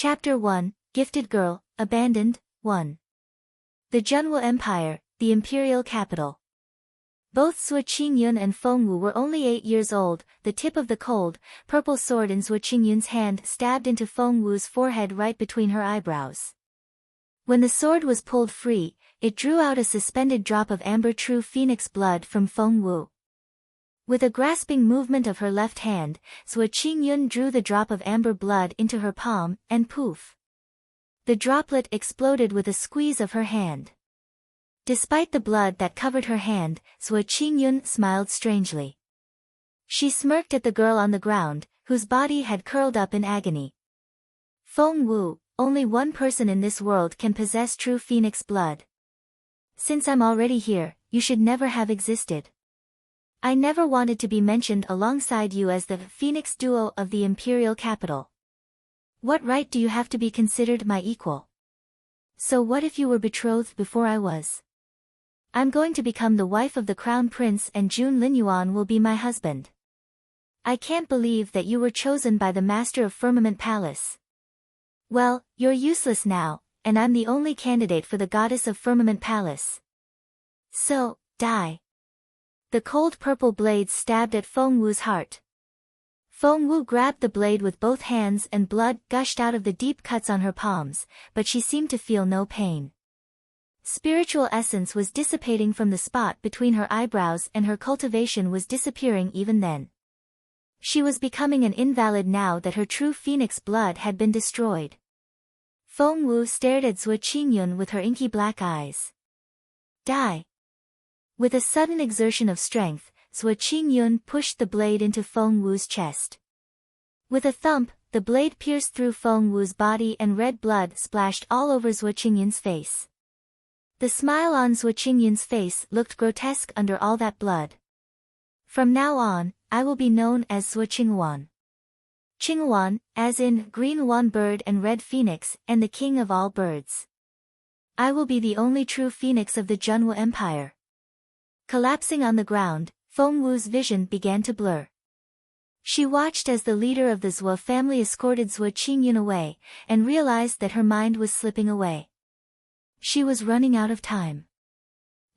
Chapter 1, Gifted Girl, Abandoned, 1. The Zhenwu Empire, the imperial capital. Both Zuo Qingluan and Feng were only 8 years old. The tip of the cold, purple sword in Zuo Qingluan's hand stabbed into Feng Wu's forehead right between her eyebrows. When the sword was pulled free, it drew out a suspended drop of amber true phoenix blood from Feng Wu. With a grasping movement of her left hand, Zuo Qingluan drew the drop of amber blood into her palm, and poof. The droplet exploded with a squeeze of her hand. Despite the blood that covered her hand, Zuo Qingluan smiled strangely. She smirked at the girl on the ground, whose body had curled up in agony. Feng Wu, only one person in this world can possess true phoenix blood. Since I'm already here, you should never have existed. I never wanted to be mentioned alongside you as the phoenix duo of the imperial capital. What right do you have to be considered my equal? So what if you were betrothed before I was? I'm going to become the wife of the crown prince and Linyuan will be my husband. I can't believe that you were chosen by the master of Firmament Palace. Well, you're useless now, and I'm the only candidate for the goddess of Firmament Palace. So, die. The cold purple blade stabbed at Feng Wu's heart. Feng Wu grabbed the blade with both hands and blood gushed out of the deep cuts on her palms, but she seemed to feel no pain. Spiritual essence was dissipating from the spot between her eyebrows and her cultivation was disappearing even then. She was becoming an invalid now that her true phoenix blood had been destroyed. Feng Wu stared at Zuo Qingluan with her inky black eyes. Die. With a sudden exertion of strength, Zuo Qingluan pushed the blade into Feng Wu's chest. With a thump, the blade pierced through Feng Wu's body and red blood splashed all over Zuo Qingluan's face. The smile on Zuo Qingluan's face looked grotesque under all that blood. From now on, I will be known as Zuo Qingluan. Qingluan, as in green Luan bird and red phoenix, and the king of all birds. I will be the only true phoenix of the Zhenwu Empire. Collapsing on the ground, Feng Wu's vision began to blur. She watched as the leader of the Zuo family escorted Zuo Qingluan away, and realized that her mind was slipping away. She was running out of time.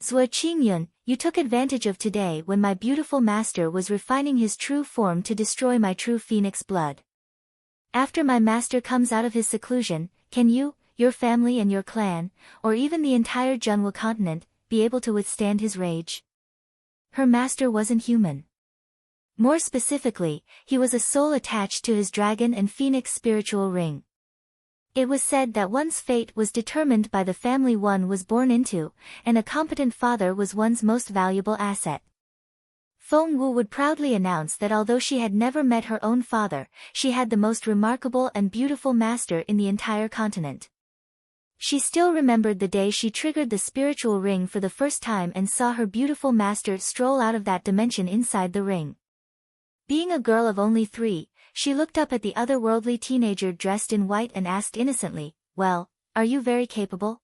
Zuo Qingluan, you took advantage of today when my beautiful master was refining his true form to destroy my true phoenix blood. After my master comes out of his seclusion, can you, your family and your clan, or even the entire Zhenwu continent, be able to withstand his rage? Her master wasn't human. More specifically, he was a soul attached to his dragon and phoenix spiritual ring. It was said that one's fate was determined by the family one was born into, and a competent father was one's most valuable asset. Feng Wu would proudly announce that although she had never met her own father, she had the most remarkable and beautiful master in the entire continent. She still remembered the day she triggered the spiritual ring for the first time and saw her beautiful master stroll out of that dimension inside the ring. Being a girl of only 3, she looked up at the otherworldly teenager dressed in white and asked innocently, "Well, are you very capable?"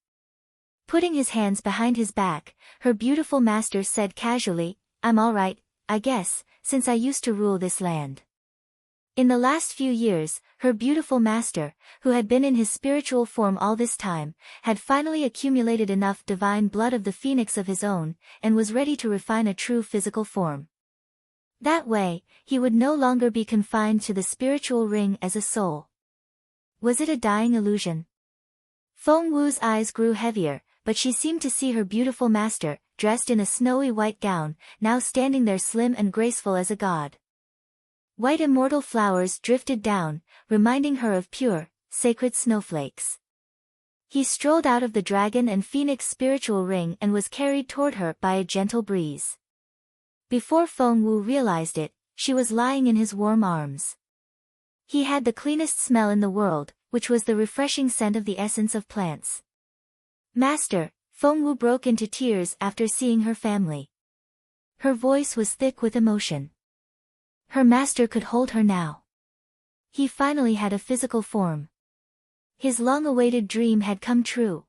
Putting his hands behind his back, her beautiful master said casually, "I'm all right, I guess, since I used to rule this land." In the last few years, her beautiful master, who had been in his spiritual form all this time, had finally accumulated enough divine blood of the phoenix of his own, and was ready to refine a true physical form. That way, he would no longer be confined to the spiritual ring as a soul. Was it a dying illusion? Feng Wu's eyes grew heavier, but she seemed to see her beautiful master, dressed in a snowy white gown, now standing there slim and graceful as a god. White immortal flowers drifted down, reminding her of pure, sacred snowflakes. He strolled out of the dragon and phoenix spiritual ring and was carried toward her by a gentle breeze. Before Feng Wu realized it, she was lying in his warm arms. He had the cleanest smell in the world, which was the refreshing scent of the essence of plants. "Master," Feng Wu broke into tears after seeing her family. Her voice was thick with emotion. Her master could hold her now. He finally had a physical form. His long-awaited dream had come true.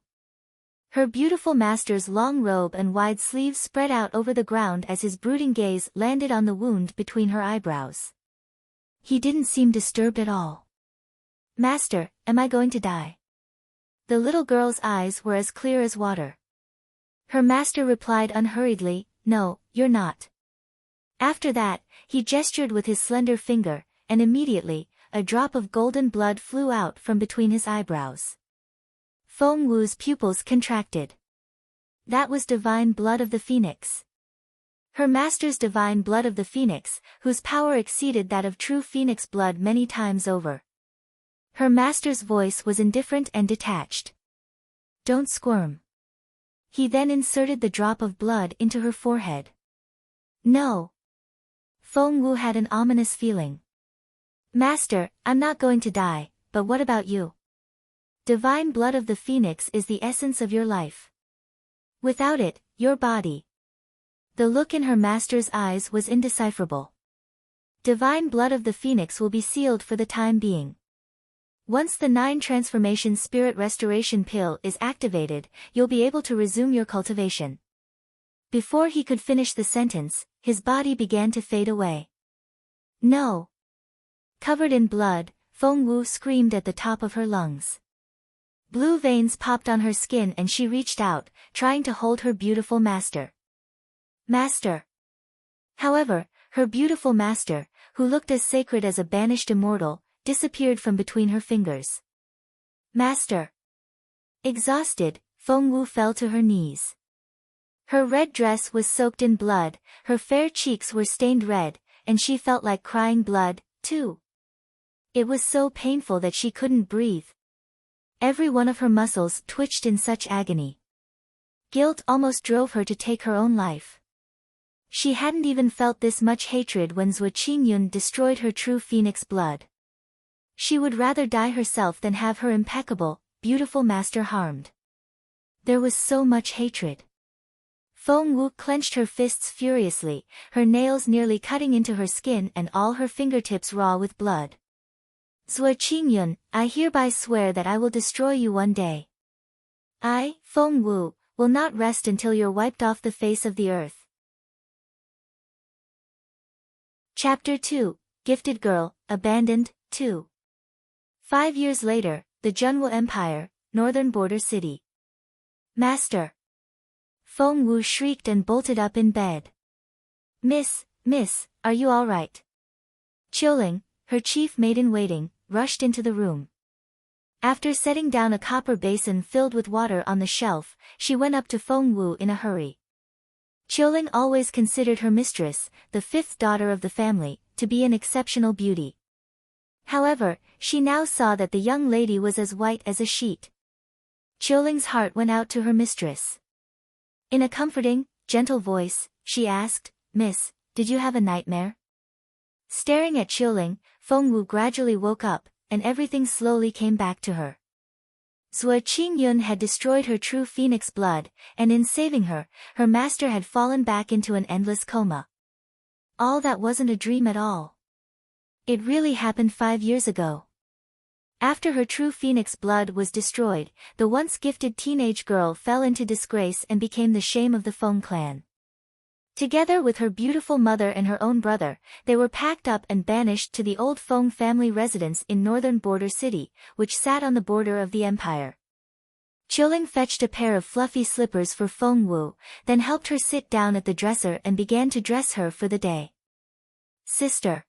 Her beautiful master's long robe and wide sleeves spread out over the ground as his brooding gaze landed on the wound between her eyebrows. He didn't seem disturbed at all. Master, am I going to die? The little girl's eyes were as clear as water. Her master replied unhurriedly, no, you're not. After that, he gestured with his slender finger, and immediately, a drop of golden blood flew out from between his eyebrows. Feng Wu's pupils contracted. That was divine blood of the phoenix. Her master's divine blood of the phoenix, whose power exceeded that of true phoenix blood many times over. Her master's voice was indifferent and detached. Don't squirm. He then inserted the drop of blood into her forehead. No. Feng Wu had an ominous feeling. Master, I'm not going to die, but what about you? Divine blood of the phoenix is the essence of your life. Without it, your body. The look in her master's eyes was indecipherable. Divine blood of the phoenix will be sealed for the time being. Once the 9 transformation spirit restoration pill is activated, you'll be able to resume your cultivation. Before he could finish the sentence, his body began to fade away. No. Covered in blood, Feng Wu screamed at the top of her lungs. Blue veins popped on her skin and she reached out, trying to hold her beautiful master. Master. However, her beautiful master, who looked as sacred as a banished immortal, disappeared from between her fingers. Master. Exhausted, Feng Wu fell to her knees. Her red dress was soaked in blood, her fair cheeks were stained red, and she felt like crying blood, too. It was so painful that she couldn't breathe. Every one of her muscles twitched in such agony. Guilt almost drove her to take her own life. She hadn't even felt this much hatred when Zuo Qingluan destroyed her true phoenix blood. She would rather die herself than have her impeccable, beautiful master harmed. There was so much hatred. Feng Wu clenched her fists furiously, her nails nearly cutting into her skin and all her fingertips raw with blood. Zuo Qingluan, I hereby swear that I will destroy you one day. I, Feng Wu, will not rest until you're wiped off the face of the earth. Chapter 2, Gifted Girl, Abandoned, 2. 5 years later, the Junwu Empire, Northern Border City. Master. Feng Wu shrieked and bolted up in bed. Miss, are you all right? Qiuling, her chief maid-in-waiting, rushed into the room. After setting down a copper basin filled with water on the shelf, she went up to Feng Wu in a hurry. Qiuling always considered her mistress, the 5th daughter of the family, to be an exceptional beauty. However, she now saw that the young lady was as white as a sheet. Qiuling's heart went out to her mistress. In a comforting, gentle voice, she asked, Miss, did you have a nightmare? Staring at Qiuling, Feng Wu gradually woke up, and everything slowly came back to her. Zuo Qingluan had destroyed her true phoenix blood, and in saving her, her master had fallen back into an endless coma. All that wasn't a dream at all. It really happened 5 years ago. After her true phoenix blood was destroyed, the once gifted teenage girl fell into disgrace and became the shame of the Feng clan. Together with her beautiful mother and her own brother, they were packed up and banished to the old Feng family residence in Northern Border City, which sat on the border of the empire. Qiuling fetched a pair of fluffy slippers for Feng Wu, then helped her sit down at the dresser and began to dress her for the day. Sister.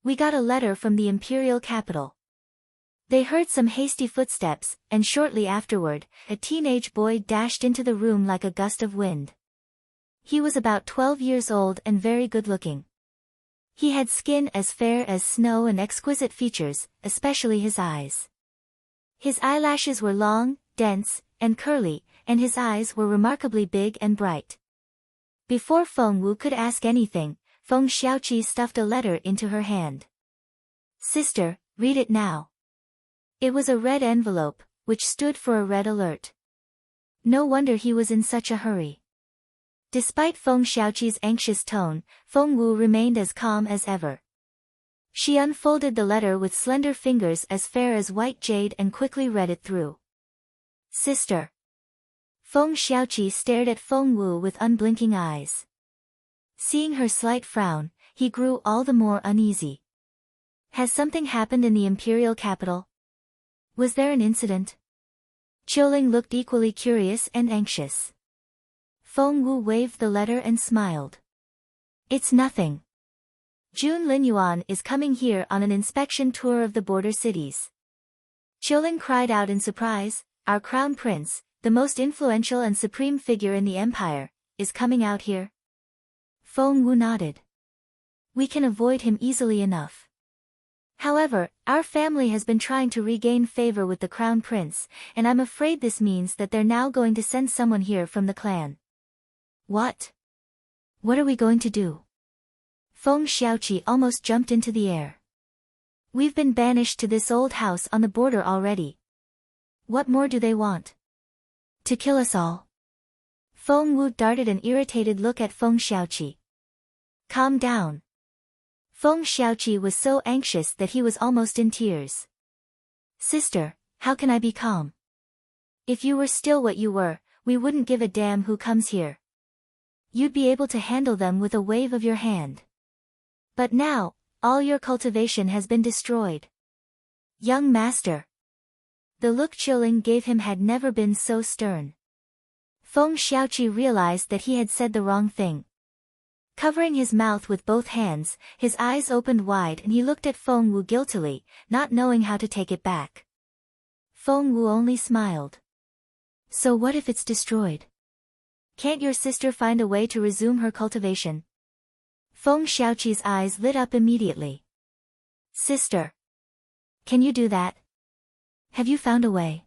We got a letter from the imperial capital. They heard some hasty footsteps, and shortly afterward, a teenage boy dashed into the room like a gust of wind. He was about 12 years old and very good-looking. He had skin as fair as snow and exquisite features, especially his eyes. His eyelashes were long, dense, and curly, and his eyes were remarkably big and bright. Before Feng Wu could ask anything, Feng Xiaoqi stuffed a letter into her hand. Sister, read it now. It was a red envelope, which stood for a red alert. No wonder he was in such a hurry. Despite Feng Xiaoqi's anxious tone, Feng Wu remained as calm as ever. She unfolded the letter with slender fingers as fair as white jade and quickly read it through. Sister. Feng Xiaoqi stared at Feng Wu with unblinking eyes. Seeing her slight frown, he grew all the more uneasy. Has something happened in the imperial capital? Was there an incident? Qiuling looked equally curious and anxious. Feng Wu waved the letter and smiled. It's nothing. Linyuan is coming here on an inspection tour of the border cities. Qiuling cried out in surprise, our crown prince, the most influential and supreme figure in the empire, is coming out here? Feng Wu nodded. We can avoid him easily enough. However, our family has been trying to regain favor with the crown prince, and I'm afraid this means that they're now going to send someone here from the clan. What? What are we going to do? Feng Xiaoqi almost jumped into the air. We've been banished to this old house on the border already. What more do they want? To kill us all? Feng Wu darted an irritated look at Feng Xiaoqi. Calm down. Feng Xiaoqi was so anxious that he was almost in tears. Sister, how can I be calm? If you were still what you were, we wouldn't give a damn who comes here. You'd be able to handle them with a wave of your hand. But now, all your cultivation has been destroyed. Young master. The look Qiuling gave him had never been so stern. Feng Xiaoqi realized that he had said the wrong thing. Covering his mouth with both hands, his eyes opened wide and he looked at Feng Wu guiltily, not knowing how to take it back. Feng Wu only smiled. So what if it's destroyed? Can't your sister find a way to resume her cultivation? Feng Xiaoqi's eyes lit up immediately. Sister. Can you do that? Have you found a way?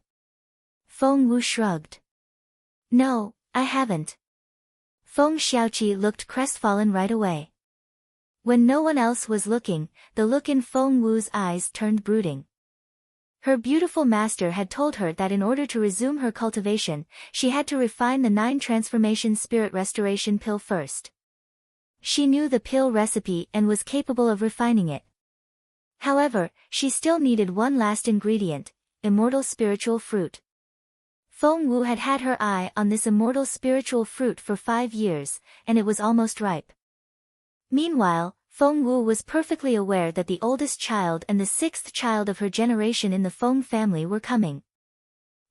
Feng Wu shrugged. No, I haven't. Feng Xiaoqi looked crestfallen right away. When no one else was looking, the look in Feng Wu's eyes turned brooding. Her beautiful master had told her that in order to resume her cultivation, she had to refine the 9 transformation spirit restoration pill first. She knew the pill recipe and was capable of refining it. However, she still needed one last ingredient, immortal spiritual fruit. Feng Wu had had her eye on this immortal spiritual fruit for 5 years, and it was almost ripe. Meanwhile, Feng Wu was perfectly aware that the oldest child and the 6th child of her generation in the Feng family were coming.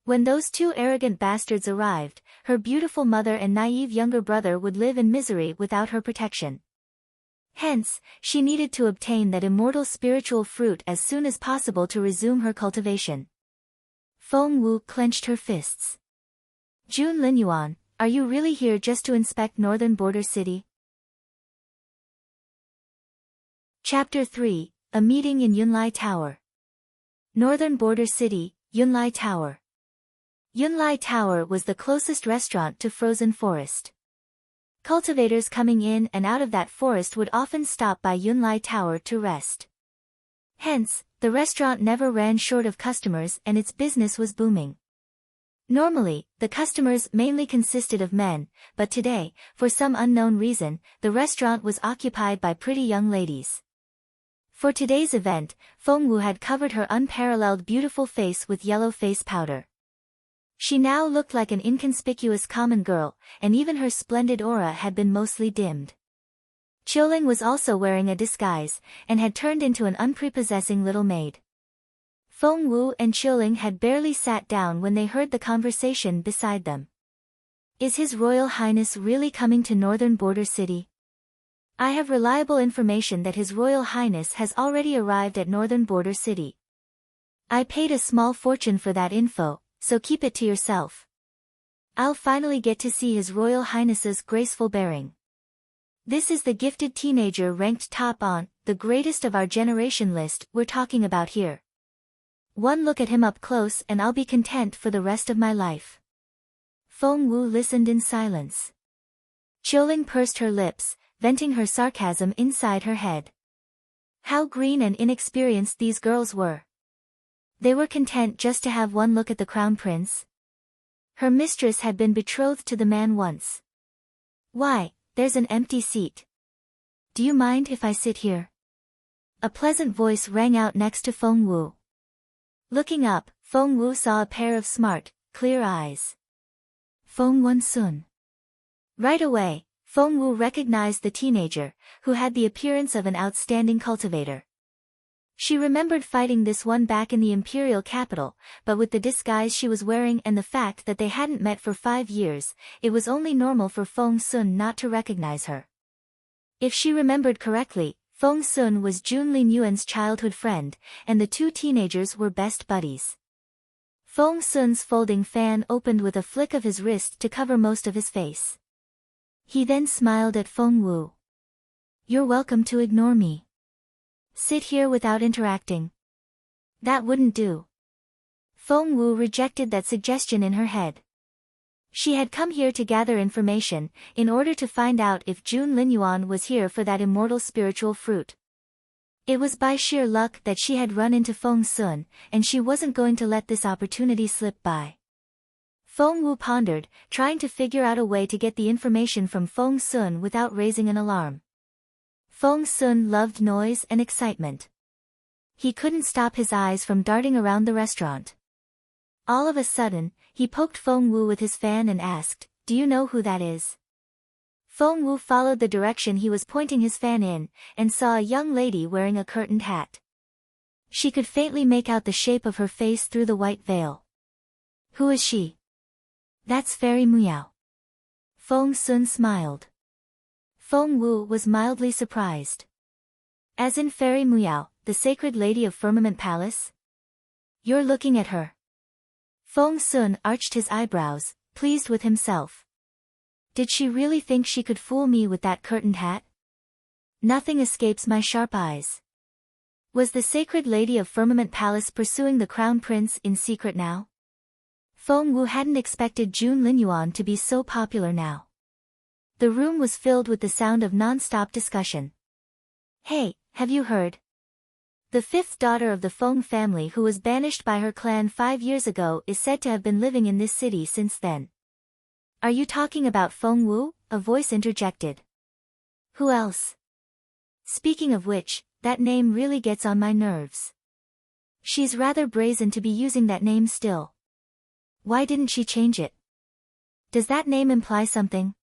When those 2 arrogant bastards arrived, her beautiful mother and naive younger brother would live in misery without her protection. Hence, she needed to obtain that immortal spiritual fruit as soon as possible to resume her cultivation. Feng Wu clenched her fists. Linyuan, are you really here just to inspect northern border city? Chapter 3, A Meeting in Yunlai Tower. Northern border city, Yunlai Tower. Yunlai Tower was the closest restaurant to Frozen Forest. Cultivators coming in and out of that forest would often stop by Yunlai Tower to rest. Hence, the restaurant never ran short of customers and its business was booming. Normally, the customers mainly consisted of men, but today, for some unknown reason, the restaurant was occupied by pretty young ladies. For today's event, Feng Wu had covered her unparalleled beautiful face with yellow face powder. She now looked like an inconspicuous common girl, and even her splendid aura had been mostly dimmed. Qiuling was also wearing a disguise, and had turned into an unprepossessing little maid. Feng Wu and Qiuling had barely sat down when they heard the conversation beside them. Is His Royal Highness really coming to Northern Border City? I have reliable information that His Royal Highness has already arrived at Northern Border City. I paid a small fortune for that info, so keep it to yourself. I'll finally get to see His Royal Highness's graceful bearing. This is the gifted teenager ranked top on the greatest of our generation list we're talking about here. One look at him up close and I'll be content for the rest of my life. Feng Wu listened in silence. Qiuling pursed her lips, venting her sarcasm inside her head. How green and inexperienced these girls were. They were content just to have one look at the crown prince. Her mistress had been betrothed to the man once. Why, there's an empty seat. Do you mind if I sit here? A pleasant voice rang out next to Feng Wu. Looking up, Feng Wu saw a pair of smart, clear eyes. Feng Wen-sun. Right away, Feng Wu recognized the teenager, who had the appearance of an outstanding cultivator. She remembered fighting this one back in the imperial capital, but with the disguise she was wearing and the fact that they hadn't met for 5 years, it was only normal for Feng Sun not to recognize her. If she remembered correctly, Feng Sun was Jun Linyuan's childhood friend, and the two teenagers were best buddies. Feng Sun's folding fan opened with a flick of his wrist to cover most of his face. He then smiled at Feng Wu. "You're welcome to ignore me. Sit here without interacting." "That wouldn't do." Feng Wu rejected that suggestion in her head. She had come here to gather information, in order to find out if Jun Linyuan was here for that immortal spiritual fruit. It was by sheer luck that she had run into Feng Sun, and she wasn't going to let this opportunity slip by. Feng Wu pondered, trying to figure out a way to get the information from Feng Sun without raising an alarm. Feng Sun loved noise and excitement. He couldn't stop his eyes from darting around the restaurant. All of a sudden, he poked Feng Wu with his fan and asked, "Do you know who that is?" Feng Wu followed the direction he was pointing his fan in, and saw a young lady wearing a curtained hat. She could faintly make out the shape of her face through the white veil. "Who is she?" "That's Fairy Muyao." Feng Sun smiled. Feng Wu was mildly surprised. "As in Fairy Muyao, the sacred lady of Firmament Palace? You're looking at her." Feng Sun arched his eyebrows, pleased with himself. Did she really think she could fool me with that curtained hat? Nothing escapes my sharp eyes. Was the sacred lady of Firmament Palace pursuing the crown prince in secret now? Feng Wu hadn't expected Jun Linyuan to be so popular now. The room was filled with the sound of non-stop discussion. "Hey, have you heard? The fifth daughter of the Feng family who was banished by her clan 5 years ago is said to have been living in this city since then." "Are you talking about Feng Wu?" a voice interjected. "Who else? Speaking of which, that name really gets on my nerves. She's rather brazen to be using that name still. Why didn't she change it? Does that name imply something?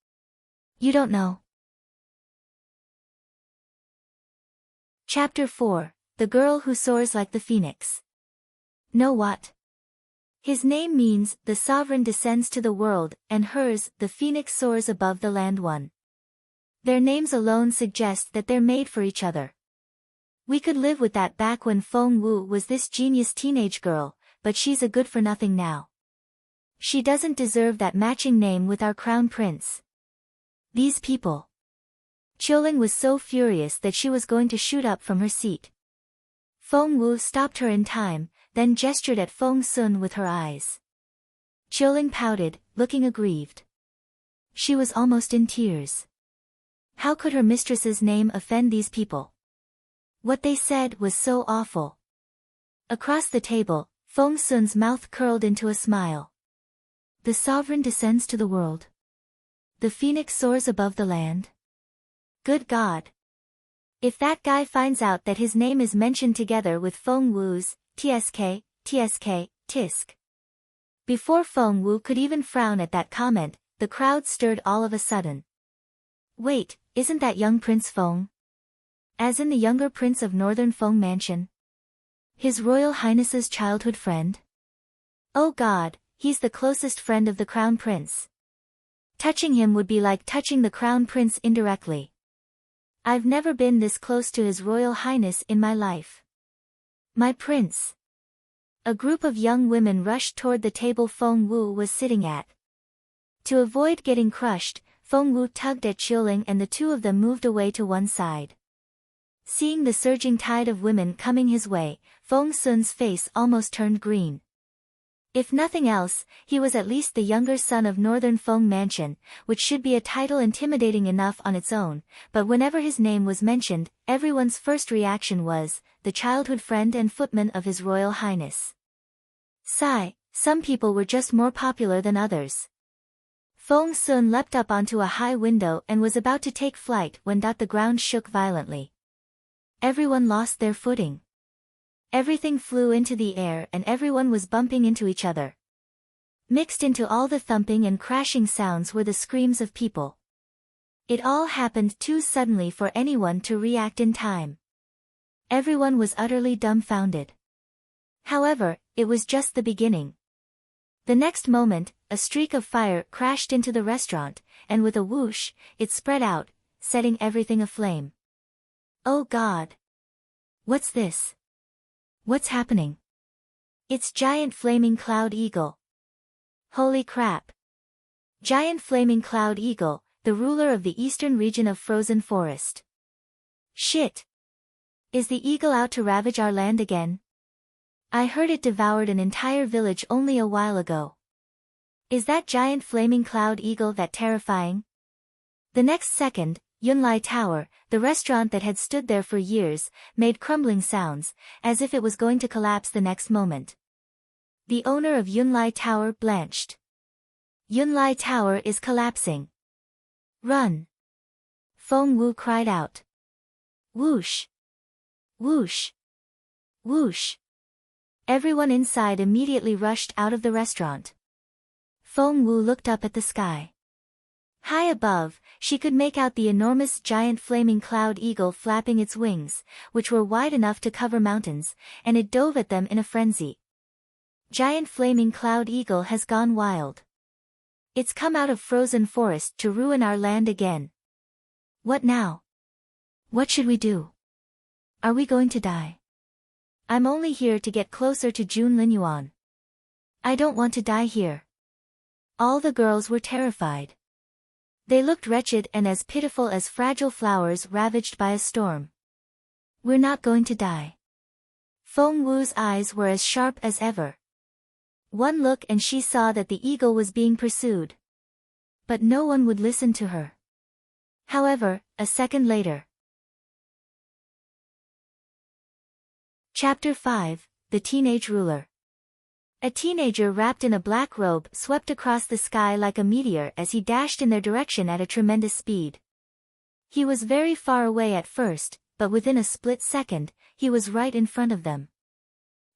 You don't know." Chapter 4, The Girl Who Soars Like the Phoenix. Know what? His name means, the sovereign descends to the world, and hers, the phoenix soars above the land one. Their names alone suggest that they're made for each other. We could live with that back when Feng Wu was this genius teenage girl, but she's a good-for-nothing now. She doesn't deserve that matching name with our crown prince. These people. Qiuling was so furious that she was going to shoot up from her seat. Feng Wu stopped her in time, then gestured at Feng Sun with her eyes. Qiuling pouted, looking aggrieved. She was almost in tears. How could her mistress's name offend these people? What they said was so awful. Across the table, Feng Sun's mouth curled into a smile. The sovereign descends to the world. The phoenix soars above the land. Good God! If that guy finds out that his name is mentioned together with Feng Wu's, TSK, tisk. Before Feng Wu could even frown at that comment, the crowd stirred all of a sudden. Wait, isn't that young Prince Feng? As in the younger prince of Northern Feng Mansion? His Royal Highness's childhood friend? Oh God, he's the closest friend of the Crown Prince. Touching him would be like touching the Crown Prince indirectly. I've never been this close to His Royal Highness in my life. My prince. A group of young women rushed toward the table Feng Wu was sitting at. To avoid getting crushed, Feng Wu tugged at Qiuling and the two of them moved away to one side. Seeing the surging tide of women coming his way, Feng Sun's face almost turned green. If nothing else, he was at least the younger son of Northern Feng Mansion, which should be a title intimidating enough on its own, but whenever his name was mentioned, everyone's first reaction was, the childhood friend and footman of His Royal Highness. Sigh, some people were just more popular than others. Feng Sun leapt up onto a high window and was about to take flight when the ground shook violently. Everyone lost their footing. Everything flew into the air and everyone was bumping into each other. Mixed into all the thumping and crashing sounds were the screams of people. It all happened too suddenly for anyone to react in time. Everyone was utterly dumbfounded. However, it was just the beginning. The next moment, a streak of fire crashed into the restaurant, and with a whoosh, it spread out, setting everything aflame. Oh God! What's this? What's happening? It's Giant Flaming Cloud Eagle. Holy crap! Giant Flaming Cloud Eagle, the ruler of the eastern region of Frozen Forest. Shit! Is the eagle out to ravage our land again? I heard it devoured an entire village only a while ago. Is that Giant Flaming Cloud Eagle that terrifying? The next second, Yunlai Tower, the restaurant that had stood there for years, made crumbling sounds, as if it was going to collapse the next moment. The owner of Yunlai Tower blanched. Yunlai Tower is collapsing. Run! Feng Wu cried out. Whoosh! Whoosh! Whoosh! Everyone inside immediately rushed out of the restaurant. Feng Wu looked up at the sky. High above, she could make out the enormous giant flaming cloud eagle flapping its wings, which were wide enough to cover mountains, and it dove at them in a frenzy. Giant flaming cloud eagle has gone wild. It's come out of Frozen Forest to ruin our land again. What now? What should we do? Are we going to die? I'm only here to get closer to June Linyuan. I don't want to die here. All the girls were terrified. They looked wretched and as pitiful as fragile flowers ravaged by a storm. We're not going to die. Feng Wu's eyes were as sharp as ever. One look and she saw that the eagle was being pursued. But no one would listen to her. However, a second later. Chapter 5, The Teenage Ruler. A teenager wrapped in a black robe swept across the sky like a meteor as he dashed in their direction at a tremendous speed. He was very far away at first, but within a split second, he was right in front of them.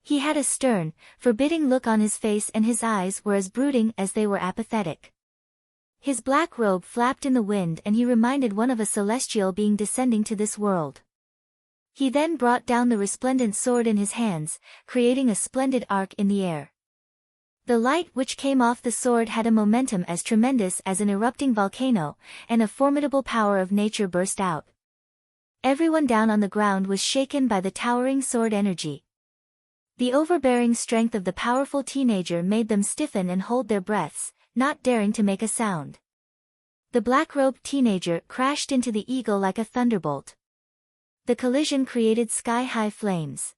He had a stern, forbidding look on his face and his eyes were as brooding as they were apathetic. His black robe flapped in the wind and he reminded one of a celestial being descending to this world. He then brought down the resplendent sword in his hands, creating a splendid arc in the air. The light which came off the sword had a momentum as tremendous as an erupting volcano, and a formidable power of nature burst out. Everyone down on the ground was shaken by the towering sword energy. The overbearing strength of the powerful teenager made them stiffen and hold their breaths, not daring to make a sound. The black-robed teenager crashed into the eagle like a thunderbolt. The collision created sky-high flames.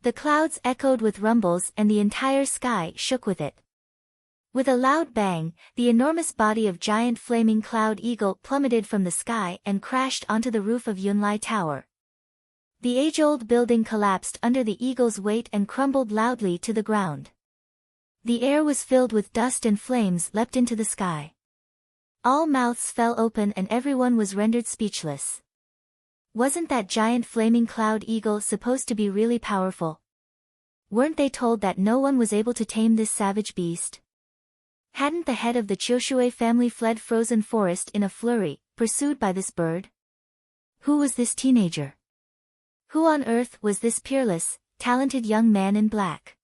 The clouds echoed with rumbles and the entire sky shook with it. With a loud bang, the enormous body of giant flaming cloud eagle plummeted from the sky and crashed onto the roof of Yunlai Tower. The age-old building collapsed under the eagle's weight and crumbled loudly to the ground. The air was filled with dust and flames leapt into the sky. All mouths fell open and everyone was rendered speechless. Wasn't that giant flaming cloud eagle supposed to be really powerful? Weren't they told that no one was able to tame this savage beast? Hadn't the head of the Qiushui family fled Frozen Forest in a flurry, pursued by this bird? Who was this teenager? Who on earth was this peerless, talented young man in black?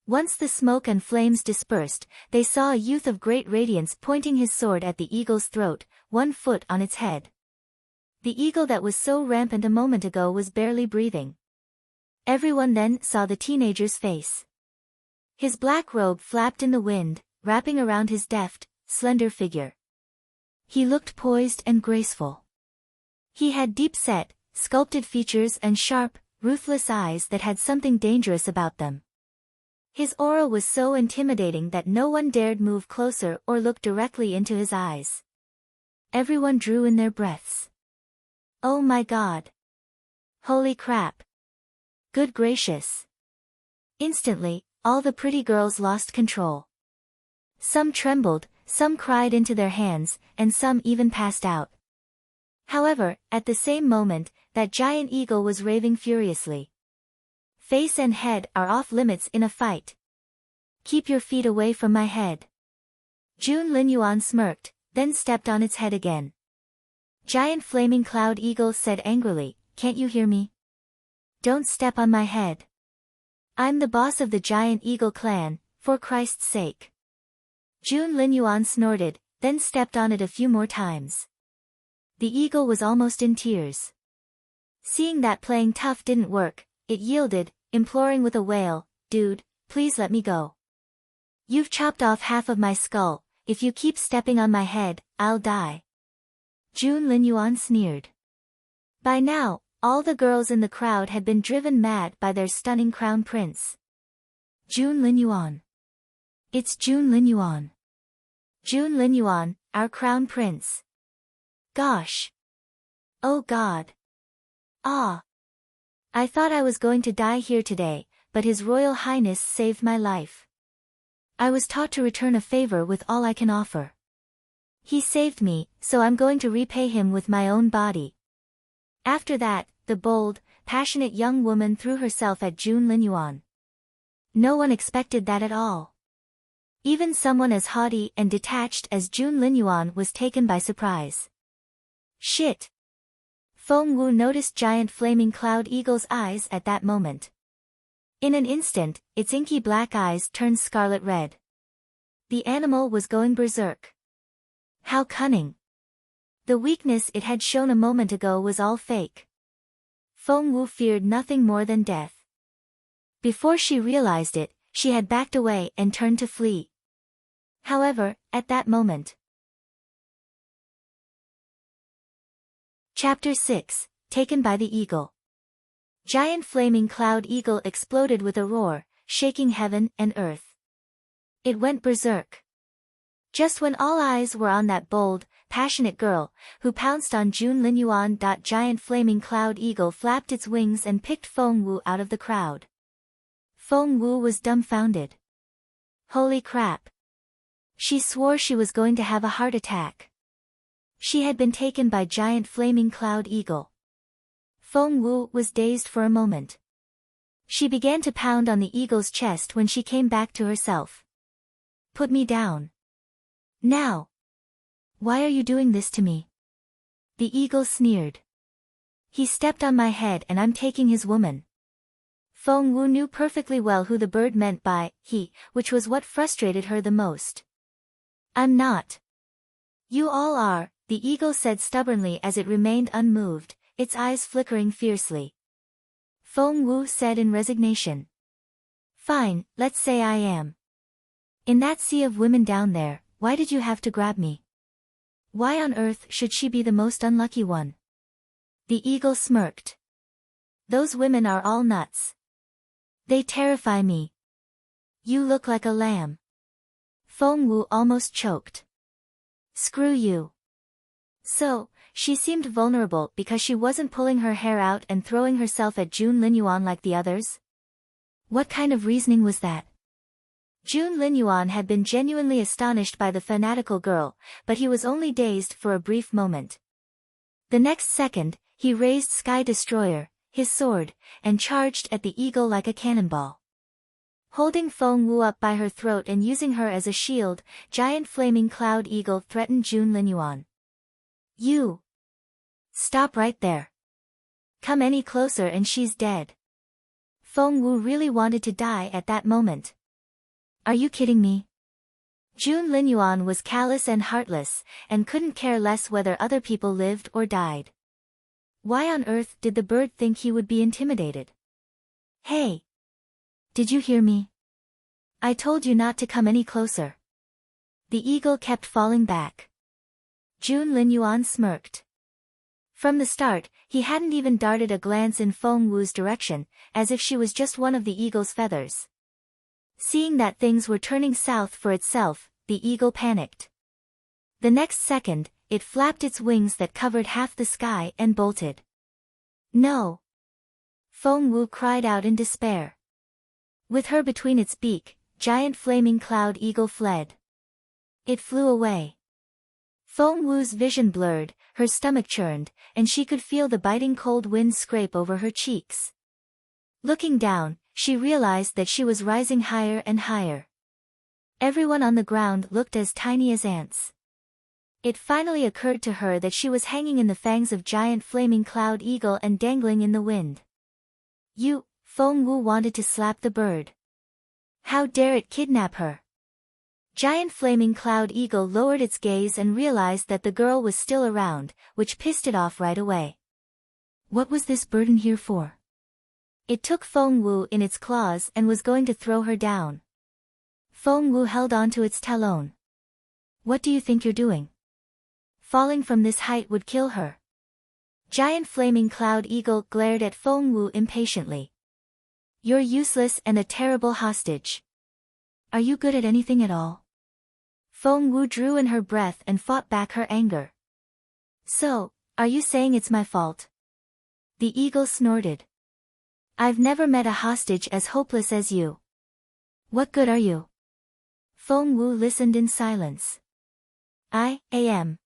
Once the smoke and flames dispersed, they saw a youth of great radiance pointing his sword at the eagle's throat, 1 foot on its head. The eagle that was so rampant a moment ago was barely breathing. Everyone then saw the teenager's face. His black robe flapped in the wind, wrapping around his deft, slender figure. He looked poised and graceful. He had deep-set, sculpted features and sharp, ruthless eyes that had something dangerous about them. His aura was so intimidating that no one dared move closer or look directly into his eyes. Everyone drew in their breaths. Oh my God! Holy crap! Good gracious! Instantly, all the pretty girls lost control. Some trembled, some cried into their hands, and some even passed out. However, at the same moment, that giant eagle was raving furiously. Face and head are off limits in a fight. Keep your feet away from my head. June Linyuan smirked, then stepped on its head again. Giant flaming cloud eagle said angrily, can't you hear me? don't step on my head. I'm the boss of the giant eagle clan, for Christ's sake. Linyuan snorted, then stepped on it a few more times. The eagle was almost in tears. Seeing that playing tough didn't work, it yielded, imploring with a wail, "Dude, please let me go. You've chopped off half of my skull, if you keep stepping on my head, I'll die." Linyuan sneered. By now, all the girls in the crowd had been driven mad by their stunning crown prince. Linyuan. It's Linyuan. Linyuan, our crown prince. Gosh. Oh God. Ah. I thought I was going to die here today, but His Royal Highness saved my life. I was taught to return a favor with all I can offer. He saved me, so I'm going to repay him with my own body. After that, the bold, passionate young woman threw herself at Linyuan. No one expected that at all. Even someone as haughty and detached as Linyuan was taken by surprise. Shit! Feng Wu noticed giant flaming cloud eagle's eyes at that moment. In an instant, its inky black eyes turned scarlet red. The animal was going berserk. How cunning! The weakness it had shown a moment ago was all fake. Feng Wu feared nothing more than death. Before she realized it, she had backed away and turned to flee. However, at that moment. Chapter 6, Taken by the Eagle. Giant flaming cloud eagle exploded with a roar, shaking heaven and earth. It went berserk. Just when all eyes were on that bold, passionate girl, who pounced on Linyuan. Giant flaming cloud eagle flapped its wings and picked Feng Wu out of the crowd. Feng Wu was dumbfounded. Holy crap! She swore she was going to have a heart attack. She had been taken by giant flaming cloud eagle. Feng Wu was dazed for a moment. She began to pound on the eagle's chest when she came back to herself. Put me down. Now. Why are you doing this to me? The eagle sneered. He stepped on my head and I'm taking his woman. Feng Wu knew perfectly well who the bird meant by he, which was what frustrated her the most. I'm not. You all are, the eagle said stubbornly as it remained unmoved, its eyes flickering fiercely. Feng Wu said in resignation. Fine, let's say I am. In that sea of women down there, why did you have to grab me? Why on earth should she be the most unlucky one? The eagle smirked. Those women are all nuts. They terrify me. You look like a lamb. Feng Wu almost choked. Screw you. So, she seemed vulnerable because she wasn't pulling her hair out and throwing herself at Linyuan like the others? What kind of reasoning was that? Linyuan had been genuinely astonished by the fanatical girl, but he was only dazed for a brief moment. The next second, he raised Sky Destroyer, his sword, and charged at the eagle like a cannonball. Holding Feng Wu up by her throat and using her as a shield, giant flaming cloud eagle threatened Linyuan. You! Stop right there. Come any closer and she's dead. Feng Wu really wanted to die at that moment. Are you kidding me? Linyuan was callous and heartless, and couldn't care less whether other people lived or died. Why on earth did the bird think he would be intimidated? Hey! Did you hear me? I told you not to come any closer. The eagle kept falling back. Linyuan smirked. From the start, he hadn't even darted a glance in Feng Wu's direction, as if she was just one of the eagle's feathers. Seeing that things were turning south for itself, the eagle panicked. The next second, it flapped its wings that covered half the sky and bolted. No! Feng Wu cried out in despair. With her between its beak, giant flaming cloud eagle fled. It flew away. Feng Wu's vision blurred, her stomach churned, and she could feel the biting cold wind scrape over her cheeks. Looking down, she realized that she was rising higher and higher. Everyone on the ground looked as tiny as ants. It finally occurred to her that she was hanging in the fangs of giant flaming cloud eagle and dangling in the wind. Feng Wu wanted to slap the bird. How dare it kidnap her? Giant flaming cloud eagle lowered its gaze and realized that the girl was still around, which pissed it off right away. What was this burden here for? It took Feng Wu in its claws and was going to throw her down. Feng Wu held onto its talon. What do you think you're doing? Falling from this height would kill her. Giant flaming cloud eagle glared at Feng Wu impatiently. You're useless and a terrible hostage. Are you good at anything at all? Feng Wu drew in her breath and fought back her anger. So, are you saying it's my fault? The eagle snorted. I've never met a hostage as hopeless as you. What good are you? Feng Wu listened in silence. I am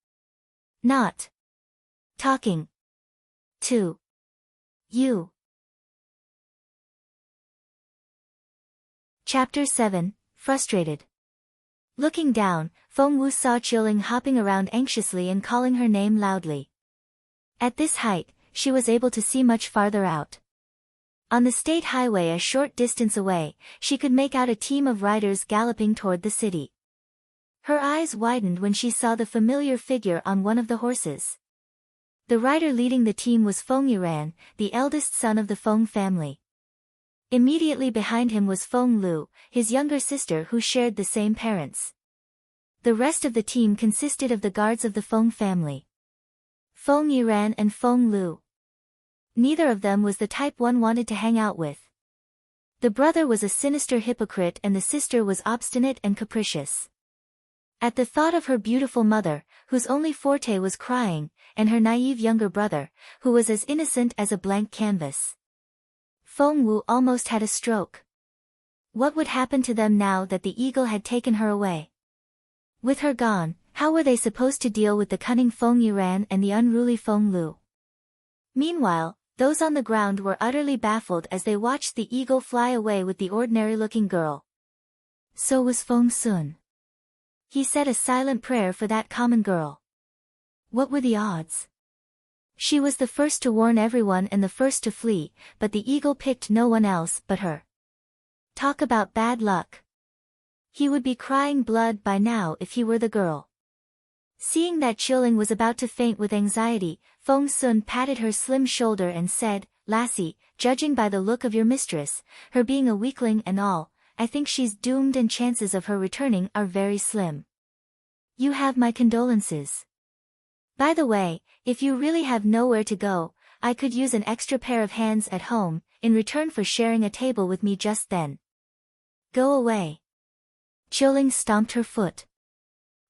not talking to you. Chapter 7, Frustrated. Looking down, Feng Wu saw Qingluan hopping around anxiously and calling her name loudly. At this height, she was able to see much farther out. On the state highway a short distance away, she could make out a team of riders galloping toward the city. Her eyes widened when she saw the familiar figure on one of the horses. The rider leading the team was Feng Yuran, the eldest son of the Feng family. Immediately behind him was Feng Lu, his younger sister who shared the same parents. The rest of the team consisted of the guards of the Feng family. Feng Yuran and Feng Lu. Neither of them was the type one wanted to hang out with. The brother was a sinister hypocrite and the sister was obstinate and capricious. At the thought of her beautiful mother, whose only forte was crying, and her naive younger brother, who was as innocent as a blank canvas, Feng Wu almost had a stroke. What would happen to them now that the eagle had taken her away? With her gone, how were they supposed to deal with the cunning Feng Yuran and the unruly Feng Lu? Meanwhile, those on the ground were utterly baffled as they watched the eagle fly away with the ordinary-looking girl. So was Feng Sun. He said a silent prayer for that common girl. What were the odds? She was the first to warn everyone and the first to flee, but the eagle picked no one else but her. Talk about bad luck. He would be crying blood by now if he were the girl. Seeing that Qingluan was about to faint with anxiety, Feng Sun patted her slim shoulder and said, Lassie, judging by the look of your mistress, her being a weakling and all, I think she's doomed and chances of her returning are very slim. You have my condolences. By the way, if you really have nowhere to go, I could use an extra pair of hands at home, in return for sharing a table with me just then. Go away. Qingluan stomped her foot.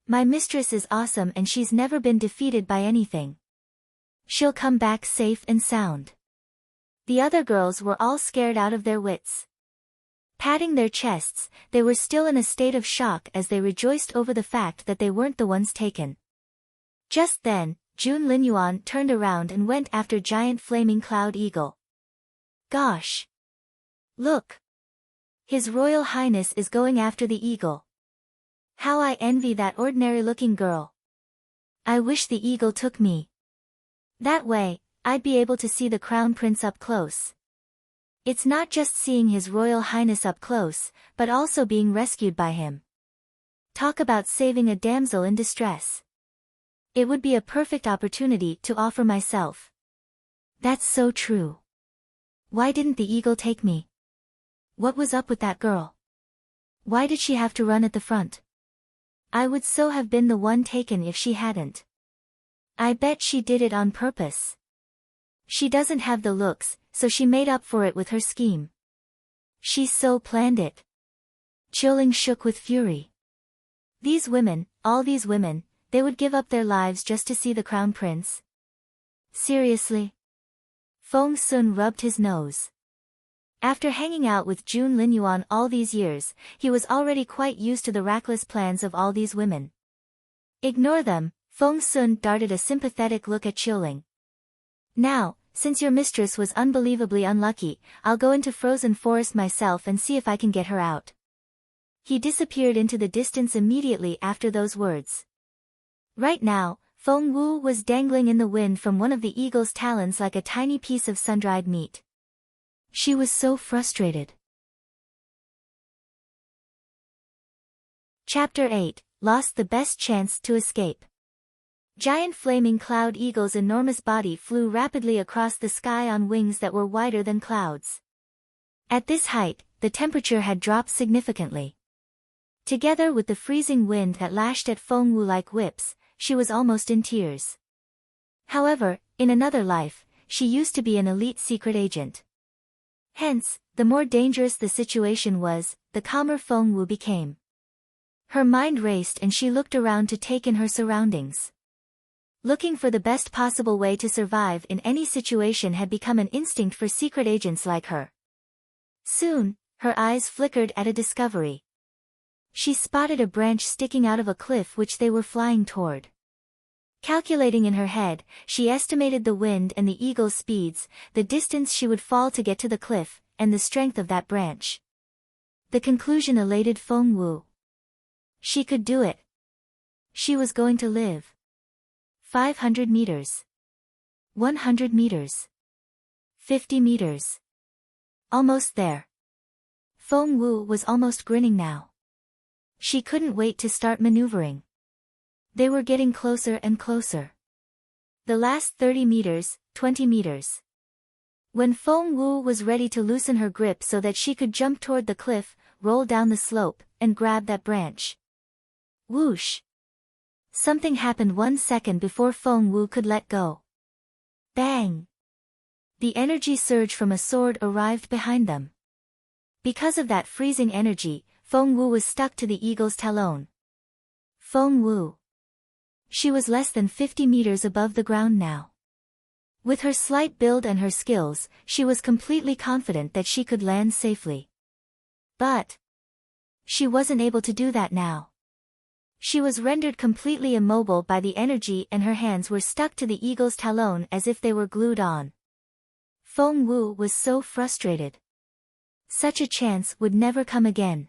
My mistress is awesome and she's never been defeated by anything. She'll come back safe and sound. The other girls were all scared out of their wits. Patting their chests, they were still in a state of shock as they rejoiced over the fact that they weren't the ones taken. Just then, Linyuan turned around and went after giant flaming cloud eagle. Gosh! Look! His Royal Highness is going after the eagle. How I envy that ordinary-looking girl. I wish the eagle took me. That way, I'd be able to see the Crown Prince up close. It's not just seeing His Royal Highness up close, but also being rescued by him. Talk about saving a damsel in distress. It would be a perfect opportunity to offer myself. That's so true. Why didn't the eagle take me? What was up with that girl? Why did she have to run at the front? I would so have been the one taken if she hadn't. I bet she did it on purpose. She doesn't have the looks, so she made up for it with her scheme. She so planned it. Qingluan shook with fury. These women, all these women, they would give up their lives just to see the Crown Prince? Seriously? Feng Sun rubbed his nose. After hanging out with Linyuan all these years, he was already quite used to the reckless plans of all these women. Ignore them, Feng Sun darted a sympathetic look at Qingluan. Now, since your mistress was unbelievably unlucky, I'll go into Frozen Forest myself and see if I can get her out. He disappeared into the distance immediately after those words. Right now, Feng Wu was dangling in the wind from one of the eagle's talons like a tiny piece of sun-dried meat. She was so frustrated. Chapter 8, Lost the Best Chance to Escape. Giant flaming cloud eagle's enormous body flew rapidly across the sky on wings that were wider than clouds. At this height, the temperature had dropped significantly. Together with the freezing wind that lashed at Feng Wu like whips, she was almost in tears. However, in another life, she used to be an elite secret agent. Hence, the more dangerous the situation was, the calmer Feng Wu became. Her mind raced and she looked around to take in her surroundings. Looking for the best possible way to survive in any situation had become an instinct for secret agents like her. Soon, her eyes flickered at a discovery. She spotted a branch sticking out of a cliff which they were flying toward. Calculating in her head, she estimated the wind and the eagle's speeds, the distance she would fall to get to the cliff, and the strength of that branch. The conclusion elated Feng Wu. She could do it. She was going to live. 500 meters. 100 meters. 50 meters. Almost there. Feng Wu was almost grinning now. She couldn't wait to start maneuvering. They were getting closer and closer. The last 30 meters, 20 meters. When Feng Wu was ready to loosen her grip so that she could jump toward the cliff, roll down the slope, and grab that branch. Whoosh! Something happened 1 second before Feng Wu could let go. Bang! The energy surge from a sword arrived behind them. Because of that freezing energy, Feng Wu was stuck to the eagle's talon. Feng Wu. She was less than 50 meters above the ground now. With her slight build and her skills, she was completely confident that she could land safely. But she wasn't able to do that now. She was rendered completely immobile by the energy and her hands were stuck to the eagle's talon as if they were glued on. Feng Wu was so frustrated. Such a chance would never come again.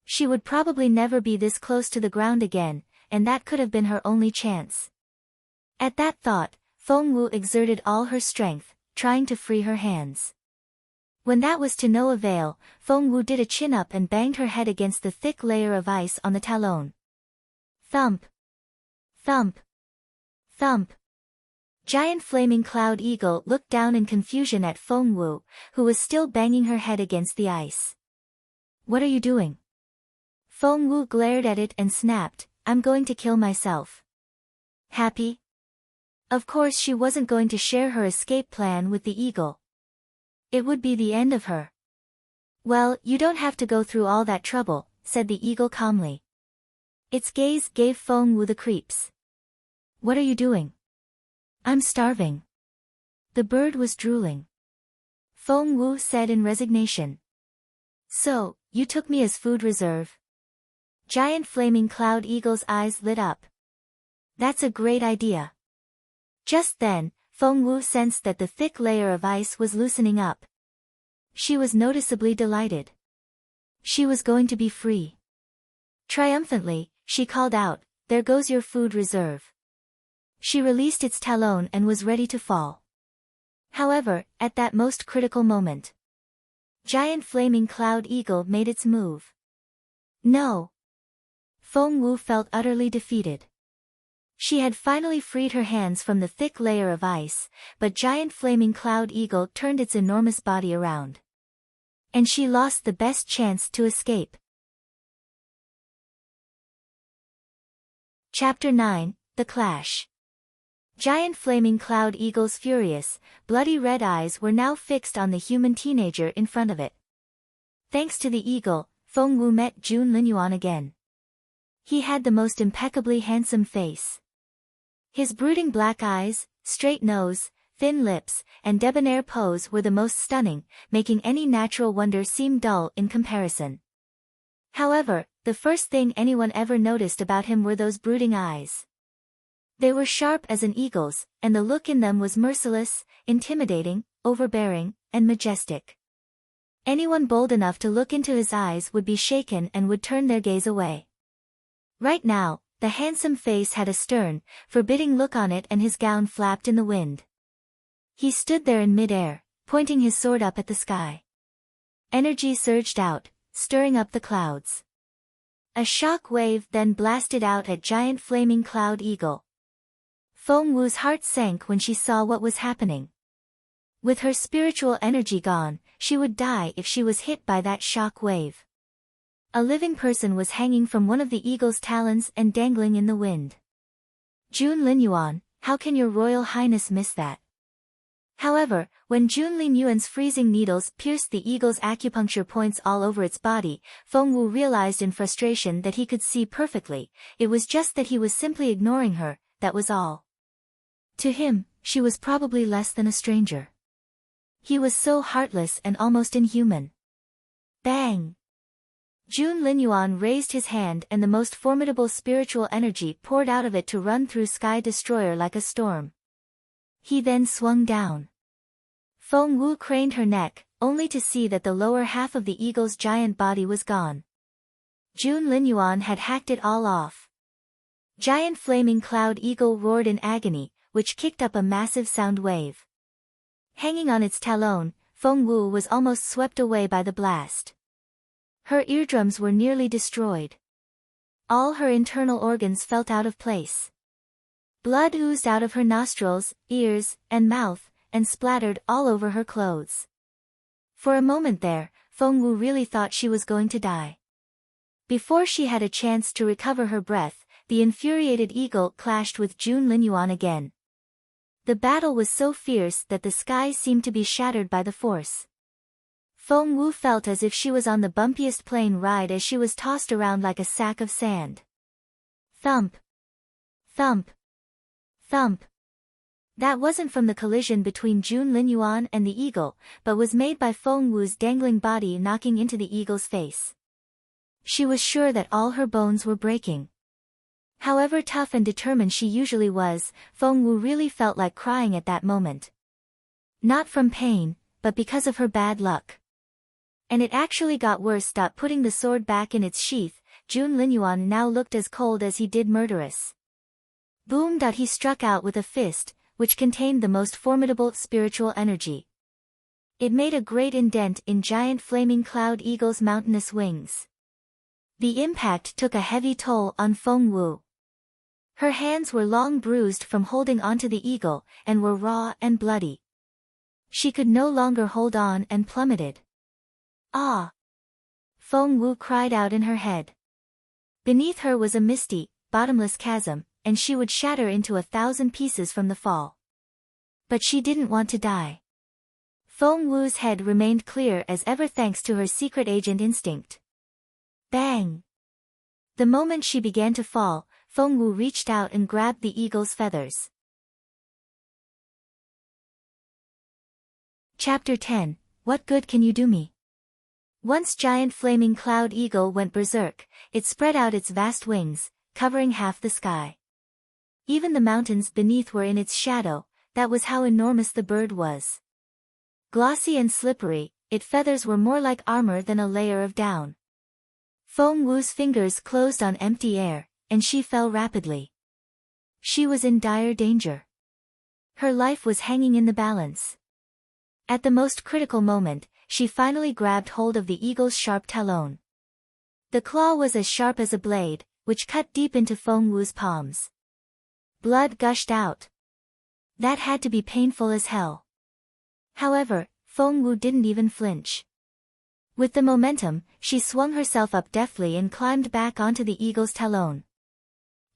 She would probably never be this close to the ground again, and that could have been her only chance. At that thought, Feng Wu exerted all her strength, trying to free her hands. When that was to no avail, Feng Wu did a chin-up and banged her head against the thick layer of ice on the talon. Thump! Thump! Thump! Giant flaming cloud eagle looked down in confusion at Feng Wu, who was still banging her head against the ice. What are you doing? Feng Wu glared at it and snapped, I'm going to kill myself. Happy? Of course she wasn't going to share her escape plan with the eagle. It would be the end of her. Well, you don't have to go through all that trouble, said the eagle calmly. Its gaze gave Feng Wu the creeps. What are you doing? I'm starving. The bird was drooling. Feng Wu said in resignation. So, you took me as food reserve? Giant flaming cloud eagle's eyes lit up. That's a great idea. Just then, Feng Wu sensed that the thick layer of ice was loosening up. She was noticeably delighted. She was going to be free. Triumphantly, she called out, there goes your food reserve. She released its talon and was ready to fall. However, at that most critical moment, giant flaming cloud eagle made its move. No! Feng Wu felt utterly defeated. She had finally freed her hands from the thick layer of ice, but giant flaming cloud eagle turned its enormous body around. And she lost the best chance to escape. Chapter 9, The Clash. Giant flaming cloud eagle's furious, bloody red eyes were now fixed on the human teenager in front of it. Thanks to the eagle, Feng Wu met Linyuan again. He had the most impeccably handsome face. His brooding black eyes, straight nose, thin lips, and debonair pose were the most stunning, making any natural wonder seem dull in comparison. However, the first thing anyone ever noticed about him were those brooding eyes. They were sharp as an eagle's, and the look in them was merciless, intimidating, overbearing, and majestic. Anyone bold enough to look into his eyes would be shaken and would turn their gaze away. Right now, the handsome face had a stern, forbidding look on it and his gown flapped in the wind. He stood there in midair, pointing his sword up at the sky. Energy surged out, stirring up the clouds. A shock wave then blasted out at giant flaming cloud eagle. Feng Wu's heart sank when she saw what was happening. With her spiritual energy gone, she would die if she was hit by that shock wave. A living person was hanging from one of the eagle's talons and dangling in the wind. Jun Linyuan, how can your royal highness miss that? However, when Jun Linyuan's freezing needles pierced the eagle's acupuncture points all over its body, Feng Wu realized in frustration that he could see perfectly. It was just that he was simply ignoring her, that was all. To him, she was probably less than a stranger. He was so heartless and almost inhuman. Bang! Jun Linyuan raised his hand and the most formidable spiritual energy poured out of it to run through Sky Destroyer like a storm. He then swung down. Feng Wu craned her neck, only to see that the lower half of the eagle's giant body was gone. Jun Linyuan had hacked it all off. Giant flaming cloud eagle roared in agony, which kicked up a massive sound wave. Hanging on its talon, Feng Wu was almost swept away by the blast. Her eardrums were nearly destroyed. All her internal organs felt out of place. Blood oozed out of her nostrils, ears, and mouth, and splattered all over her clothes. For a moment there, Feng Wu really thought she was going to die. Before she had a chance to recover her breath, the infuriated eagle clashed with Jun Linyuan again. The battle was so fierce that the sky seemed to be shattered by the force. Feng Wu felt as if she was on the bumpiest plane ride as she was tossed around like a sack of sand. Thump! Thump! Thump! That wasn't from the collision between Jun Linyuan and the eagle, but was made by Feng Wu's dangling body knocking into the eagle's face. She was sure that all her bones were breaking. However tough and determined she usually was, Feng Wu really felt like crying at that moment. Not from pain, but because of her bad luck. And it actually got worse. Putting the sword back in its sheath, Jun Linyuan now looked as cold as he did murderous. Boom! He struck out with a fist, which contained the most formidable spiritual energy. It made a great indent in giant flaming cloud eagle's mountainous wings. The impact took a heavy toll on Feng Wu. Her hands were long bruised from holding onto the eagle, and were raw and bloody. She could no longer hold on and plummeted. Ah! Feng Wu cried out in her head. Beneath her was a misty, bottomless chasm, and she would shatter into 1,000 pieces from the fall. But she didn't want to die. Feng Wu's head remained clear as ever thanks to her secret agent instinct. Bang! The moment she began to fall, Feng Wu reached out and grabbed the eagle's feathers. Chapter 10, What good can you do me? Once giant flaming cloud eagle went berserk, it spread out its vast wings, covering half the sky. Even the mountains beneath were in its shadow, that was how enormous the bird was. Glossy and slippery, its feathers were more like armor than a layer of down. Feng Wu's fingers closed on empty air, and she fell rapidly. She was in dire danger. Her life was hanging in the balance. At the most critical moment, she finally grabbed hold of the eagle's sharp talon. The claw was as sharp as a blade, which cut deep into Feng Wu's palms. Blood gushed out. That had to be painful as hell. However, Feng Wu didn't even flinch. With the momentum, she swung herself up deftly and climbed back onto the eagle's talon.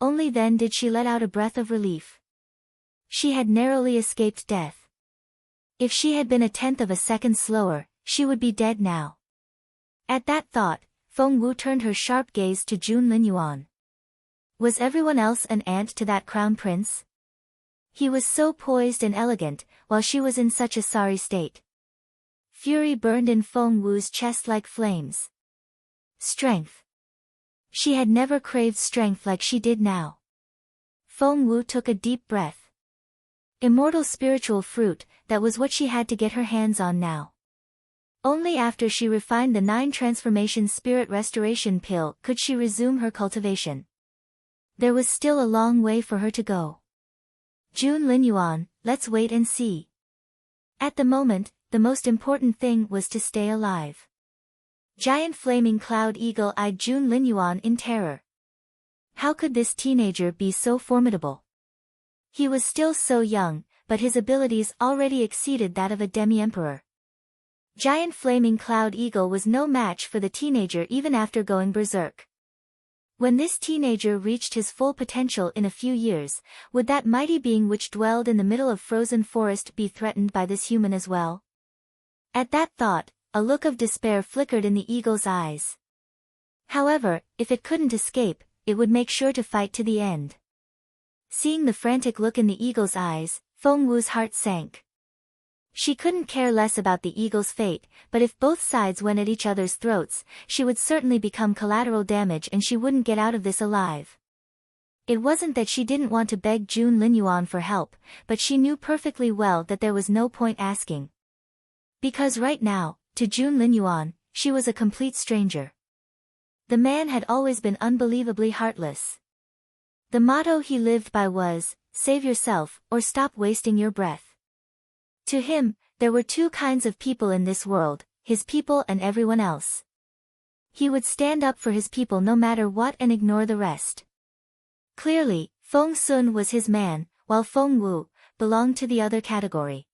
Only then did she let out a breath of relief. She had narrowly escaped death. If she had been a tenth of a second slower, she would be dead now. At that thought, Feng Wu turned her sharp gaze to Jun Linyuan. Was everyone else an ant to that crown prince? He was so poised and elegant, while she was in such a sorry state. Fury burned in Feng Wu's chest like flames. Strength. She had never craved strength like she did now. Feng Wu took a deep breath. Immortal spiritual fruit, that was what she had to get her hands on now. Only after she refined the 9 transformation spirit restoration pill could she resume her cultivation. There was still a long way for her to go. Jun Linyuan, let's wait and see. At the moment, the most important thing was to stay alive. Giant flaming cloud eagle eyed Jun Linyuan in terror. How could this teenager be so formidable? He was still so young, but his abilities already exceeded that of a demi-emperor. Giant flaming cloud eagle was no match for the teenager even after going berserk. When this teenager reached his full potential in a few years, would that mighty being which dwelled in the middle of frozen forest be threatened by this human as well? At that thought, a look of despair flickered in the eagle's eyes. However, if it couldn't escape, it would make sure to fight to the end. Seeing the frantic look in the eagle's eyes, Feng Wu's heart sank. She couldn't care less about the eagle's fate, but if both sides went at each other's throats, she would certainly become collateral damage and she wouldn't get out of this alive. It wasn't that she didn't want to beg Jun Linyuan for help, but she knew perfectly well that there was no point asking. Because right now, to Jun Linyuan, she was a complete stranger. The man had always been unbelievably heartless. The motto he lived by was, "Save yourself, or stop wasting your breath." To him, there were two kinds of people in this world, his people and everyone else. He would stand up for his people no matter what and ignore the rest. Clearly, Feng Sun was his man, while Feng Wu belonged to the other category.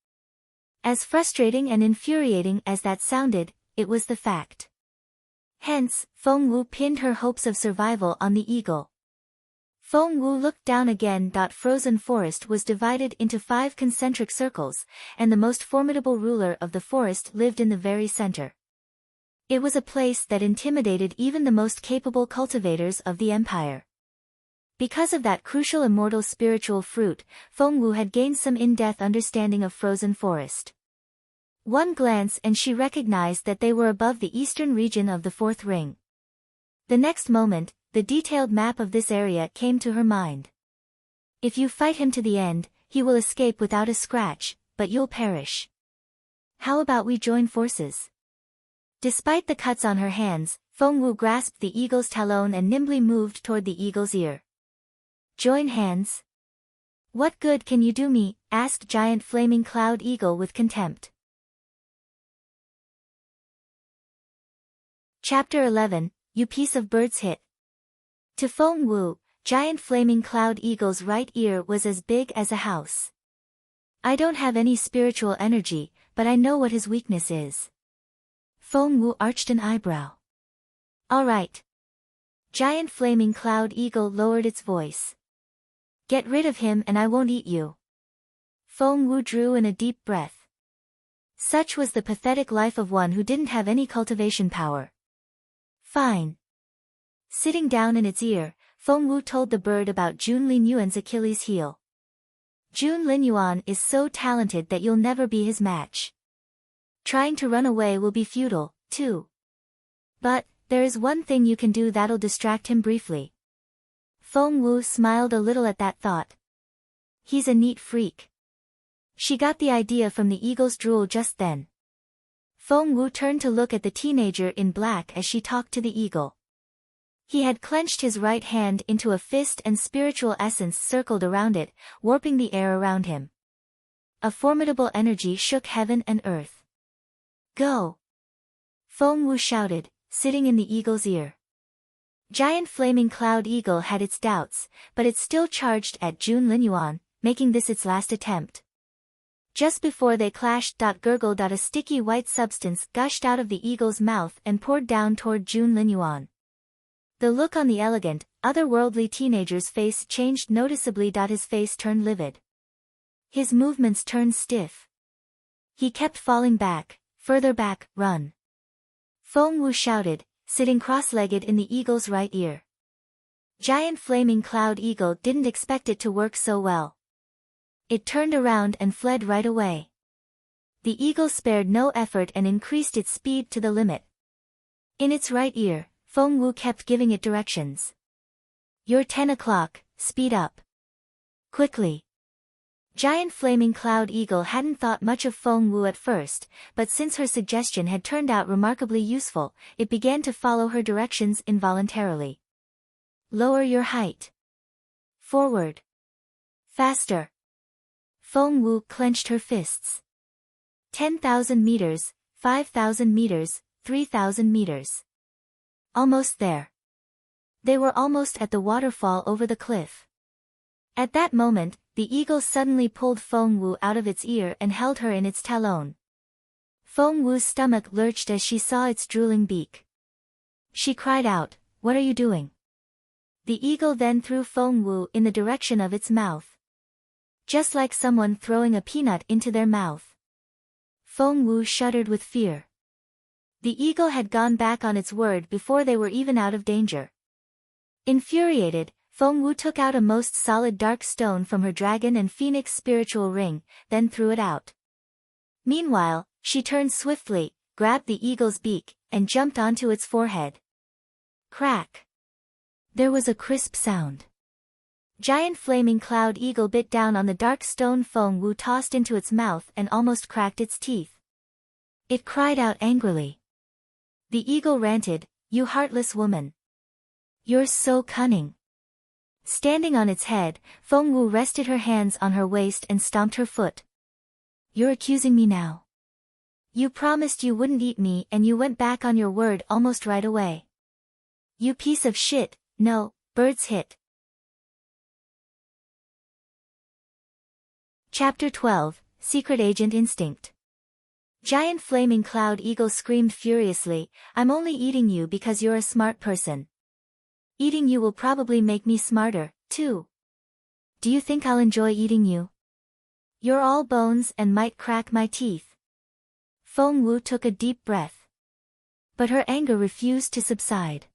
As frustrating and infuriating as that sounded, it was the fact. Hence, Feng Wu pinned her hopes of survival on the eagle. Feng Wu looked down again. Frozen forest was divided into 5 concentric circles, and the most formidable ruler of the forest lived in the very center. It was a place that intimidated even the most capable cultivators of the empire. Because of that crucial immortal spiritual fruit, Feng Wu had gained some in-depth understanding of frozen forest. One glance and she recognized that they were above the eastern region of the fourth ring. The next moment, the detailed map of this area came to her mind. If you fight him to the end, he will escape without a scratch, but you'll perish. How about we join forces? Despite the cuts on her hands, Feng Wu grasped the eagle's talon and nimbly moved toward the eagle's ear. Join hands? What good can you do me? Asked giant flaming cloud eagle with contempt. Chapter 11, You Piece of Birdshit. To Feng Wu, giant flaming cloud eagle's right ear was as big as a house. I don't have any spiritual energy, but I know what his weakness is. Feng Wu arched an eyebrow. All right. Giant flaming cloud eagle lowered its voice. Get rid of him and I won't eat you. Feng Wu drew in a deep breath. Such was the pathetic life of one who didn't have any cultivation power. Fine. Sitting down in its ear, Feng Wu told the bird about Jun Linyuan's Achilles heel. Jun Linyuan is so talented that you'll never be his match. Trying to run away will be futile, too. But, there is one thing you can do that'll distract him briefly. Feng Wu smiled a little at that thought. He's a neat freak. She got the idea from the eagle's drool just then. Feng Wu turned to look at the teenager in black as she talked to the eagle. He had clenched his right hand into a fist and spiritual essence circled around it, warping the air around him. A formidable energy shook heaven and earth. Go! Feng Wu shouted, sitting in the eagle's ear. Giant flaming cloud eagle had its doubts, but it still charged at Jun Linyuan, making this its last attempt. Just before they clashed. Gurgled. A sticky white substance gushed out of the eagle's mouth and poured down toward Jun Linyuan. The look on the elegant, otherworldly teenager's face changed noticeably. His face turned livid. His movements turned stiff. He kept falling back, further back. Run! Feng Wu shouted, sitting cross-legged in the eagle's right ear. Giant flaming cloud eagle didn't expect it to work so well. It turned around and fled right away. The eagle spared no effort and increased its speed to the limit. In its right ear, Feng Wu kept giving it directions. You're 10 o'clock, speed up. Quickly. Giant flaming cloud eagle hadn't thought much of Feng Wu at first, but since her suggestion had turned out remarkably useful, it began to follow her directions involuntarily. Lower your height. Forward. Faster. Feng Wu clenched her fists. 10,000 meters, 5,000 meters, 3,000 meters. Almost there. They were almost at the waterfall over the cliff. At that moment, the eagle suddenly pulled Feng Wu out of its ear and held her in its talon. Feng Wu's stomach lurched as she saw its drooling beak. She cried out, "What are you doing?" The eagle then threw Feng Wu in the direction of its mouth. Just like someone throwing a peanut into their mouth. Feng Wu shuddered with fear. The eagle had gone back on its word before they were even out of danger. Infuriated, Feng Wu took out a most solid dark stone from her dragon and phoenix spiritual ring, then threw it out. Meanwhile, she turned swiftly, grabbed the eagle's beak, and jumped onto its forehead. Crack! There was a crisp sound. Giant flaming cloud eagle bit down on the dark stone Feng Wu tossed into its mouth and almost cracked its teeth. It cried out angrily. The eagle ranted, "You heartless woman. You're so cunning." Standing on its head, Feng Wu rested her hands on her waist and stomped her foot. "You're accusing me now. You promised you wouldn't eat me and you went back on your word almost right away. You piece of shit." No, Birdshit. Chapter 12, Secret Agent Instinct. Giant flaming cloud eagle screamed furiously, "I'm only eating you because you're a smart person. Eating you will probably make me smarter, too. Do you think I'll enjoy eating you? You're all bones and might crack my teeth." Feng Wu took a deep breath. But her anger refused to subside.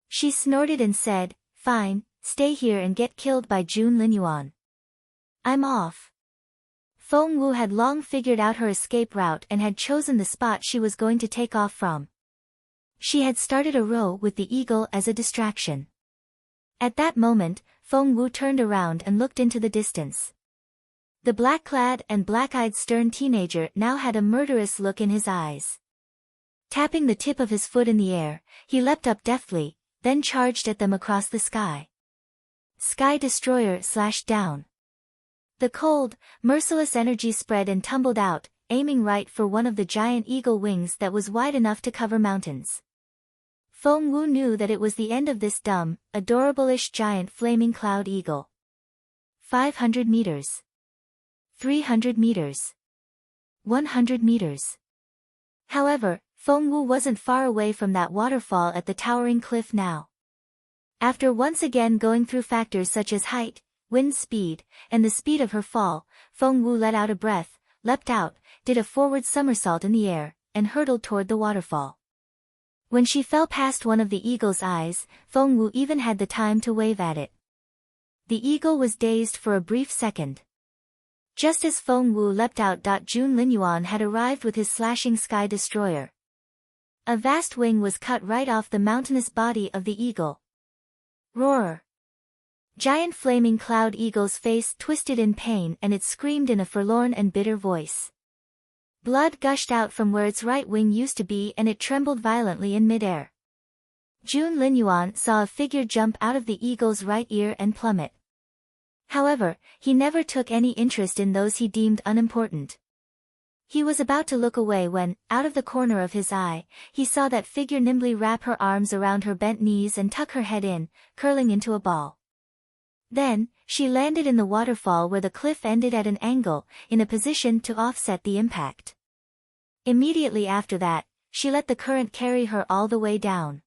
She snorted and said, "Fine, stay here and get killed by Linyuan. I'm off." Feng Wu had long figured out her escape route and had chosen the spot she was going to take off from. She had started a row with the eagle as a distraction. At that moment, Feng Wu turned around and looked into the distance. The black-clad and black-eyed stern teenager now had a murderous look in his eyes. Tapping the tip of his foot in the air, he leapt up deftly, then charged at them across the sky. Sky Destroyer slashed down. The cold, merciless energy spread and tumbled out, aiming right for one of the giant eagle wings that was wide enough to cover mountains. Feng Wu knew that it was the end of this dumb, adorable-ish giant flaming cloud eagle. 500 meters. 300 meters. 100 meters. However, Feng Wu wasn't far away from that waterfall at the towering cliff now. After once again going through factors such as height, wind speed, and the speed of her fall, Feng Wu let out a breath, leapt out, did a forward somersault in the air, and hurtled toward the waterfall. When she fell past one of the eagle's eyes, Feng Wu even had the time to wave at it. The eagle was dazed for a brief second. Just as Feng Wu leapt out, Linyuan had arrived with his slashing sky destroyer. A vast wing was cut right off the mountainous body of the eagle. Roar! Giant flaming cloud eagle's face twisted in pain and it screamed in a forlorn and bitter voice. Blood gushed out from where its right wing used to be and it trembled violently in midair. Linyuan saw a figure jump out of the eagle's right ear and plummet. However, he never took any interest in those he deemed unimportant. He was about to look away when, out of the corner of his eye, he saw that figure nimbly wrap her arms around her bent knees and tuck her head in, curling into a ball. Then, she landed in the waterfall where the cliff ended at an angle, in a position to offset the impact. Immediately after that, she let the current carry her all the way down.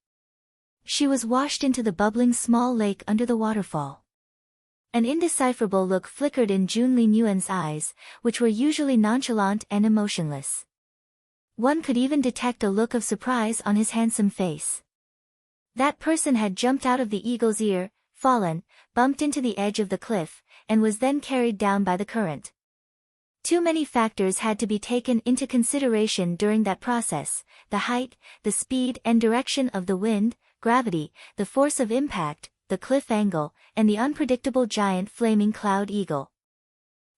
She was washed into the bubbling small lake under the waterfall. An indecipherable look flickered in Linyuan's eyes, which were usually nonchalant and emotionless. One could even detect a look of surprise on his handsome face. That person had jumped out of the eagle's ear, fallen, bumped into the edge of the cliff, and was then carried down by the current. Too many factors had to be taken into consideration during that process: the height, the speed and direction of the wind, gravity, the force of impact, the cliff angle, and the unpredictable giant flaming cloud eagle.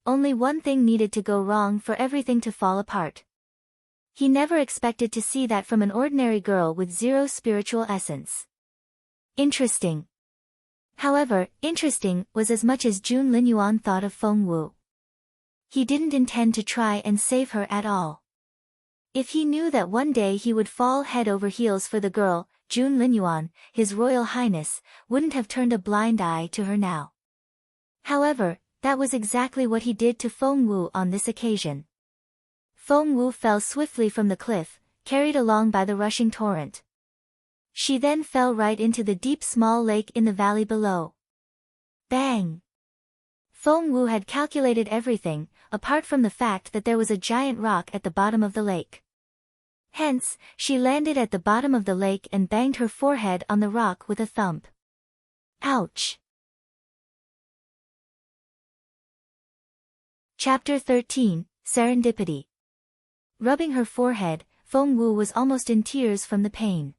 Only one thing needed to go wrong for everything to fall apart. He never expected to see that from an ordinary girl with zero spiritual essence. Interesting. However, interesting was as much as Linyuan thought of Feng Wu. He didn't intend to try and save her at all. If he knew that one day he would fall head over heels for the girl, Linyuan, His Royal Highness, wouldn't have turned a blind eye to her now. However, that was exactly what he did to Feng Wu on this occasion. Feng Wu fell swiftly from the cliff, carried along by the rushing torrent. She then fell right into the deep small lake in the valley below. Bang! Feng Wu had calculated everything, apart from the fact that there was a giant rock at the bottom of the lake. Hence, she landed at the bottom of the lake and banged her forehead on the rock with a thump. Ouch! Chapter 13, Serendipity. Rubbing her forehead, Feng Wu was almost in tears from the pain.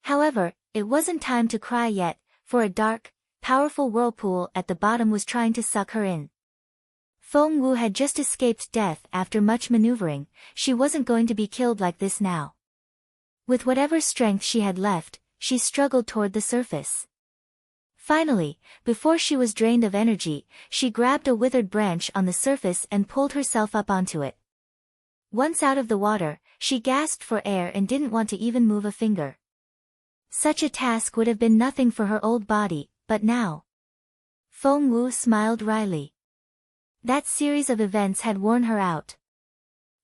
However, it wasn't time to cry yet, for a dark, powerful whirlpool at the bottom was trying to suck her in. Feng Wu had just escaped death after much maneuvering. She wasn't going to be killed like this now. With whatever strength she had left, she struggled toward the surface. Finally, before she was drained of energy, she grabbed a withered branch on the surface and pulled herself up onto it. Once out of the water, she gasped for air and didn't want to even move a finger. Such a task would have been nothing for her old body, but now. Feng Wu smiled wryly. That series of events had worn her out.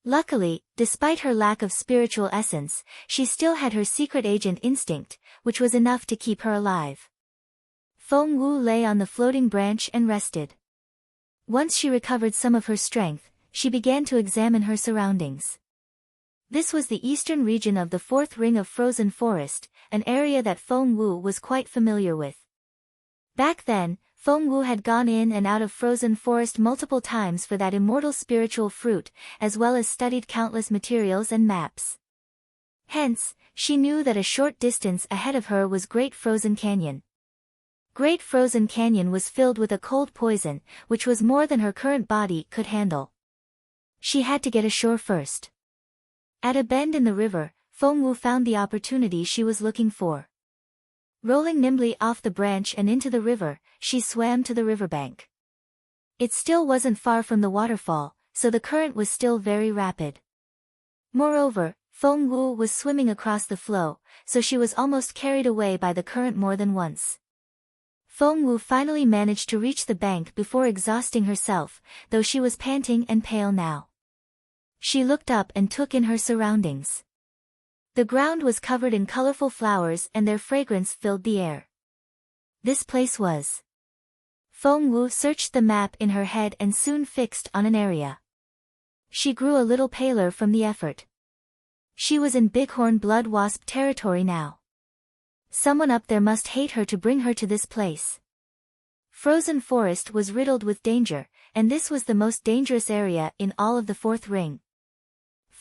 Luckily, despite her lack of spiritual essence, she still had her secret agent instinct, which was enough to keep her alive. Feng Wu lay on the floating branch and rested. Once she recovered some of her strength, she began to examine her surroundings. This was the eastern region of the fourth ring of frozen forest, an area that Feng Wu was quite familiar with. Back then, Feng Wu had gone in and out of frozen forest multiple times for that immortal spiritual fruit, as well as studied countless materials and maps. Hence, she knew that a short distance ahead of her was Great Frozen Canyon. Great Frozen Canyon was filled with a cold poison, which was more than her current body could handle. She had to get ashore first. At a bend in the river, Feng Wu found the opportunity she was looking for. Rolling nimbly off the branch and into the river, she swam to the riverbank. It still wasn't far from the waterfall, so the current was still very rapid. Moreover, Feng Wu was swimming across the flow, so she was almost carried away by the current more than once. Feng Wu finally managed to reach the bank before exhausting herself, though she was panting and pale now. She looked up and took in her surroundings. The ground was covered in colorful flowers and their fragrance filled the air. This place was. Feng Wu searched the map in her head and soon fixed on an area. She grew a little paler from the effort. She was in bighorn blood wasp territory now. Someone up there must hate her to bring her to this place. Frozen forest was riddled with danger, and this was the most dangerous area in all of the fourth ring.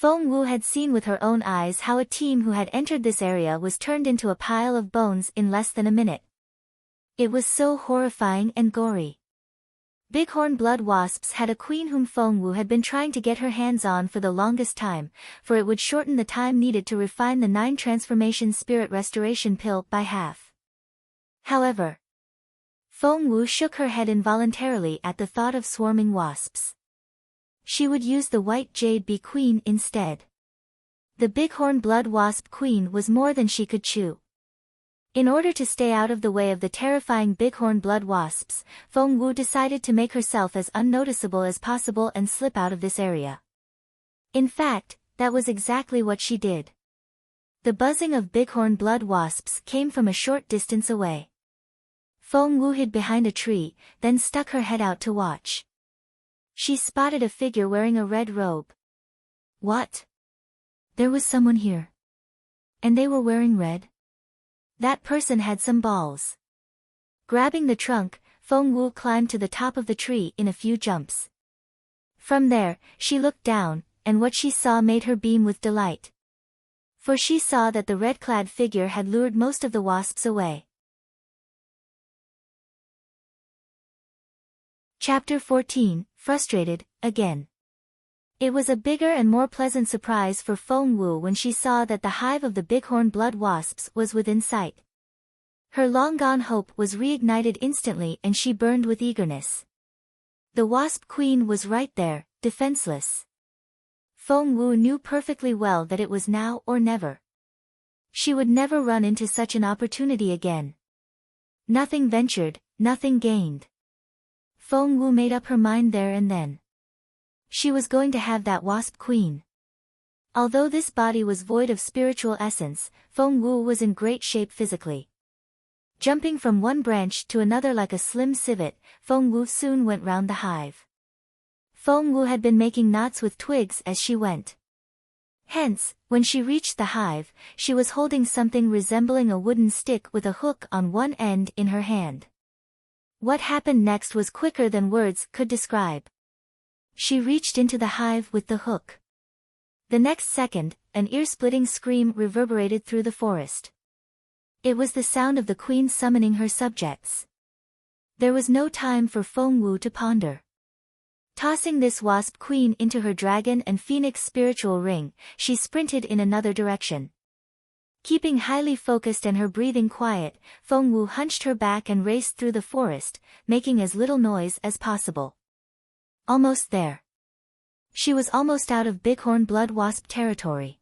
Feng Wu had seen with her own eyes how a team who had entered this area was turned into a pile of bones in less than a minute. It was so horrifying and gory. Bighorn blood wasps had a queen whom Feng Wu had been trying to get her hands on for the longest time, for it would shorten the time needed to refine the 9 transformation spirit restoration pill by half. However, Feng Wu shook her head involuntarily at the thought of swarming wasps. She would use the white jade bee queen instead. The bighorn blood wasp queen was more than she could chew. In order to stay out of the way of the terrifying bighorn blood wasps, Feng Wu decided to make herself as unnoticeable as possible and slip out of this area. In fact, that was exactly what she did. The buzzing of bighorn blood wasps came from a short distance away. Feng Wu hid behind a tree, then stuck her head out to watch. She spotted a figure wearing a red robe. What? There was someone here. And they were wearing red? That person had some balls. Grabbing the trunk, Feng Wu climbed to the top of the tree in a few jumps. From there, she looked down, and what she saw made her beam with delight. For she saw that the red-clad figure had lured most of the wasps away. Chapter 14, Frustrated, Again. It was a bigger and more pleasant surprise for Feng Wu when she saw that the hive of the bighorn blood wasps was within sight. Her long-gone hope was reignited instantly and she burned with eagerness. The wasp queen was right there, defenseless. Feng Wu knew perfectly well that it was now or never. She would never run into such an opportunity again. Nothing ventured, nothing gained. Feng Wu made up her mind there and then. She was going to have that wasp queen. Although this body was void of spiritual essence, Feng Wu was in great shape physically. Jumping from one branch to another like a slim civet, Feng Wu soon went round the hive. Feng Wu had been making knots with twigs as she went. Hence, when she reached the hive, she was holding something resembling a wooden stick with a hook on one end in her hand. What happened next was quicker than words could describe. She reached into the hive with the hook. The next second, an ear-splitting scream reverberated through the forest. It was the sound of the queen summoning her subjects. There was no time for Feng Wu to ponder. Tossing this wasp queen into her dragon and phoenix spiritual ring, she sprinted in another direction. Keeping highly focused and her breathing quiet, Feng Wu hunched her back and raced through the forest, making as little noise as possible. Almost there. She was almost out of bighorn blood wasp territory.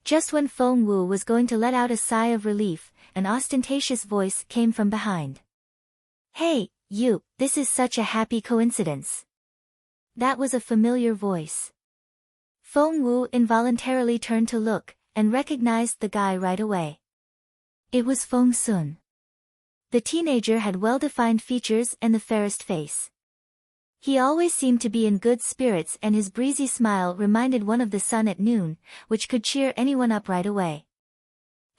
Just when Feng Wu was going to let out a sigh of relief, an ostentatious voice came from behind. "Hey, you, this is such a happy coincidence." That was a familiar voice. Feng Wu involuntarily turned to look, and recognized the guy right away. It was Feng Sun. The teenager had well-defined features and the fairest face. He always seemed to be in good spirits and his breezy smile reminded one of the sun at noon, which could cheer anyone up right away.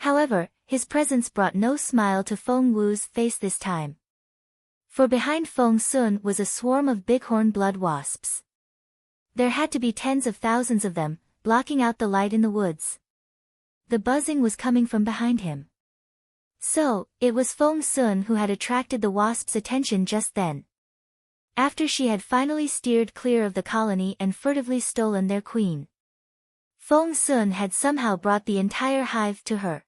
However, his presence brought no smile to Feng Wu's face this time. For behind Feng Sun was a swarm of bighorn blood wasps. There had to be tens of thousands of them, blocking out the light in the woods. The buzzing was coming from behind him. So, it was Feng Sun who had attracted the wasps' attention just then. After she had finally steered clear of the colony and furtively stolen their queen. Feng Sun had somehow brought the entire hive to her.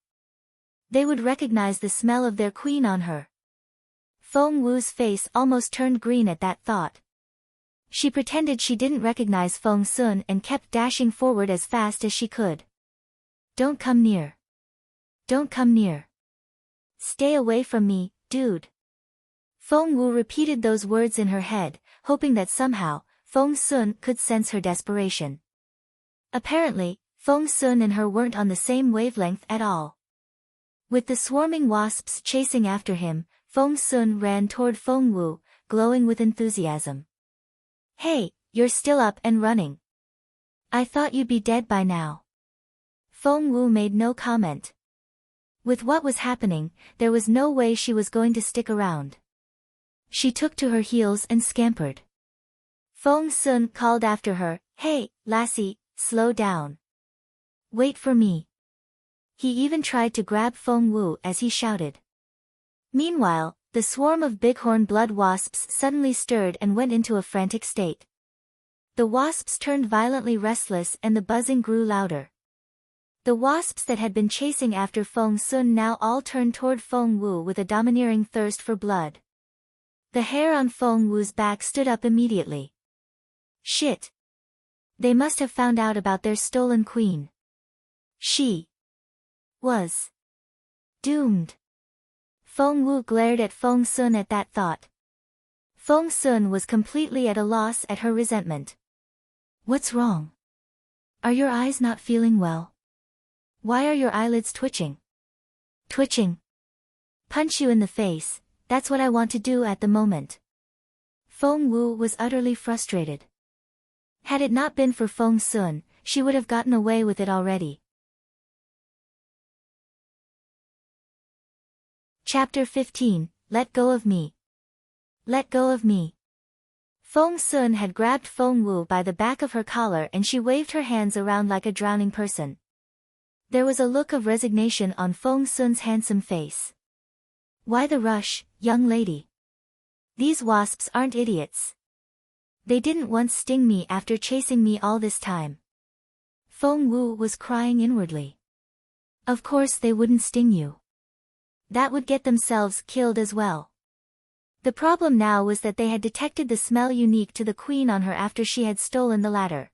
They would recognize the smell of their queen on her. Feng Wu's face almost turned green at that thought. She pretended she didn't recognize Feng Sun and kept dashing forward as fast as she could. "Don't come near. Don't come near. Stay away from me, dude." Feng Wu repeated those words in her head, hoping that somehow, Feng Sun could sense her desperation. Apparently, Feng Sun and her weren't on the same wavelength at all. With the swarming wasps chasing after him, Feng Sun ran toward Feng Wu, glowing with enthusiasm. "Hey, you're still up and running. I thought you'd be dead by now." Feng Wu made no comment. With what was happening, there was no way she was going to stick around. She took to her heels and scampered. Feng Sun called after her, "Hey, lassie, slow down. Wait for me." He even tried to grab Feng Wu as he shouted. Meanwhile, the swarm of bighorn blood wasps suddenly stirred and went into a frantic state. The wasps turned violently restless and the buzzing grew louder. The wasps that had been chasing after Feng Sun now all turned toward Feng Wu with a domineering thirst for blood. The hair on Feng Wu's back stood up immediately. Shit. They must have found out about their stolen queen. She was doomed. Feng Wu glared at Feng Sun at that thought. Feng Sun was completely at a loss at her resentment. "What's wrong? Are your eyes not feeling well? Why are your eyelids twitching?" "Twitching? Punch you in the face, that's what I want to do at the moment." Feng Wu was utterly frustrated. Had it not been for Feng Sun, she would have gotten away with it already. Chapter 15, Let Go of Me. Let go of me. Feng Sun had grabbed Feng Wu by the back of her collar and she waved her hands around like a drowning person. There was a look of resignation on Feng Sun's handsome face. "Why the rush, young lady? These wasps aren't idiots. They didn't once sting me after chasing me all this time." Feng Wu was crying inwardly. "Of course they wouldn't sting you. That would get themselves killed as well. The problem now was that they had detected the smell unique to the queen on her after she had stolen the ladder.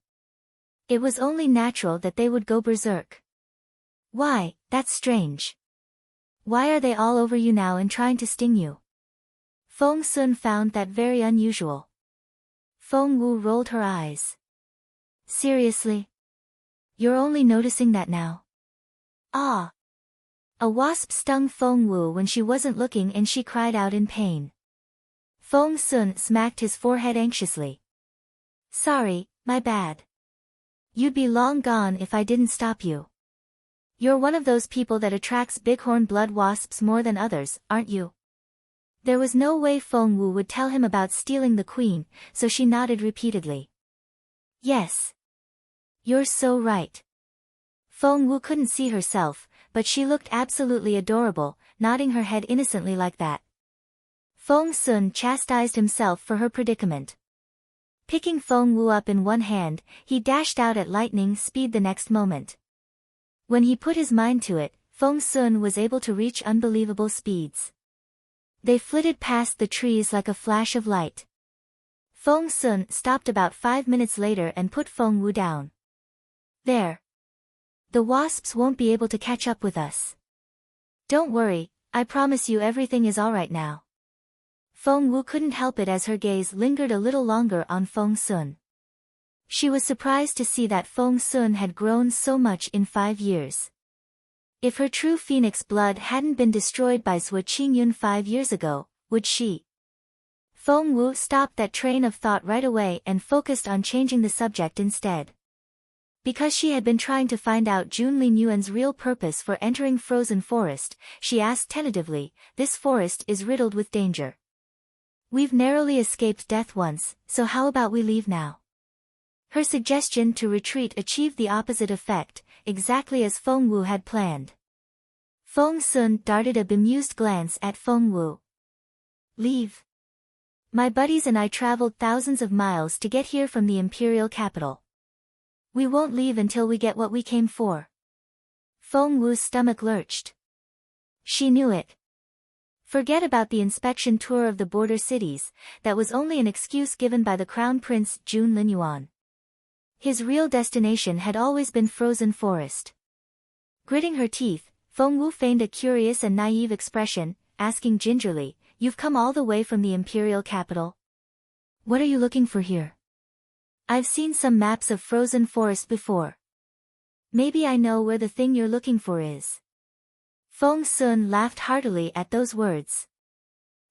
It was only natural that they would go berserk. Why, that's strange. Why are they all over you now and trying to sting you? Feng Sun found that very unusual. Feng Wu rolled her eyes. Seriously? You're only noticing that now? Ah! A wasp stung Feng Wu when she wasn't looking and she cried out in pain. Feng Sun smacked his forehead anxiously. Sorry, my bad. You'd be long gone if I didn't stop you. You're one of those people that attracts bighorn blood wasps more than others, aren't you? There was no way Feng Wu would tell him about stealing the queen, so she nodded repeatedly. Yes. You're so right. Feng Wu couldn't see herself, but she looked absolutely adorable, nodding her head innocently like that. Feng Sun chastised himself for her predicament. Picking Feng Wu up in one hand, he dashed out at lightning speed the next moment. When he put his mind to it, Feng Sun was able to reach unbelievable speeds. They flitted past the trees like a flash of light. Feng Sun stopped about 5 minutes later and put Feng Wu down. There. The wasps won't be able to catch up with us. Don't worry, I promise you everything is alright now. Feng Wu couldn't help it as her gaze lingered a little longer on Feng Sun. She was surprised to see that Feng Sun had grown so much in 5 years. If her true phoenix blood hadn't been destroyed by Zuo Qingluan 5 years ago, would she? Feng Wu stopped that train of thought right away and focused on changing the subject instead. Because she had been trying to find out Jun Linyuan's real purpose for entering Frozen Forest, she asked tentatively, this forest is riddled with danger. We've narrowly escaped death once, so how about we leave now? Her suggestion to retreat achieved the opposite effect, exactly as Feng Wu had planned. Feng Sun darted a bemused glance at Feng Wu. Leave? My buddies and I traveled thousands of miles to get here from the imperial capital. We won't leave until we get what we came for. Feng Wu's stomach lurched. She knew it. Forget about the inspection tour of the border cities, that was only an excuse given by the Crown Prince Jun Linyuan. His real destination had always been Frozen Forest. Gritting her teeth, Feng Wu feigned a curious and naive expression, asking gingerly, You've come all the way from the imperial capital? What are you looking for here? I've seen some maps of Frozen Forest before. Maybe I know where the thing you're looking for is. Feng Sun laughed heartily at those words.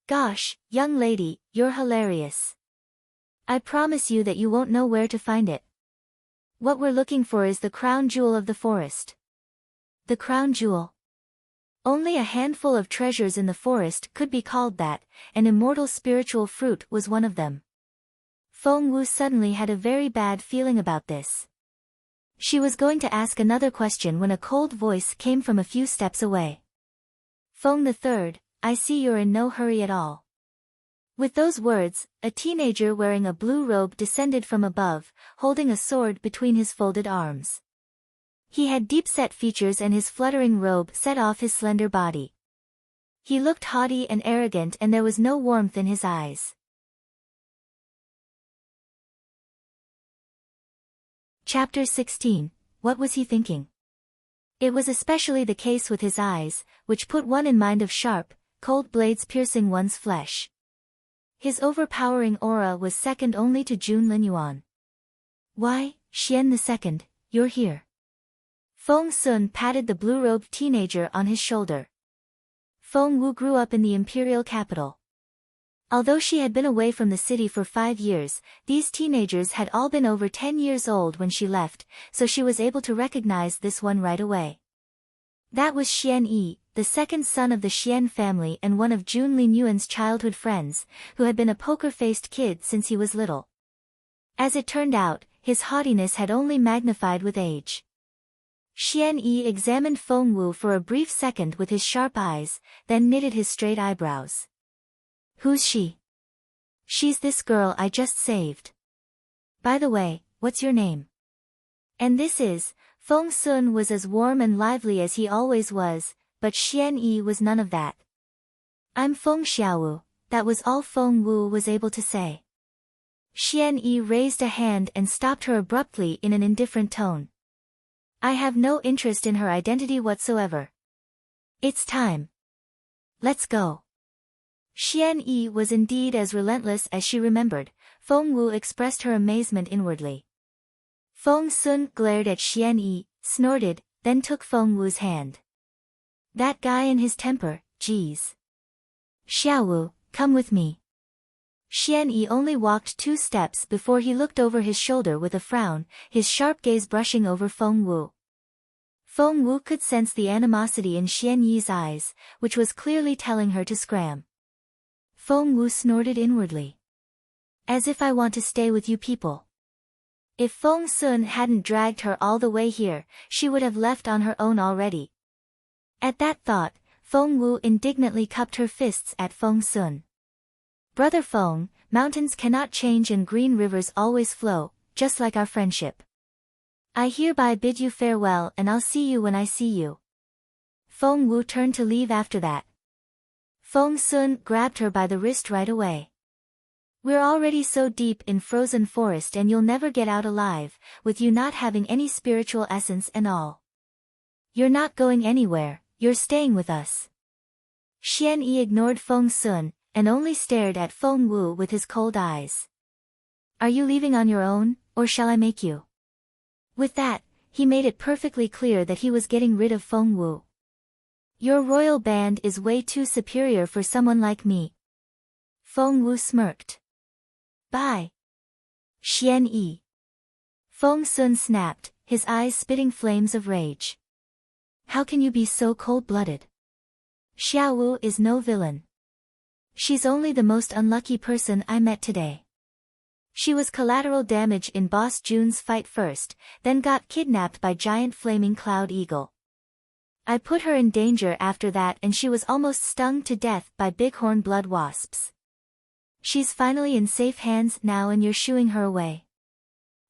Gosh, young lady, you're hilarious. I promise you that you won't know where to find it. What we're looking for is the crown jewel of the forest. The crown jewel. Only a handful of treasures in the forest could be called that, and immortal spiritual fruit was one of them. Feng Wu suddenly had a very bad feeling about this. She was going to ask another question when a cold voice came from a few steps away. Feng the Third, I see you're in no hurry at all. With those words, a teenager wearing a blue robe descended from above, holding a sword between his folded arms. He had deep-set features and his fluttering robe set off his slender body. He looked haughty and arrogant and there was no warmth in his eyes. Chapter 16. What was he thinking? It was especially the case with his eyes, which put one in mind of sharp, cold blades piercing one's flesh. His overpowering aura was second only to Jun Linyuan. Why, Xian II, you're here. Feng Sun patted the blue-robed teenager on his shoulder. Feng Wu grew up in the imperial capital. Although she had been away from the city for 5 years, these teenagers had all been over 10 years old when she left, so she was able to recognize this one right away. That was Xian Yi, the second son of the Xian family and one of Jun Linyuan's childhood friends, who had been a poker-faced kid since he was little. As it turned out, his haughtiness had only magnified with age. Xian Yi examined Feng Wu for a brief second with his sharp eyes, then knitted his straight eyebrows. Who's she? She's this girl I just saved. By the way, what's your name? And this is, Feng Sun was as warm and lively as he always was, but Xian Yi was none of that. I'm Feng Xiaowu, that was all Feng Wu was able to say. Xian Yi raised a hand and stopped her abruptly in an indifferent tone. I have no interest in her identity whatsoever. It's time. Let's go. Xian Yi was indeed as relentless as she remembered. Feng Wu expressed her amazement inwardly. Feng Sun glared at Xian Yi, snorted, then took Feng Wu's hand. That guy and his temper, geez. Xiaowu, come with me. Xian Yi only walked 2 steps before he looked over his shoulder with a frown, his sharp gaze brushing over Feng Wu. Feng Wu could sense the animosity in Xian Yi's eyes, which was clearly telling her to scram. Feng Wu snorted inwardly. As if I want to stay with you people. If Feng Sun hadn't dragged her all the way here, she would have left on her own already. At that thought, Feng Wu indignantly cupped her fists at Feng Sun. Brother Feng, mountains cannot change and green rivers always flow, just like our friendship. I hereby bid you farewell and I'll see you when I see you. Feng Wu turned to leave after that. Feng Sun grabbed her by the wrist right away. We're already so deep in frozen forest and you'll never get out alive, with you not having any spiritual essence and all. You're not going anywhere, you're staying with us. Xian Yi ignored Feng Sun, and only stared at Feng Wu with his cold eyes. Are you leaving on your own, or shall I make you? With that, he made it perfectly clear that he was getting rid of Feng Wu. Your royal band is way too superior for someone like me. Feng Wu smirked. Bye. Xian Yi. Feng Sun snapped, his eyes spitting flames of rage. How can you be so cold-blooded? Xiaowu is no villain. She's only the most unlucky person I met today. She was collateral damage in Boss Jun's fight first, then got kidnapped by giant flaming cloud eagle. I put her in danger after that and she was almost stung to death by bighorn blood wasps. She's finally in safe hands now and you're shooing her away.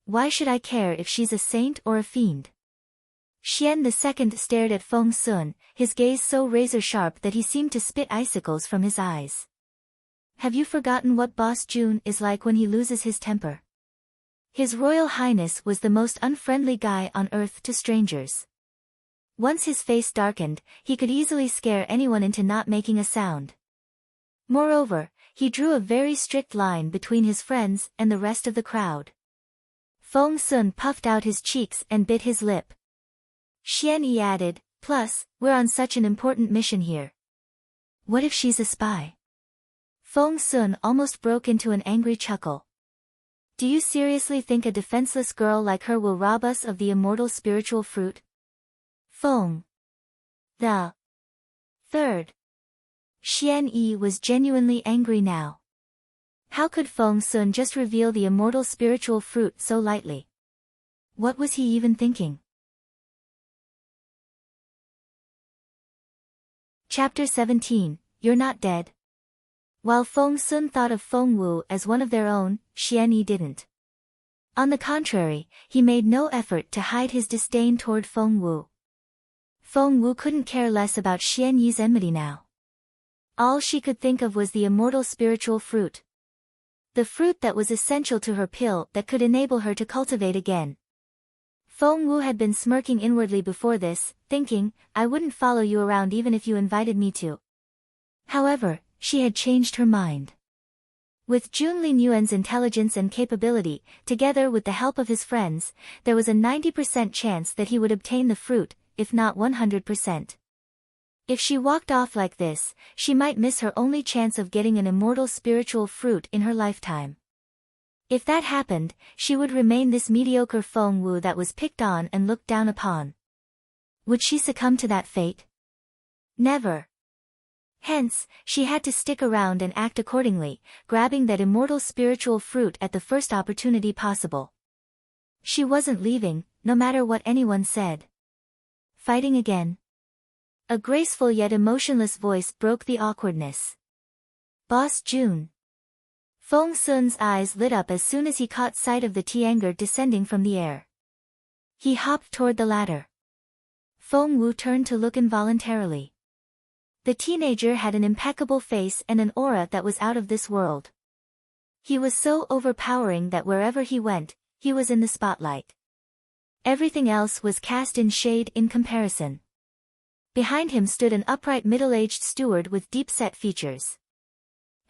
Why should I care if she's a saint or a fiend? Xian II stared at Feng Sun, his gaze so razor-sharp that he seemed to spit icicles from his eyes. Have you forgotten what Boss Jun is like when he loses his temper? His Royal Highness was the most unfriendly guy on earth to strangers. Once his face darkened, he could easily scare anyone into not making a sound. Moreover, he drew a very strict line between his friends and the rest of the crowd. Feng Sun puffed out his cheeks and bit his lip. Xian Yi added, plus, we're on such an important mission here. What if she's a spy? Feng Sun almost broke into an angry chuckle. Do you seriously think a defenseless girl like her will rob us of the immortal spiritual fruit? Feng. The third. Xian Yi was genuinely angry now. How could Feng Sun just reveal the immortal spiritual fruit so lightly? What was he even thinking? Chapter 17, You're Not Dead. While Feng Sun thought of Feng Wu as one of their own, Xian Yi didn't. On the contrary, he made no effort to hide his disdain toward Feng Wu. Feng Wu couldn't care less about Xian Yi's enmity now. All she could think of was the immortal spiritual fruit. The fruit that was essential to her pill that could enable her to cultivate again. Feng Wu had been smirking inwardly before this, thinking, I wouldn't follow you around even if you invited me to. However, she had changed her mind. With Jun Linyuan's intelligence and capability, together with the help of his friends, there was a 90% chance that he would obtain the fruit, if not 100%. If she walked off like this, she might miss her only chance of getting an immortal spiritual fruit in her lifetime. If that happened, she would remain this mediocre Feng Wu that was picked on and looked down upon. Would she succumb to that fate? Never. Hence, she had to stick around and act accordingly, grabbing that immortal spiritual fruit at the first opportunity possible. She wasn't leaving, no matter what anyone said. Fighting again? A graceful yet emotionless voice broke the awkwardness. Boss Jun. Feng Sun's eyes lit up as soon as he caught sight of the Tianger descending from the air. He hopped toward the ladder. Feng Wu turned to look involuntarily. The teenager had an impeccable face and an aura that was out of this world. He was so overpowering that wherever he went, he was in the spotlight. Everything else was cast in shade in comparison. Behind him stood an upright middle-aged steward with deep-set features.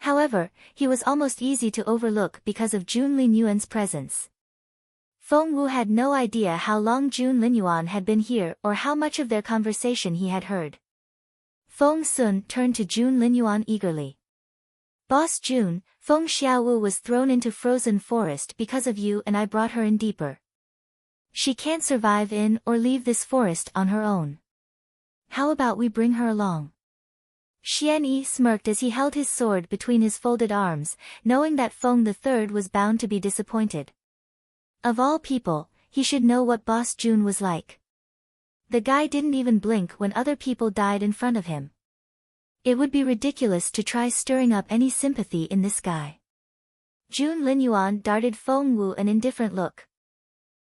However, he was almost easy to overlook because of Jun Linyuan's presence. Feng Wu had no idea how long Jun Linyuan had been here or how much of their conversation he had heard. Feng Sun turned to Jun Linyuan eagerly. Boss Jun, Feng Xiaowu was thrown into frozen forest because of you and I brought her in deeper. She can't survive in or leave this forest on her own. How about we bring her along? Xian Yi smirked as he held his sword between his folded arms, knowing that Feng III was bound to be disappointed. Of all people, he should know what Boss Jun was like. The guy didn't even blink when other people died in front of him. It would be ridiculous to try stirring up any sympathy in this guy. Jun Linyuan darted Feng Wu an indifferent look.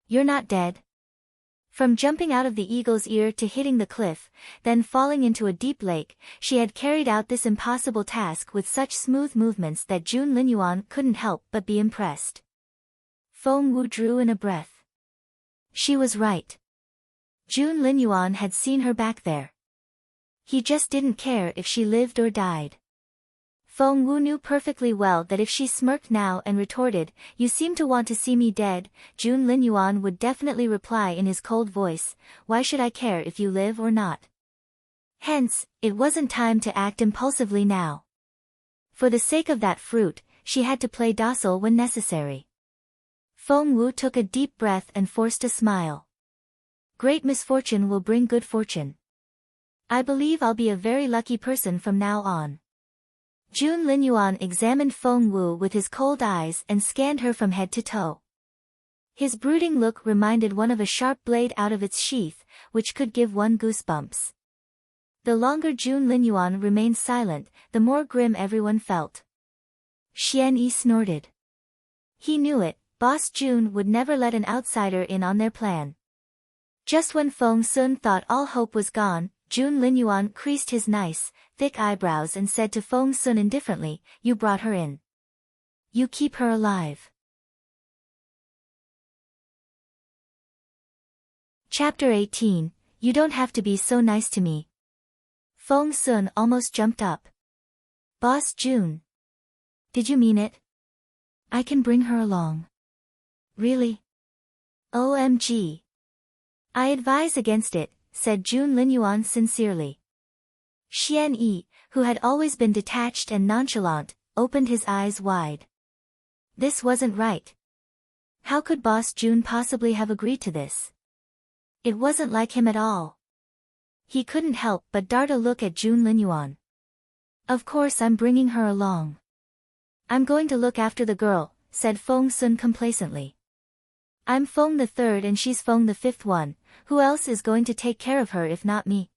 You're not dead. From jumping out of the eagle's ear to hitting the cliff, then falling into a deep lake, she had carried out this impossible task with such smooth movements that Jun Linyuan couldn't help but be impressed. Feng Wu drew in a breath. She was right. Jun Linyuan had seen her back there. He just didn't care if she lived or died. Feng Wu knew perfectly well that if she smirked now and retorted, "You seem to want to see me dead," Jun Linyuan would definitely reply in his cold voice, "Why should I care if you live or not?" Hence, it wasn't time to act impulsively now. For the sake of that fruit, she had to play docile when necessary. Feng Wu took a deep breath and forced a smile. Great misfortune will bring good fortune. I believe I'll be a very lucky person from now on. Jun Linyuan examined Feng Wu with his cold eyes and scanned her from head to toe. His brooding look reminded one of a sharp blade out of its sheath, which could give one goosebumps. The longer Jun Linyuan remained silent, the more grim everyone felt. Xian Yi snorted. He knew it, Boss Jun would never let an outsider in on their plan. Just when Feng Sun thought all hope was gone, Jun Linyuan creased his nice, thick eyebrows and said to Feng Sun indifferently, "You brought her in. You keep her alive." Chapter 18, You Don't Have to Be So Nice to Me. Feng Sun almost jumped up. Boss Jun. Did you mean it? I can bring her along. Really? OMG. I advise against it, said Jun Linyuan sincerely. Xian Yi, who had always been detached and nonchalant, opened his eyes wide. This wasn't right. How could Boss Jun possibly have agreed to this? It wasn't like him at all. He couldn't help but dart a look at Jun Linyuan. Of course I'm bringing her along. I'm going to look after the girl, said Feng Sun complacently. I'm Feng the third and she's Feng the fifth one, who else is going to take care of her if not me?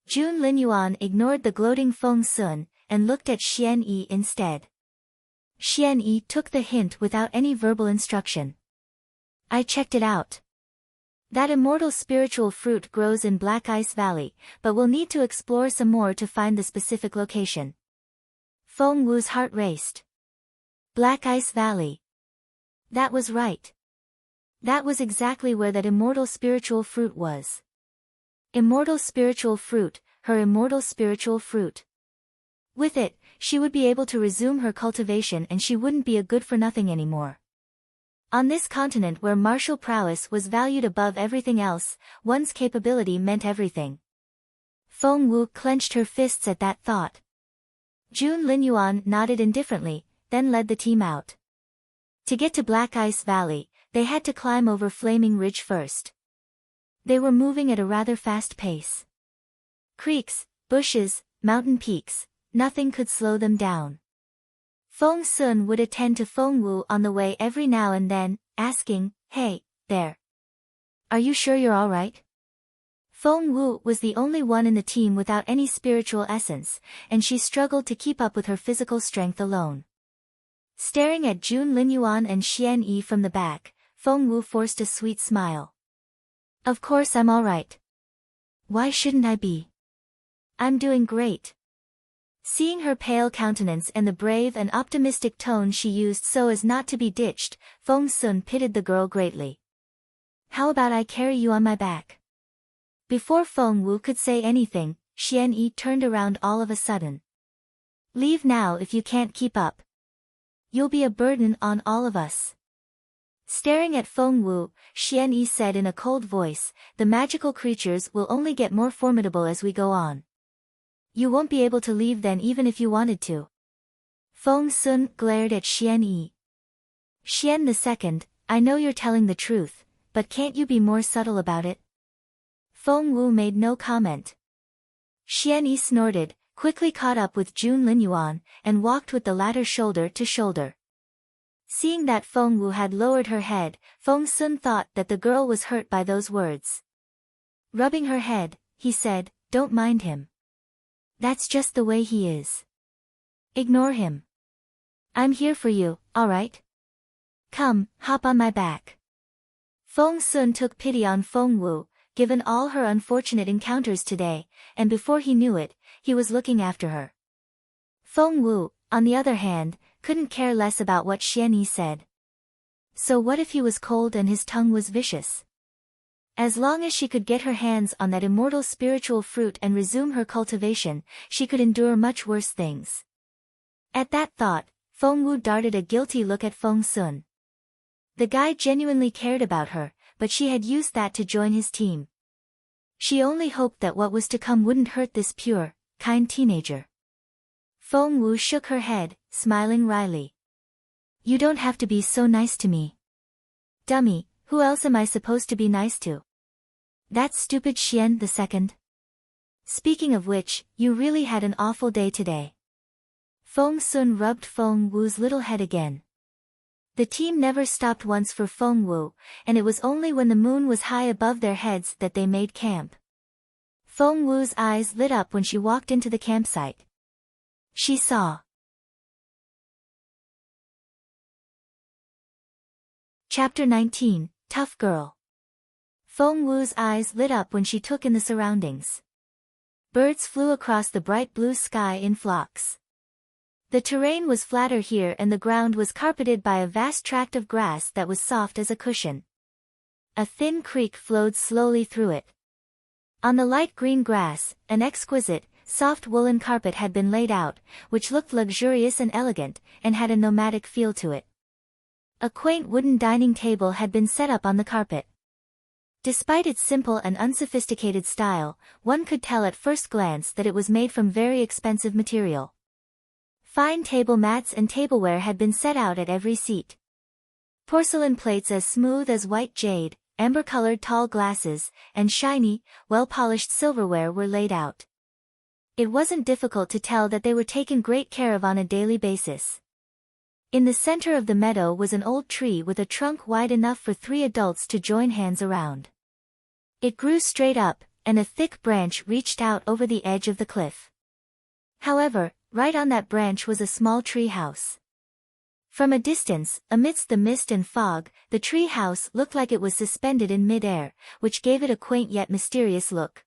Jun Linyuan ignored the gloating Feng Sun, and looked at Xian Yi instead. Xian Yi took the hint without any verbal instruction. I checked it out. That immortal spiritual fruit grows in Black Ice Valley, but we'll need to explore some more to find the specific location. Feng Wu's heart raced. Black Ice Valley. That was right. That was exactly where that immortal spiritual fruit was. Immortal spiritual fruit, her immortal spiritual fruit. With it, she would be able to resume her cultivation and she wouldn't be a good-for-nothing anymore. On this continent where martial prowess was valued above everything else, one's capability meant everything. Feng Wu clenched her fists at that thought. Jun Linyuan nodded indifferently, then led the team out. To get to Black Ice Valley, they had to climb over Flaming Ridge first. They were moving at a rather fast pace. Creeks, bushes, mountain peaks, nothing could slow them down. Feng Sun would attend to Feng Wu on the way every now and then, asking, "Hey, there. Are you sure you're all right?" Feng Wu was the only one in the team without any spiritual essence, and she struggled to keep up with her physical strength alone. Staring at Jun Linyuan and Xian Yi from the back, Feng Wu forced a sweet smile. Of course I'm all right. Why shouldn't I be? I'm doing great. Seeing her pale countenance and the brave and optimistic tone she used so as not to be ditched, Feng Sun pitied the girl greatly. How about I carry you on my back? Before Feng Wu could say anything, Xian Yi turned around all of a sudden. Leave now if you can't keep up. You'll be a burden on all of us. Staring at Feng Wu, Xian Yi said in a cold voice, the magical creatures will only get more formidable as we go on. You won't be able to leave then even if you wanted to. Feng Sun glared at Xian Yi. Xian II, I know you're telling the truth, but can't you be more subtle about it? Feng Wu made no comment. Xian Yi snorted, quickly caught up with Jun Linyuan, and walked with the latter shoulder to shoulder. Seeing that Feng Wu had lowered her head, Feng Sun thought that the girl was hurt by those words. Rubbing her head, he said, Don't mind him. That's just the way he is. Ignore him. I'm here for you, alright? Come, hop on my back. Feng Sun took pity on Feng Wu, given all her unfortunate encounters today, and before he knew it, he was looking after her. Feng Wu, on the other hand, couldn't care less about what Xian Yi said. So what if he was cold and his tongue was vicious? As long as she could get her hands on that immortal spiritual fruit and resume her cultivation, she could endure much worse things. At that thought, Feng Wu darted a guilty look at Feng Sun. The guy genuinely cared about her, but she had used that to join his team. She only hoped that what was to come wouldn't hurt this pure, kind teenager. Feng Wu shook her head, smiling wryly. You don't have to be so nice to me. Dummy, who else am I supposed to be nice to? That stupid Xian II? Speaking of which, you really had an awful day today. Feng Sun rubbed Feng Wu's little head again. The team never stopped once for Feng Wu, and it was only when the moon was high above their heads that they made camp. Feng Wu's eyes lit up when she walked into the campsite. She saw. Chapter 19, Tough Girl. Feng Wu's eyes lit up when she took in the surroundings. Birds flew across the bright blue sky in flocks. The terrain was flatter here and the ground was carpeted by a vast tract of grass that was soft as a cushion. A thin creek flowed slowly through it. On the light green grass, an exquisite, soft woolen carpet had been laid out, which looked luxurious and elegant, and had a nomadic feel to it. A quaint wooden dining table had been set up on the carpet. Despite its simple and unsophisticated style, one could tell at first glance that it was made from very expensive material. Fine table mats and tableware had been set out at every seat. Porcelain plates as smooth as white jade, amber-colored tall glasses, and shiny, well-polished silverware were laid out. It wasn't difficult to tell that they were taken great care of on a daily basis. In the center of the meadow was an old tree with a trunk wide enough for 3 adults to join hands around. It grew straight up, and a thick branch reached out over the edge of the cliff. However, right on that branch was a small tree house. From a distance, amidst the mist and fog, the tree house looked like it was suspended in mid-air, which gave it a quaint yet mysterious look.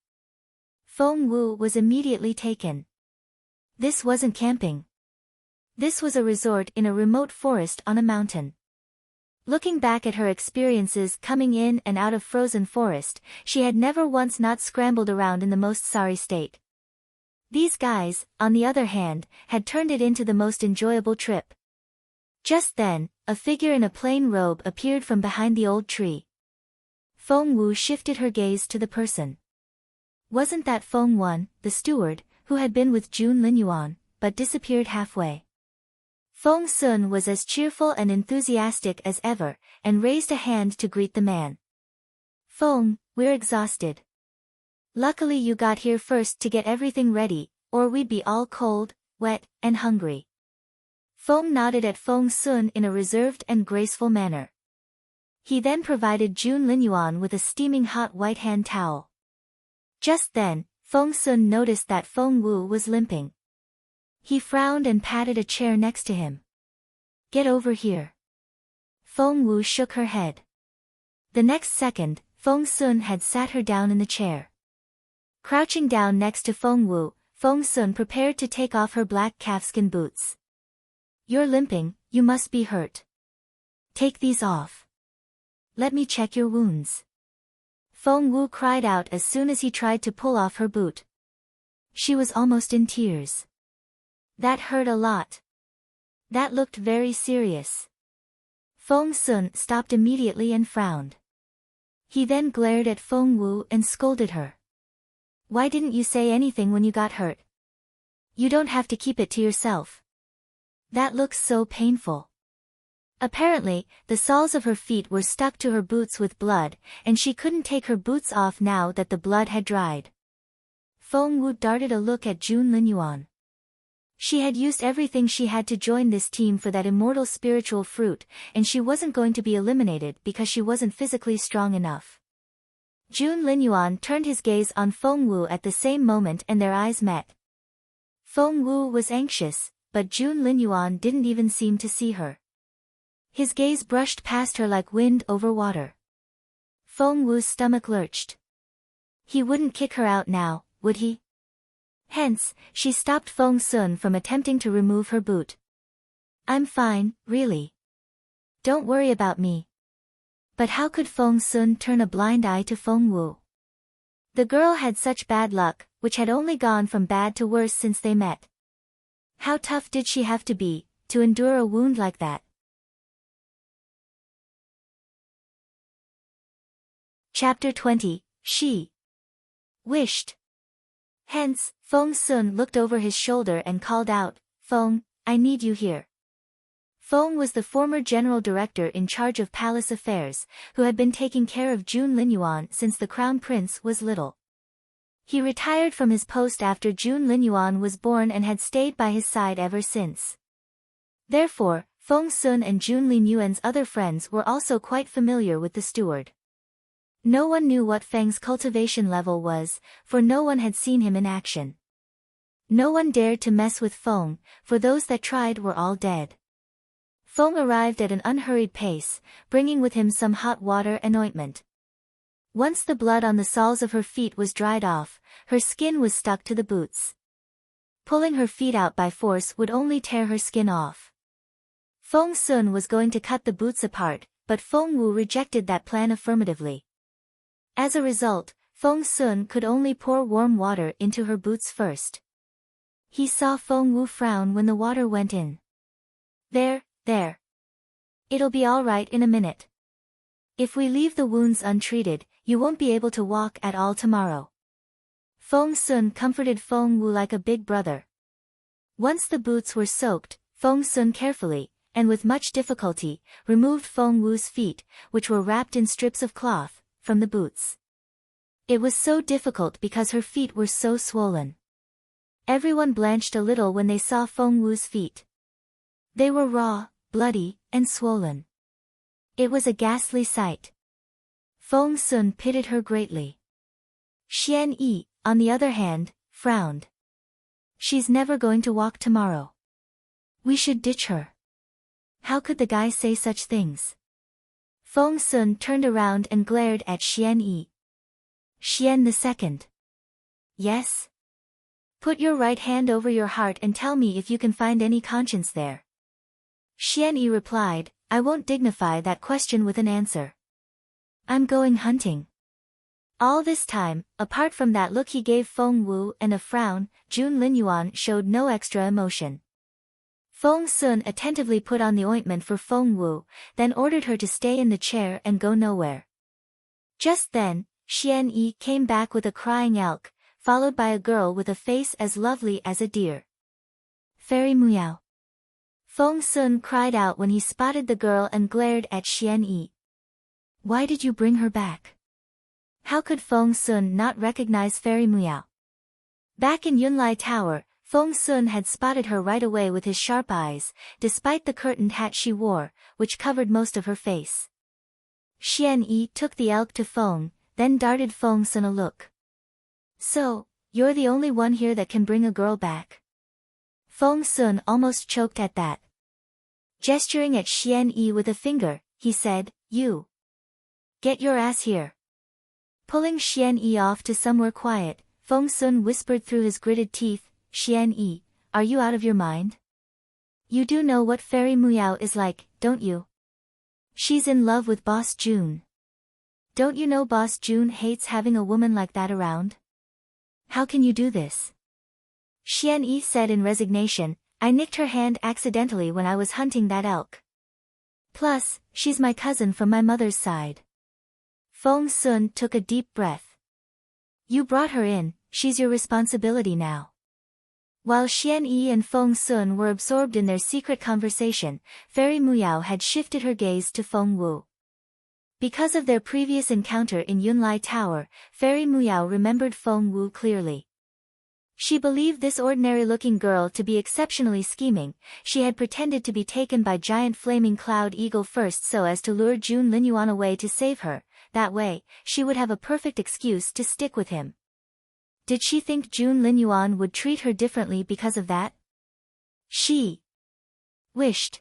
Feng Wu was immediately taken. This wasn't camping. This was a resort in a remote forest on a mountain. Looking back at her experiences coming in and out of frozen forest, she had never once not scrambled around in the most sorry state. These guys, on the other hand, had turned it into the most enjoyable trip. Just then, a figure in a plain robe appeared from behind the old tree. Feng Wu shifted her gaze to the person. Wasn't that Feng Wan, the steward, who had been with Jun Linyuan, but disappeared halfway? Feng Sun was as cheerful and enthusiastic as ever, and raised a hand to greet the man. Feng, we're exhausted. Luckily you got here first to get everything ready, or we'd be all cold, wet, and hungry. Feng nodded at Feng Sun in a reserved and graceful manner. He then provided Jun Linyuan with a steaming hot white hand towel. Just then, Feng Sun noticed that Feng Wu was limping. He frowned and patted a chair next to him. Get over here. Feng Wu shook her head. The next second, Feng Sun had sat her down in the chair. Crouching down next to Feng Wu, Feng Sun prepared to take off her black calfskin boots. You're limping, you must be hurt. Take these off. Let me check your wounds. Feng Wu cried out as soon as he tried to pull off her boot. She was almost in tears. That hurt a lot. That looked very serious. Feng Sun stopped immediately and frowned. He then glared at Feng Wu and scolded her. Why didn't you say anything when you got hurt? You don't have to keep it to yourself. That looks so painful. Apparently, the soles of her feet were stuck to her boots with blood, and she couldn't take her boots off now that the blood had dried. Feng Wu darted a look at Jun Linyuan. She had used everything she had to join this team for that immortal spiritual fruit, and she wasn't going to be eliminated because she wasn't physically strong enough. Jun Linyuan turned his gaze on Feng Wu at the same moment and their eyes met. Feng Wu was anxious, but Jun Linyuan didn't even seem to see her. His gaze brushed past her like wind over water. Feng Wu's stomach lurched. He wouldn't kick her out now, would he? Hence, she stopped Feng Sun from attempting to remove her boot. I'm fine, really. Don't worry about me. But how could Feng Sun turn a blind eye to Feng Wu? The girl had such bad luck, which had only gone from bad to worse since they met. How tough did she have to be, to endure a wound like that? Chapter 20, She wished. Hence, Feng Sun looked over his shoulder and called out, Feng, I need you here. Feng was the former general director in charge of palace affairs, who had been taking care of Jun Linyuan since the crown prince was little. He retired from his post after Jun Linyuan was born and had stayed by his side ever since. Therefore, Feng Sun and Jun Linyuan's other friends were also quite familiar with the steward. No one knew what Feng's cultivation level was, for no one had seen him in action. No one dared to mess with Feng, for those that tried were all dead. Feng arrived at an unhurried pace, bringing with him some hot water and ointment. Once the blood on the soles of her feet was dried off, her skin was stuck to the boots. Pulling her feet out by force would only tear her skin off. Feng Sun was going to cut the boots apart, but Feng Wu rejected that plan affirmatively. As a result, Feng Sun could only pour warm water into her boots first. He saw Feng Wu frown when the water went in. There. It'll be all right in a minute. If we leave the wounds untreated, you won't be able to walk at all tomorrow. Feng Sun comforted Feng Wu like a big brother. Once the boots were soaked, Feng Sun carefully, and with much difficulty, removed Feng Wu's feet, which were wrapped in strips of cloth, from the boots. It was so difficult because her feet were so swollen. Everyone blanched a little when they saw Feng Wu's feet. They were raw, bloody, and swollen. It was a ghastly sight. Feng Sun pitied her greatly. Xian Yi, on the other hand, frowned. She's never going to walk tomorrow. We should ditch her. How could the guy say such things? Feng Sun turned around and glared at Xian Yi. Xian the second. Yes? Put your right hand over your heart and tell me if you can find any conscience there. Xian Yi replied, I won't dignify that question with an answer. I'm going hunting. All this time, apart from that look he gave Feng Wu and a frown, Jun Linyuan showed no extra emotion. Feng Sun attentively put on the ointment for Feng Wu, then ordered her to stay in the chair and go nowhere. Just then, Xian Yi came back with a crying elk, followed by a girl with a face as lovely as a deer. Fairy Muyao. Feng Sun cried out when he spotted the girl and glared at Xian Yi. Why did you bring her back? How could Feng Sun not recognize Fairy Muyao? Back in Yunlai Tower, Feng Sun had spotted her right away with his sharp eyes, despite the curtained hat she wore, which covered most of her face. Xian Yi took the elk to Feng, then darted Feng Sun a look. So, you're the only one here that can bring a girl back? Feng Sun almost choked at that. Gesturing at Xian Yi with a finger, he said, You. Get your ass here. Pulling Xian Yi off to somewhere quiet, Feng Sun whispered through his gritted teeth, Xian, are you out of your mind? You do know what Fairy Muyao is like, don't you? She's in love with Boss June. Don't you know Boss June hates having a woman like that around? How can you do this? Xian said in resignation, I nicked her hand accidentally when I was hunting that elk. Plus, she's my cousin from my mother's side. Feng Sun took a deep breath. You brought her in, she's your responsibility now. While Xian and Feng Sun were absorbed in their secret conversation, Fairy Muyao had shifted her gaze to Feng Wu. Because of their previous encounter in Yunlai Tower, Fairy Muyao remembered Feng Wu clearly. She believed this ordinary-looking girl to be exceptionally scheming. She had pretended to be taken by giant flaming cloud eagle first so as to lure June Linyuan away to save her. That way, she would have a perfect excuse to stick with him. Did she think June Linyuan would treat her differently because of that? She wished.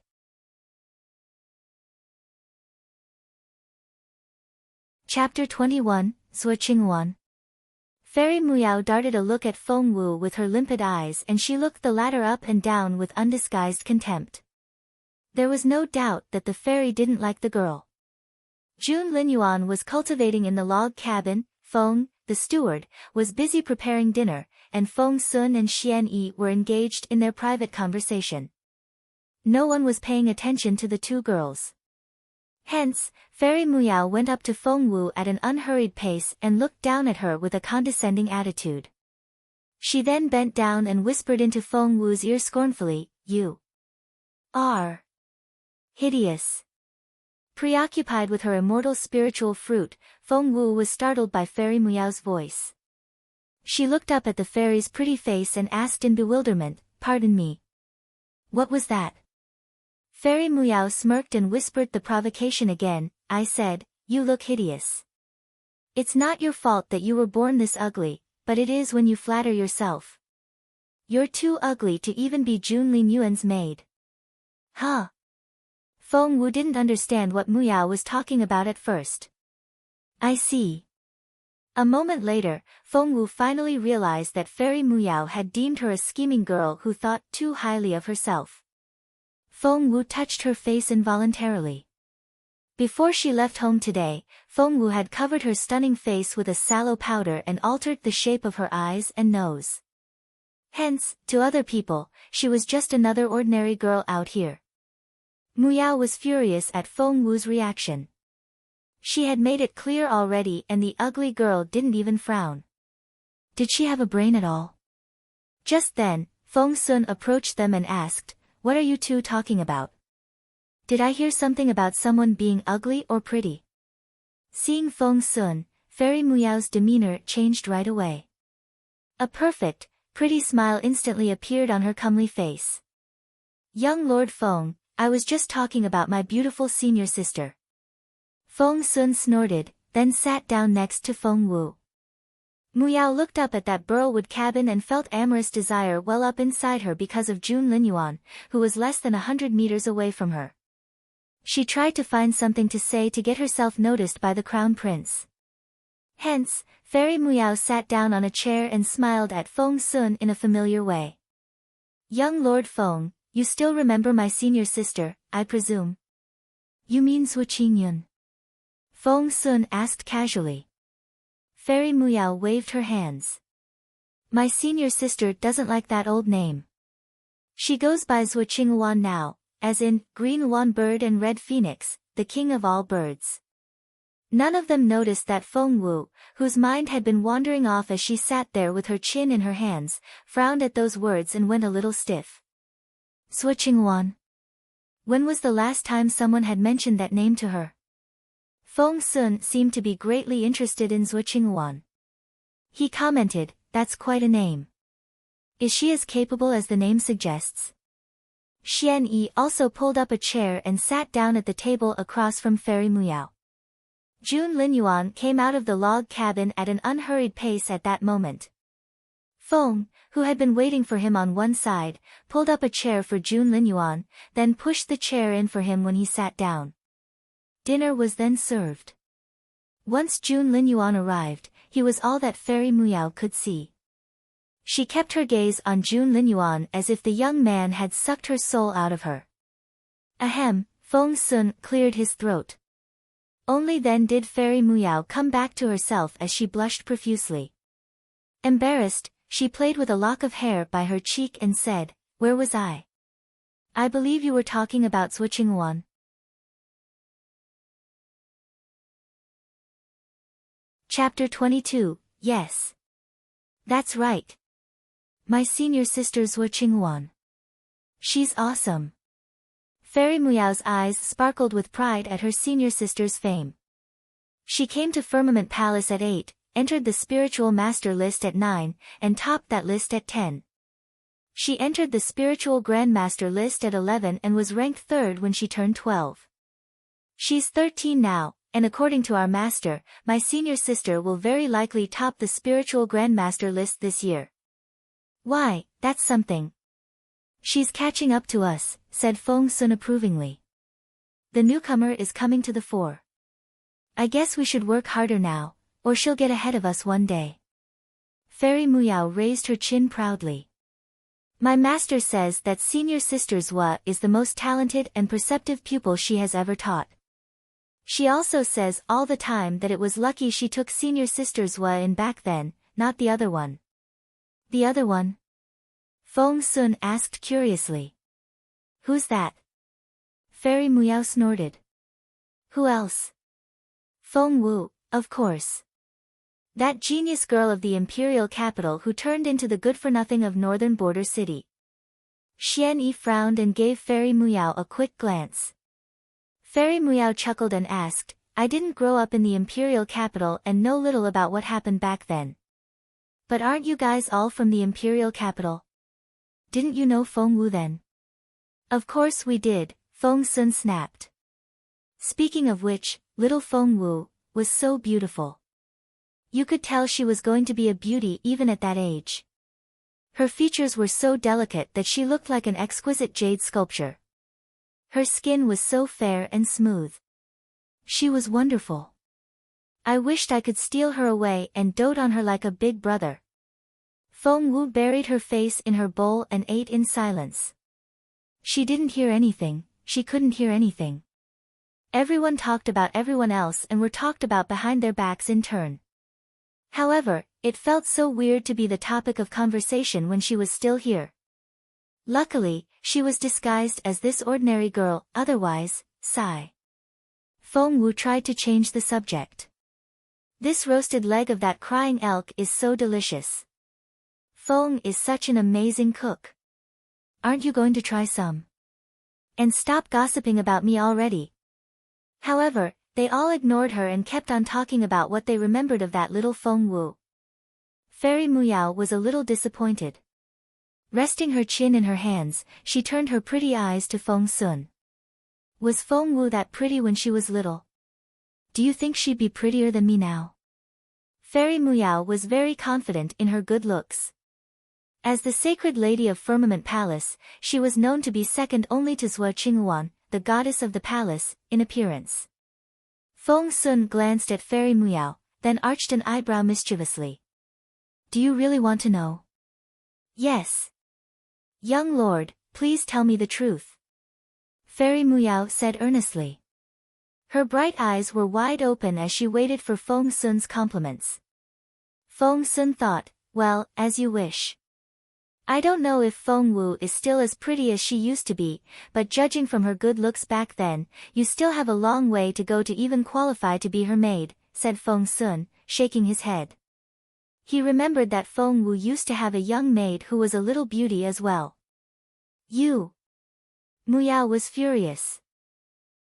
Chapter 21, Zuo Qingluan. Fairy Muyao darted a look at Feng Wu with her limpid eyes and she looked the latter up and down with undisguised contempt. There was no doubt that the fairy didn't like the girl. June Linyuan was cultivating in the log cabin, Feng, the steward, was busy preparing dinner, and Feng Sun and Xian were engaged in their private conversation. No one was paying attention to the two girls. Hence, Fairy Muyao went up to Feng Wu at an unhurried pace and looked down at her with a condescending attitude. She then bent down and whispered into Feng Wu's ear scornfully, You are hideous. Preoccupied with her immortal spiritual fruit, Feng Wu was startled by Fairy Muyao's voice. She looked up at the fairy's pretty face and asked in bewilderment, Pardon me. What was that? Fairy Muyao smirked and whispered the provocation again, I said, You look hideous. It's not your fault that you were born this ugly, but it is when you flatter yourself. You're too ugly to even be June Linyuan's maid. Huh? Feng Wu didn't understand what Muyao was talking about at first. I see. A moment later, Feng Wu finally realized that Fairy Muyao had deemed her a scheming girl who thought too highly of herself. Feng Wu touched her face involuntarily. Before she left home today, Feng Wu had covered her stunning face with a sallow powder and altered the shape of her eyes and nose. Hence, to other people, she was just another ordinary girl out here. Muyao was furious at Feng Wu's reaction. She had made it clear already and the ugly girl didn't even frown. Did she have a brain at all? Just then, Feng Sun approached them and asked, What are you two talking about? Did I hear something about someone being ugly or pretty? Seeing Feng Sun, Fairy Muyao's demeanor changed right away. A perfect, pretty smile instantly appeared on her comely face. Young Lord Feng, I was just talking about my beautiful senior sister. Feng Sun snorted, then sat down next to Feng Wu. Muyao looked up at that burlwood cabin and felt amorous desire well up inside her because of June Linyuan, who was less than 100 meters away from her. She tried to find something to say to get herself noticed by the crown prince. Hence, Fairy Muyao sat down on a chair and smiled at Feng Sun in a familiar way. Young Lord Feng, you still remember my senior sister, I presume? You mean Zuo Qingluan? Feng Sun asked casually. Fairy Muyao waved her hands. My senior sister doesn't like that old name. She goes by Zuo Qingluan now, as in, Green Luan Bird and Red Phoenix, the king of all birds. None of them noticed that Feng Wu, whose mind had been wandering off as she sat there with her chin in her hands, frowned at those words and went a little stiff. Zuo Qingluan. When was the last time someone had mentioned that name to her? Feng Sun seemed to be greatly interested in Zuo Qingluan. He commented, That's quite a name. Is she as capable as the name suggests? Xian also pulled up a chair and sat down at the table across from Fairy Muyao. June Linyuan came out of the log cabin at an unhurried pace at that moment. Feng, who had been waiting for him on one side, pulled up a chair for June Linyuan, then pushed the chair in for him when he sat down. Dinner was then served. Once June Linyuan arrived, he was all that Fairy Muyao could see. She kept her gaze on Jun Linyuan as if the young man had sucked her soul out of her. Ahem, Feng Sun cleared his throat. Only then did Fairy Muyao come back to herself as she blushed profusely. Embarrassed, she played with a lock of hair by her cheek and said, "Where was I? I believe you were talking about Zuo Qingluan." Chapter 22, Yes. That's right. My senior sister Zuo Qingluan. She's awesome. Fairy Muyao's eyes sparkled with pride at her senior sister's fame. She came to Firmament Palace at 8, entered the Spiritual Master list at 9, and topped that list at 10. She entered the Spiritual Grandmaster list at 11 and was ranked 3rd when she turned 12. She's 13 now, and according to our master, my senior sister will very likely top the Spiritual Grandmaster list this year. Why, that's something. She's catching up to us, said Feng Sun approvingly. The newcomer is coming to the fore. I guess we should work harder now, or she'll get ahead of us one day. Fairy Muyao raised her chin proudly. My master says that senior sister Zuo is the most talented and perceptive pupil she has ever taught. She also says all the time that it was lucky she took senior sister Zuo in back then, not the other one. The other one? Feng Sun asked curiously. Who's that? Fairy Muyao snorted. Who else? Feng Wu, of course. That genius girl of the imperial capital who turned into the good-for-nothing of northern border city. Xian Yi frowned and gave Fairy Muyao a quick glance. Fairy Muyao chuckled and asked, I didn't grow up in the imperial capital and know little about what happened back then. But aren't you guys all from the imperial capital? Didn't you know Feng Wu then? Of course we did, Feng Sun snapped. Speaking of which, little Feng Wu was so beautiful. You could tell she was going to be a beauty even at that age. Her features were so delicate that she looked like an exquisite jade sculpture. Her skin was so fair and smooth. She was wonderful. I wished I could steal her away and dote on her like a big brother. Feng Wu buried her face in her bowl and ate in silence. She didn't hear anything, she couldn't hear anything. Everyone talked about everyone else and were talked about behind their backs in turn. However, it felt so weird to be the topic of conversation when she was still here. Luckily, she was disguised as this ordinary girl, otherwise, sigh. Feng Wu tried to change the subject. This roasted leg of that crying elk is so delicious. Feng is such an amazing cook. Aren't you going to try some? And stop gossiping about me already. However, they all ignored her and kept on talking about what they remembered of that little Feng Wu. Fairy Muyao was a little disappointed. Resting her chin in her hands, she turned her pretty eyes to Feng Sun. Was Feng Wu that pretty when she was little? Do you think she'd be prettier than me now? Fairy Muyao was very confident in her good looks. As the sacred lady of Firmament Palace, she was known to be second only to Zuo Qingluan, the goddess of the palace, in appearance. Feng Sun glanced at Fairy Muyao, then arched an eyebrow mischievously. Do you really want to know? Yes. Young lord, please tell me the truth. Fairy Muyao said earnestly. Her bright eyes were wide open as she waited for Feng Sun's compliments. Feng Sun thought, well, as you wish. I don't know if Feng Wu is still as pretty as she used to be, but judging from her good looks back then, you still have a long way to go to even qualify to be her maid, said Feng Sun, shaking his head. He remembered that Feng Wu used to have a young maid who was a little beauty as well. You! Muyao was furious.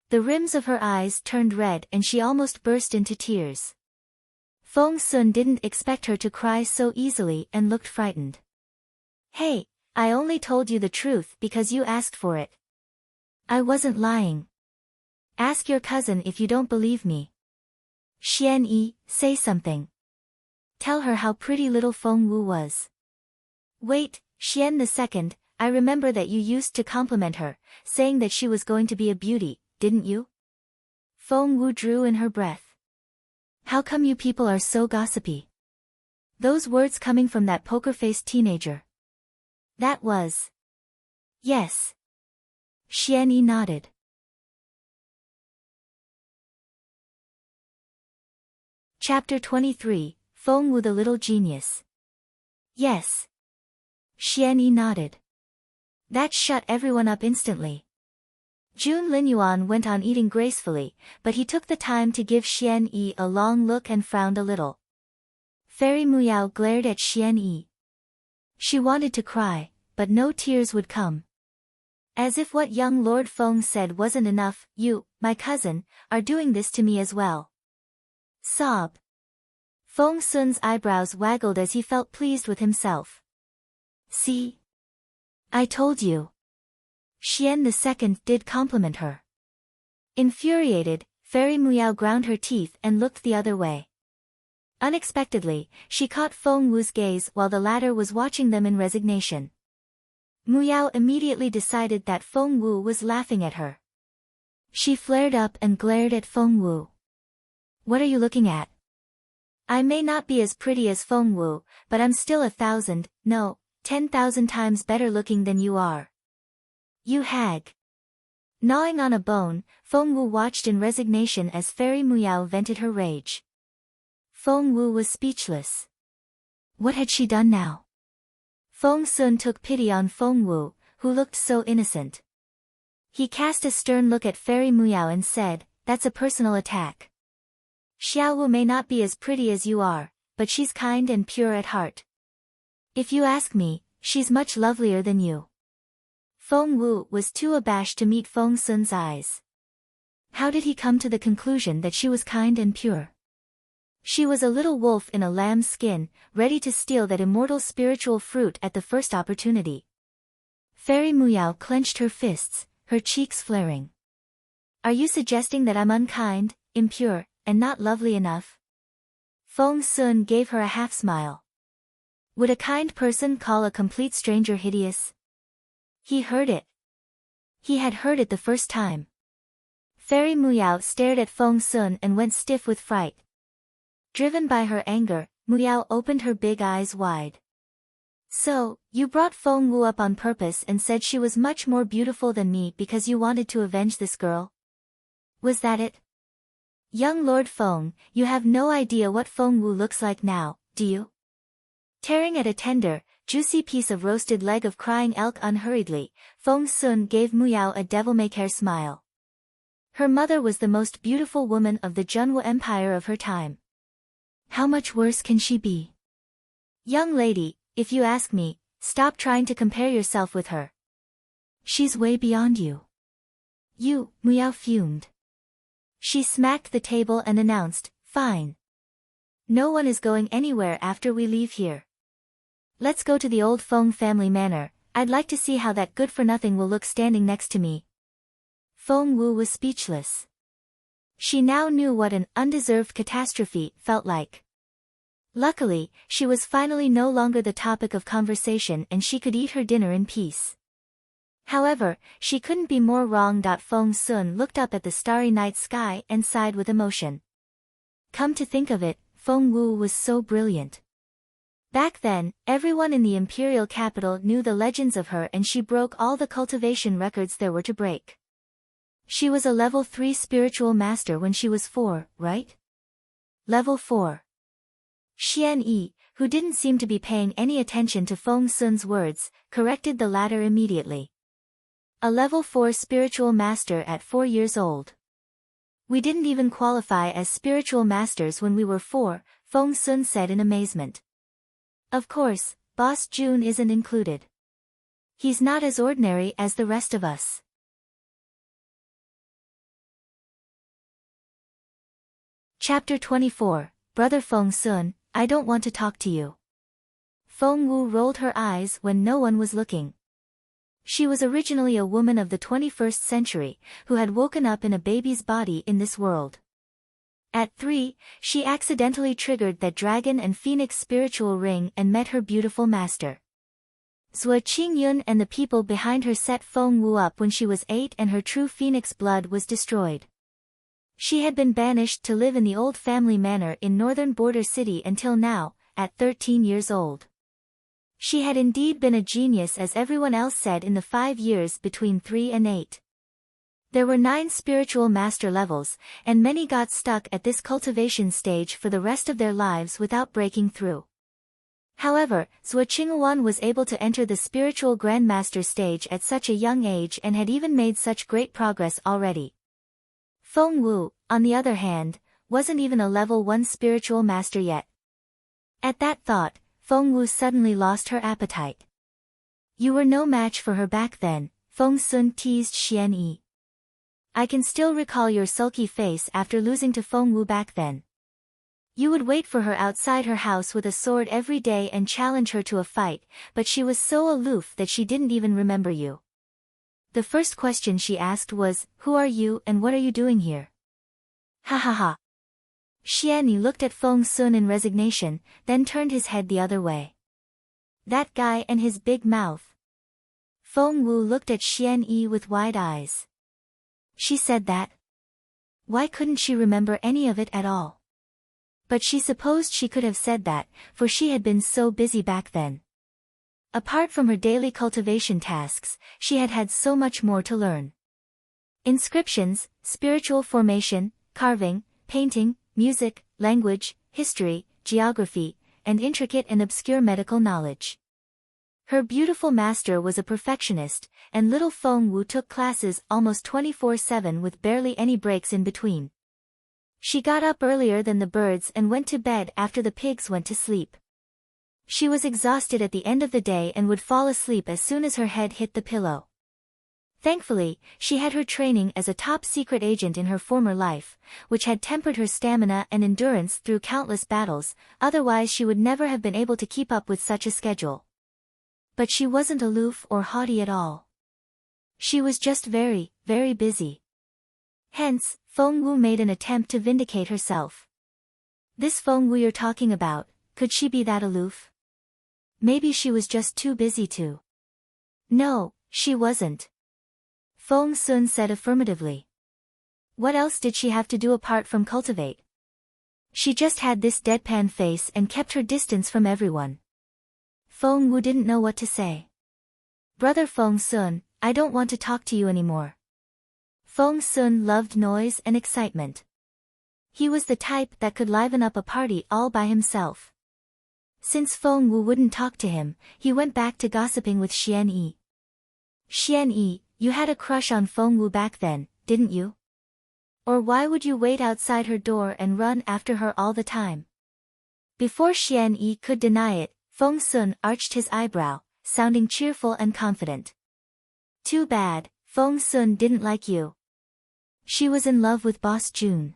The rims of her eyes turned red and she almost burst into tears. Feng Sun didn't expect her to cry so easily and looked frightened. Hey, I only told you the truth because you asked for it. I wasn't lying. Ask your cousin if you don't believe me. Xian Yi, say something. Tell her how pretty little Feng Wu was. Wait, Xian II, I remember that you used to compliment her, saying that she was going to be a beauty, didn't you? Feng Wu drew in her breath. How come you people are so gossipy? Those words coming from that poker-faced teenager. That was... Yes. Xianyi nodded. Chapter 23, Feng Wu the Little Genius. Yes. Xianyi nodded. That shut everyone up instantly. Linyuan went on eating gracefully, but he took the time to give Xianyi a long look and frowned a little. Fairy Muyao glared at Xianyi. She wanted to cry, but no tears would come. As if what young Lord Feng said wasn't enough, you, my cousin, are doing this to me as well. Sob. Feng Sun's eyebrows waggled as he felt pleased with himself. See? I told you. Xian II did compliment her. Infuriated, Fairy Muyao ground her teeth and looked the other way. Unexpectedly, she caught Feng Wu's gaze while the latter was watching them in resignation. Muyao immediately decided that Feng Wu was laughing at her. She flared up and glared at Feng Wu. What are you looking at? I may not be as pretty as Feng Wu, but I'm still 1,000, no, 10,000 times better looking than you are. You hag. Gnawing on a bone, Feng Wu watched in resignation as Fairy Muyao vented her rage. Feng Wu was speechless. What had she done now? Feng Sun took pity on Feng Wu, who looked so innocent. He cast a stern look at Fairy Muyao and said, "That's a personal attack. Xiao Wu may not be as pretty as you are, but she's kind and pure at heart. If you ask me, she's much lovelier than you." Feng Wu was too abashed to meet Feng Sun's eyes. How did he come to the conclusion that she was kind and pure? She was a little wolf in a lamb's skin, ready to steal that immortal spiritual fruit at the first opportunity. Fairy Muyao clenched her fists, her cheeks flaring. Are you suggesting that I'm unkind, impure, and not lovely enough? Feng Sun gave her a half-smile. Would a kind person call a complete stranger hideous? He heard it. He had heard it the first time. Fairy Muyao stared at Feng Sun and went stiff with fright. Driven by her anger, Muyao opened her big eyes wide. So, you brought Feng Wu up on purpose and said she was much more beautiful than me because you wanted to avenge this girl? Was that it? Young Lord Feng, you have no idea what Feng Wu looks like now, do you? Tearing at a tender, juicy piece of roasted leg of crying elk unhurriedly, Feng Sun gave Muyao a devil-may-care smile. Her mother was the most beautiful woman of the Zhenwu Empire of her time. How much worse can she be? Young lady, if you ask me, stop trying to compare yourself with her. She's way beyond you. You, Muyao fumed. She smacked the table and announced, "Fine. No one is going anywhere after we leave here. Let's go to the old Feng family manor. I'd like to see how that good-for-nothing will look standing next to me." Feng Wu was speechless. She now knew what an undeserved catastrophe felt like. Luckily, she was finally no longer the topic of conversation and she could eat her dinner in peace. However, she couldn't be more wrong. Feng Sun looked up at the starry night sky and sighed with emotion. Come to think of it, Feng Wu was so brilliant. Back then, everyone in the imperial capital knew the legends of her and she broke all the cultivation records there were to break. She was a level 3 spiritual master when she was 4, right? Level 4. Xianyi, who didn't seem to be paying any attention to Feng Sun's words, corrected the latter immediately. A level 4 spiritual master at 4 years old. We didn't even qualify as spiritual masters when we were 4, Feng Sun said in amazement. Of course, Boss Jun isn't included. He's not as ordinary as the rest of us. Chapter 24, Brother Feng Sun, I don't want to talk to you. Feng Wu rolled her eyes when no one was looking. She was originally a woman of the 21st century, who had woken up in a baby's body in this world. At 3, she accidentally triggered that dragon and phoenix spiritual ring and met her beautiful master. Zuo Qingluan and the people behind her set Feng Wu up when she was 8 and her true phoenix blood was destroyed. She had been banished to live in the old family manor in northern border city until now, at 13 years old. She had indeed been a genius, as everyone else said, in the 5 years between 3 and 8. There were 9 spiritual master levels, and many got stuck at this cultivation stage for the rest of their lives without breaking through. However, Zuo Qingluan was able to enter the spiritual grandmaster stage at such a young age and had even made such great progress already. Feng Wu, on the other hand, wasn't even a level 1 spiritual master yet. At that thought, Feng Wu suddenly lost her appetite. "You were no match for her back then," Feng Sun teased Xian Yi. "I can still recall your sulky face after losing to Feng Wu back then. You would wait for her outside her house with a sword every day and challenge her to a fight, but she was so aloof that she didn't even remember you. The first question she asked was, 'Who are you and what are you doing here?'" Ha ha ha. Xian Yi looked at Feng Sun in resignation, then turned his head the other way. "That guy and his big mouth." Feng Wu looked at Xian Yi with wide eyes. She said that? Why couldn't she remember any of it at all? But she supposed she could have said that, for she had been so busy back then. Apart from her daily cultivation tasks, she had had so much more to learn. Inscriptions, spiritual formation, carving, painting, music, language, history, geography, and intricate and obscure medical knowledge. Her beautiful master was a perfectionist, and little Feng Wu took classes almost 24/7 with barely any breaks in between. She got up earlier than the birds and went to bed after the pigs went to sleep. She was exhausted at the end of the day and would fall asleep as soon as her head hit the pillow. Thankfully, she had her training as a top-secret agent in her former life, which had tempered her stamina and endurance through countless battles, otherwise she would never have been able to keep up with such a schedule. But she wasn't aloof or haughty at all. She was just very, very busy. Hence, Feng Wu made an attempt to vindicate herself. "This Feng Wu you're talking about, could she be that aloof? Maybe she was just too busy to." "No, she wasn't." Feng Sun said affirmatively. "What else did she have to do apart from cultivate? She just had this deadpan face and kept her distance from everyone." Feng Wu didn't know what to say. "Brother Feng Sun, I don't want to talk to you anymore." Feng Sun loved noise and excitement. He was the type that could liven up a party all by himself. Since Feng Wu wouldn't talk to him, he went back to gossiping with Xian Yi. "Xian Yi, you had a crush on Feng Wu back then, didn't you? Or why would you wait outside her door and run after her all the time?" Before Xian Yi could deny it, Feng Sun arched his eyebrow, sounding cheerful and confident. "Too bad, Feng Sun didn't like you. She was in love with Boss Jun."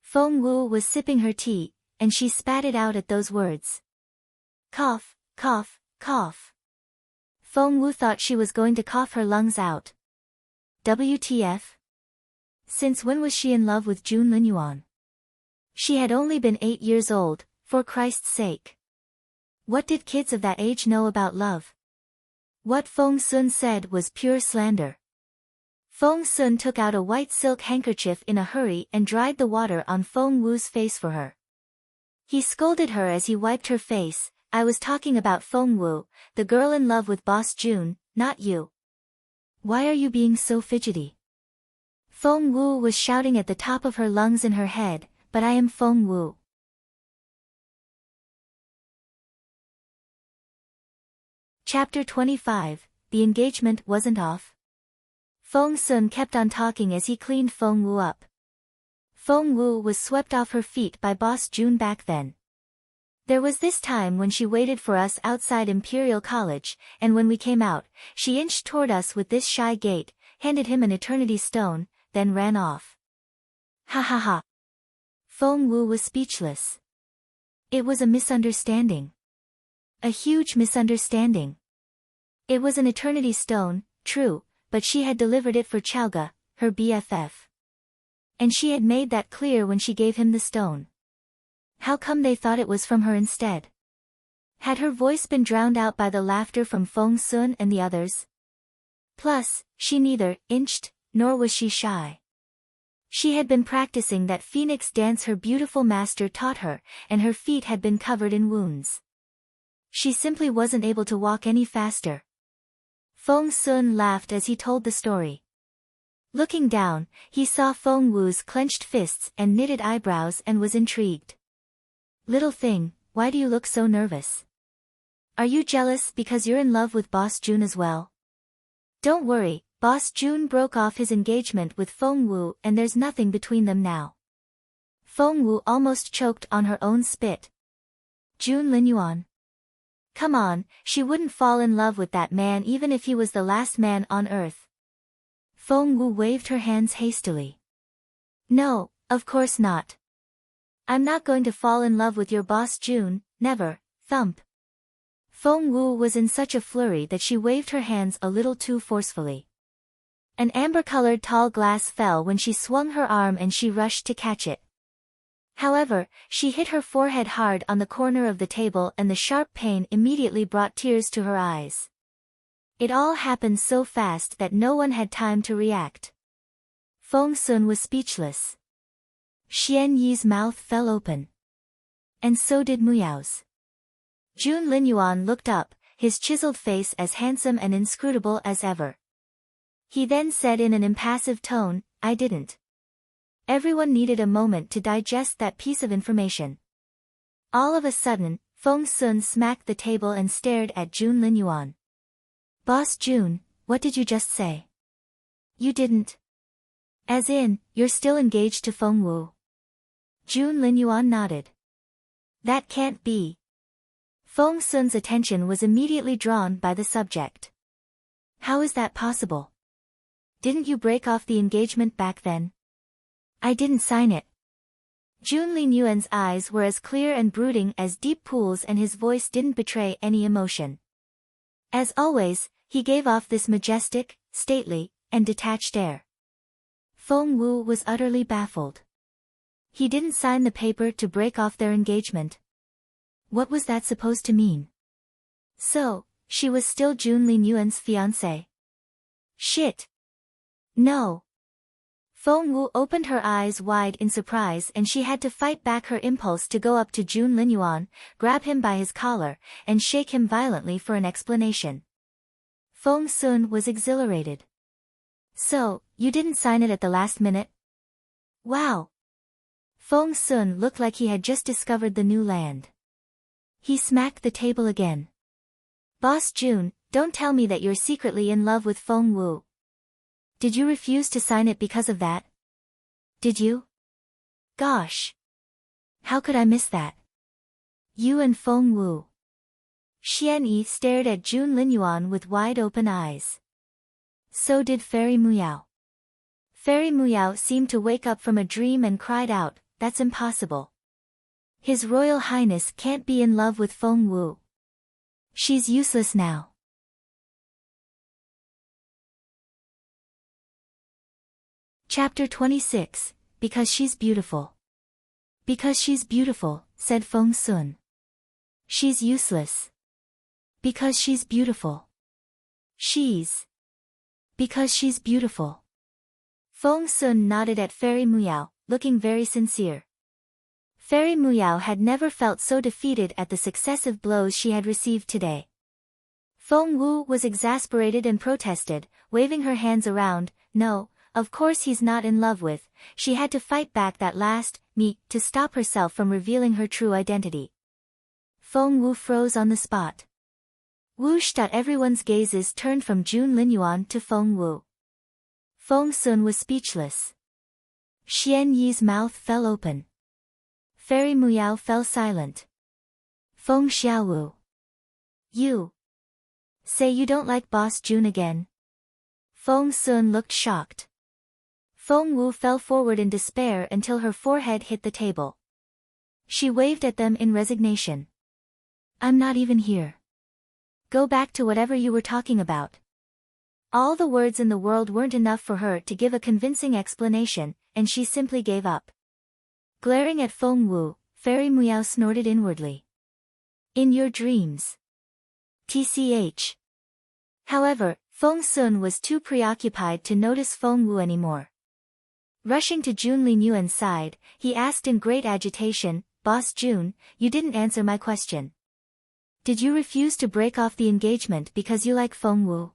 Feng Wu was sipping her tea, and she spat it out at those words. Cough, cough, cough. Feng Wu thought she was going to cough her lungs out. WTF? Since when was she in love with Jun Linyuan? She had only been 8 years old, for Christ's sake. What did kids of that age know about love? What Feng Sun said was pure slander. Feng Sun took out a white silk handkerchief in a hurry and dried the water on Feng Wu's face for her. He scolded her as he wiped her face. "I was talking about Feng Wu, the girl in love with Boss Jun, not you. Why are you being so fidgety?" Feng Wu was shouting at the top of her lungs in her head, "But I am Feng Wu." Chapter 25, The engagement wasn't off. Feng Sun kept on talking as he cleaned Feng Wu up. Feng Wu was swept off her feet by Boss Jun back then. There was this time when she waited for us outside Imperial College, and when we came out, she inched toward us with this shy gait, handed him an eternity stone, then ran off. Ha ha ha. Feng Wu was speechless. It was a misunderstanding. A huge misunderstanding. It was an eternity stone, true, but she had delivered it for Chaoga, her BFF. And she had made that clear when she gave him the stone. How come they thought it was from her instead? Had her voice been drowned out by the laughter from Feng Sun and the others? Plus, she neither inched, nor was she shy. She had been practicing that phoenix dance her beautiful master taught her, and her feet had been covered in wounds. She simply wasn't able to walk any faster. Feng Sun laughed as he told the story. Looking down, he saw Feng Wu's clenched fists and knitted eyebrows and was intrigued. Little thing, why do you look so nervous? Are you jealous because you're in love with Boss Jun as well? Don't worry, Boss Jun broke off his engagement with Feng Wu and there's nothing between them now. Feng Wu almost choked on her own spit. Jun Linyuan. Come on, she wouldn't fall in love with that man even if he was the last man on earth. Feng Wu waved her hands hastily. No, of course not. I'm not going to fall in love with your boss Jun, never, thump. Feng Wu was in such a flurry that she waved her hands a little too forcefully. An amber-colored tall glass fell when she swung her arm and she rushed to catch it. However, she hit her forehead hard on the corner of the table and the sharp pain immediately brought tears to her eyes. It all happened so fast that no one had time to react. Feng Sun was speechless. Xian Yi's mouth fell open. And so did Muyao's. Jun Linyuan looked up, his chiseled face as handsome and inscrutable as ever. He then said in an impassive tone, I didn't. Everyone needed a moment to digest that piece of information. All of a sudden, Feng Sun smacked the table and stared at Jun Linyuan. Boss Jun, what did you just say? You didn't. As in, you're still engaged to Feng Wu. Jun Linyuan nodded. That can't be. Feng Sun's attention was immediately drawn by the subject. How is that possible? Didn't you break off the engagement back then? I didn't sign it. Jun Linyuan's eyes were as clear and brooding as deep pools and his voice didn't betray any emotion. As always, he gave off this majestic, stately, and detached air. Feng Wu was utterly baffled. He didn't sign the paper to break off their engagement. What was that supposed to mean? So, she was still Jun Linyuan's fiancée. Shit. No. Feng Wu opened her eyes wide in surprise and she had to fight back her impulse to go up to Jun Linyuan, grab him by his collar, and shake him violently for an explanation. Feng Sun was exhilarated. So, you didn't sign it at the last minute? Wow. Feng Sun looked like he had just discovered the new land. He smacked the table again. Boss Jun, don't tell me that you're secretly in love with Feng Wu. Did you refuse to sign it because of that? Did you? Gosh. How could I miss that? You and Feng Wu. Xian Yi stared at Jun Linyuan with wide-open eyes. So did Fairy Muyao. Fairy Muyao seemed to wake up from a dream and cried out, that's impossible. His Royal Highness can't be in love with Feng Wu. She's useless now. Chapter 26, Because She's Beautiful. Because she's beautiful, said Feng Sun. She's useless. Because she's beautiful. Because she's beautiful. Feng Sun nodded at Fairy Muyao, looking very sincere. Fairy Muyao had never felt so defeated at the successive blows she had received today. Feng Wu was exasperated and protested, waving her hands around, no, of course he's not in love with. She had to fight back that last me to stop herself from revealing her true identity. Feng Wu froze on the spot. Whoosh! Everyone's gazes turned from Jun Linyuan to Feng Wu. Feng Sun was speechless. Xian Yi's mouth fell open. Fairy Muyao fell silent. Feng Xiaowu. You. Say you don't like Boss Jun again? Feng Sun looked shocked. Feng Wu fell forward in despair until her forehead hit the table. She waved at them in resignation. I'm not even here. Go back to whatever you were talking about. All the words in the world weren't enough for her to give a convincing explanation, and she simply gave up. Glaring at Feng Wu, Fairy Muyao snorted inwardly. In your dreams. TCH. However, Feng Sun was too preoccupied to notice Feng Wu anymore. Rushing to Jun Linyuan's side, he asked in great agitation, "Boss Jun, you didn't answer my question. Did you refuse to break off the engagement because you like Feng Wu?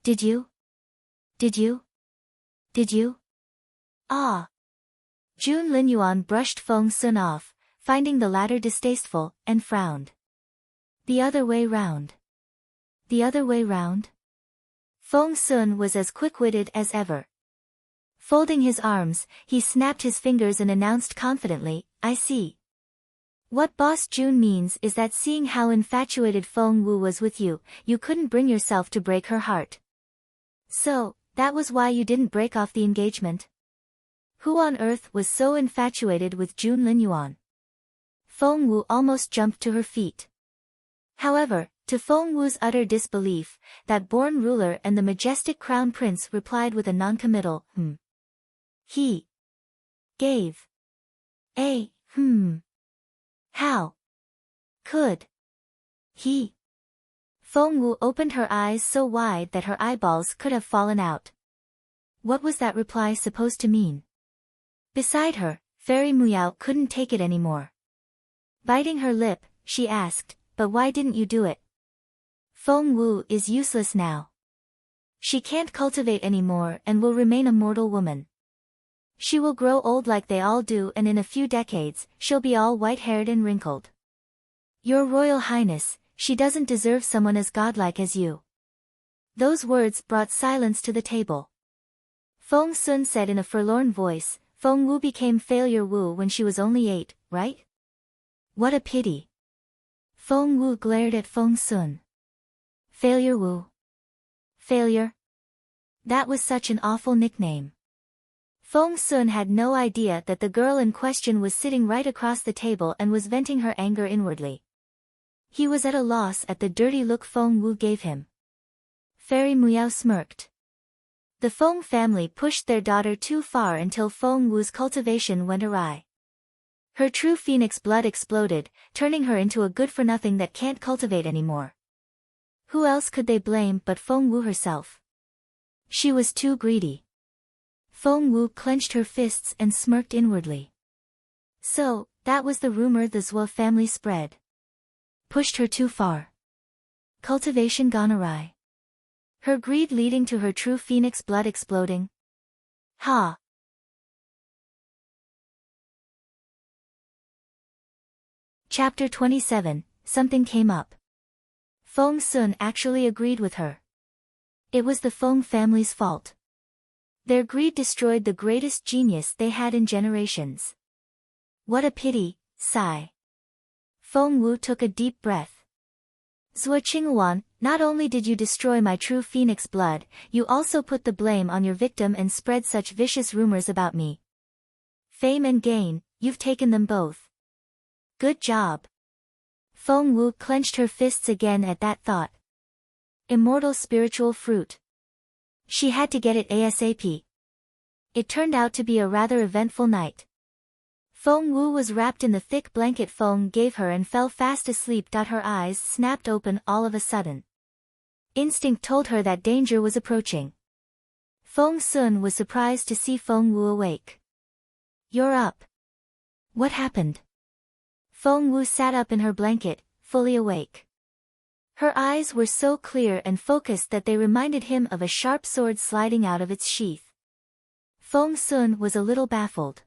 Did you? Did you? Did you?" Ah! Jun Linyuan brushed Feng Sun off, finding the latter distasteful, and frowned. The other way round. The other way round? Feng Sun was as quick-witted as ever. Folding his arms, he snapped his fingers and announced confidently, "I see. What Boss Jun means is that seeing how infatuated Feng Wu was with you, you couldn't bring yourself to break her heart. So, that was why you didn't break off the engagement? Who on earth was so infatuated with Jun Linyuan?" Feng Wu almost jumped to her feet. However, to Feng Wu's utter disbelief, that born ruler and the majestic crown prince replied with a noncommittal, He gave a How could he? Feng Wu opened her eyes so wide that her eyeballs could have fallen out. What was that reply supposed to mean? Beside her, Fairy Muyao couldn't take it anymore. Biting her lip, she asked, "But why didn't you do it? Feng Wu is useless now. She can't cultivate anymore and will remain a mortal woman. She will grow old like they all do, and in a few decades, she'll be all white-haired and wrinkled. Your Royal Highness, she doesn't deserve someone as godlike as you." Those words brought silence to the table. Feng Sun said in a forlorn voice, "Feng Wu became Failure Wu when she was only 8, right? What a pity." Feng Wu glared at Feng Sun. Failure Wu? Failure? That was such an awful nickname. Feng Sun had no idea that the girl in question was sitting right across the table and was venting her anger inwardly. He was at a loss at the dirty look Feng Wu gave him. Fairy Muyao smirked. The Feng family pushed their daughter too far until Feng Wu's cultivation went awry. Her true phoenix blood exploded, turning her into a good-for-nothing that can't cultivate anymore. Who else could they blame but Feng Wu herself? She was too greedy. Feng Wu clenched her fists and smirked inwardly. So, that was the rumor the Zuo family spread. Pushed her too far. Cultivation gone awry. Her greed leading to her true phoenix blood exploding. Ha! Chapter 27, Something Came Up. Feng Sun actually agreed with her. It was the Feng family's fault. Their greed destroyed the greatest genius they had in generations. What a pity, sigh. Feng Wu took a deep breath. Zuo Qingluan, not only did you destroy my true phoenix blood, you also put the blame on your victim and spread such vicious rumors about me. Fame and gain, you've taken them both. Good job. Feng Wu clenched her fists again at that thought. Immortal spiritual fruit. She had to get it ASAP. It turned out to be a rather eventful night. Feng Wu was wrapped in the thick blanket Feng gave her and fell fast asleep. Her eyes snapped open all of a sudden. Instinct told her that danger was approaching. Feng Sun was surprised to see Feng Wu awake. You're up. What happened? Feng Wu sat up in her blanket, fully awake. Her eyes were so clear and focused that they reminded him of a sharp sword sliding out of its sheath. Feng Sun was a little baffled.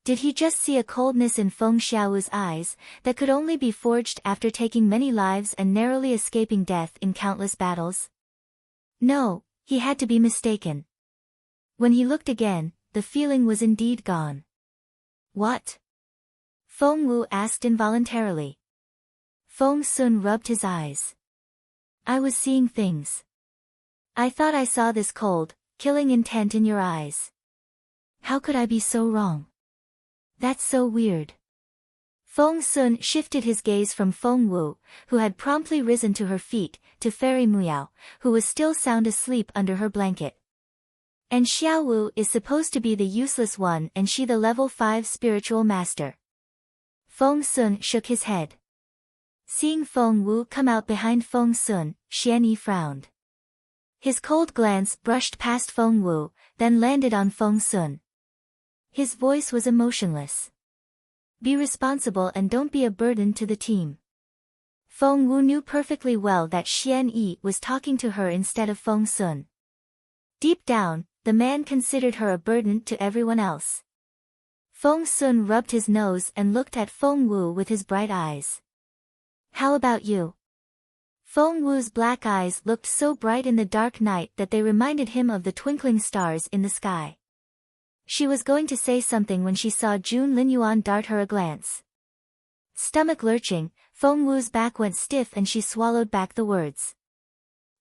Did he just see a coldness in Feng Xiaowu's eyes, that could only be forged after taking many lives and narrowly escaping death in countless battles? No, he had to be mistaken. When he looked again, the feeling was indeed gone. What? Feng Wu asked involuntarily. Feng Sun rubbed his eyes. I was seeing things. I thought I saw this cold, killing intent in your eyes. How could I be so wrong? That's so weird. Feng Sun shifted his gaze from Feng Wu, who had promptly risen to her feet, to Fairy Muyao, who was still sound asleep under her blanket. And Xiao Wu is supposed to be the useless one and she the level 5 spiritual master. Feng Sun shook his head. Seeing Feng Wu come out behind Feng Sun, Xian Yi frowned. His cold glance brushed past Feng Wu, then landed on Feng Sun. His voice was emotionless. Be responsible and don't be a burden to the team. Feng Wu knew perfectly well that Xian Yi was talking to her instead of Feng Sun. Deep down, the man considered her a burden to everyone else. Feng Sun rubbed his nose and looked at Feng Wu with his bright eyes. How about you? Feng Wu's black eyes looked so bright in the dark night that they reminded him of the twinkling stars in the sky. She was going to say something when she saw Linyuan dart her a glance. Stomach lurching, Feng Wu's back went stiff and she swallowed back the words.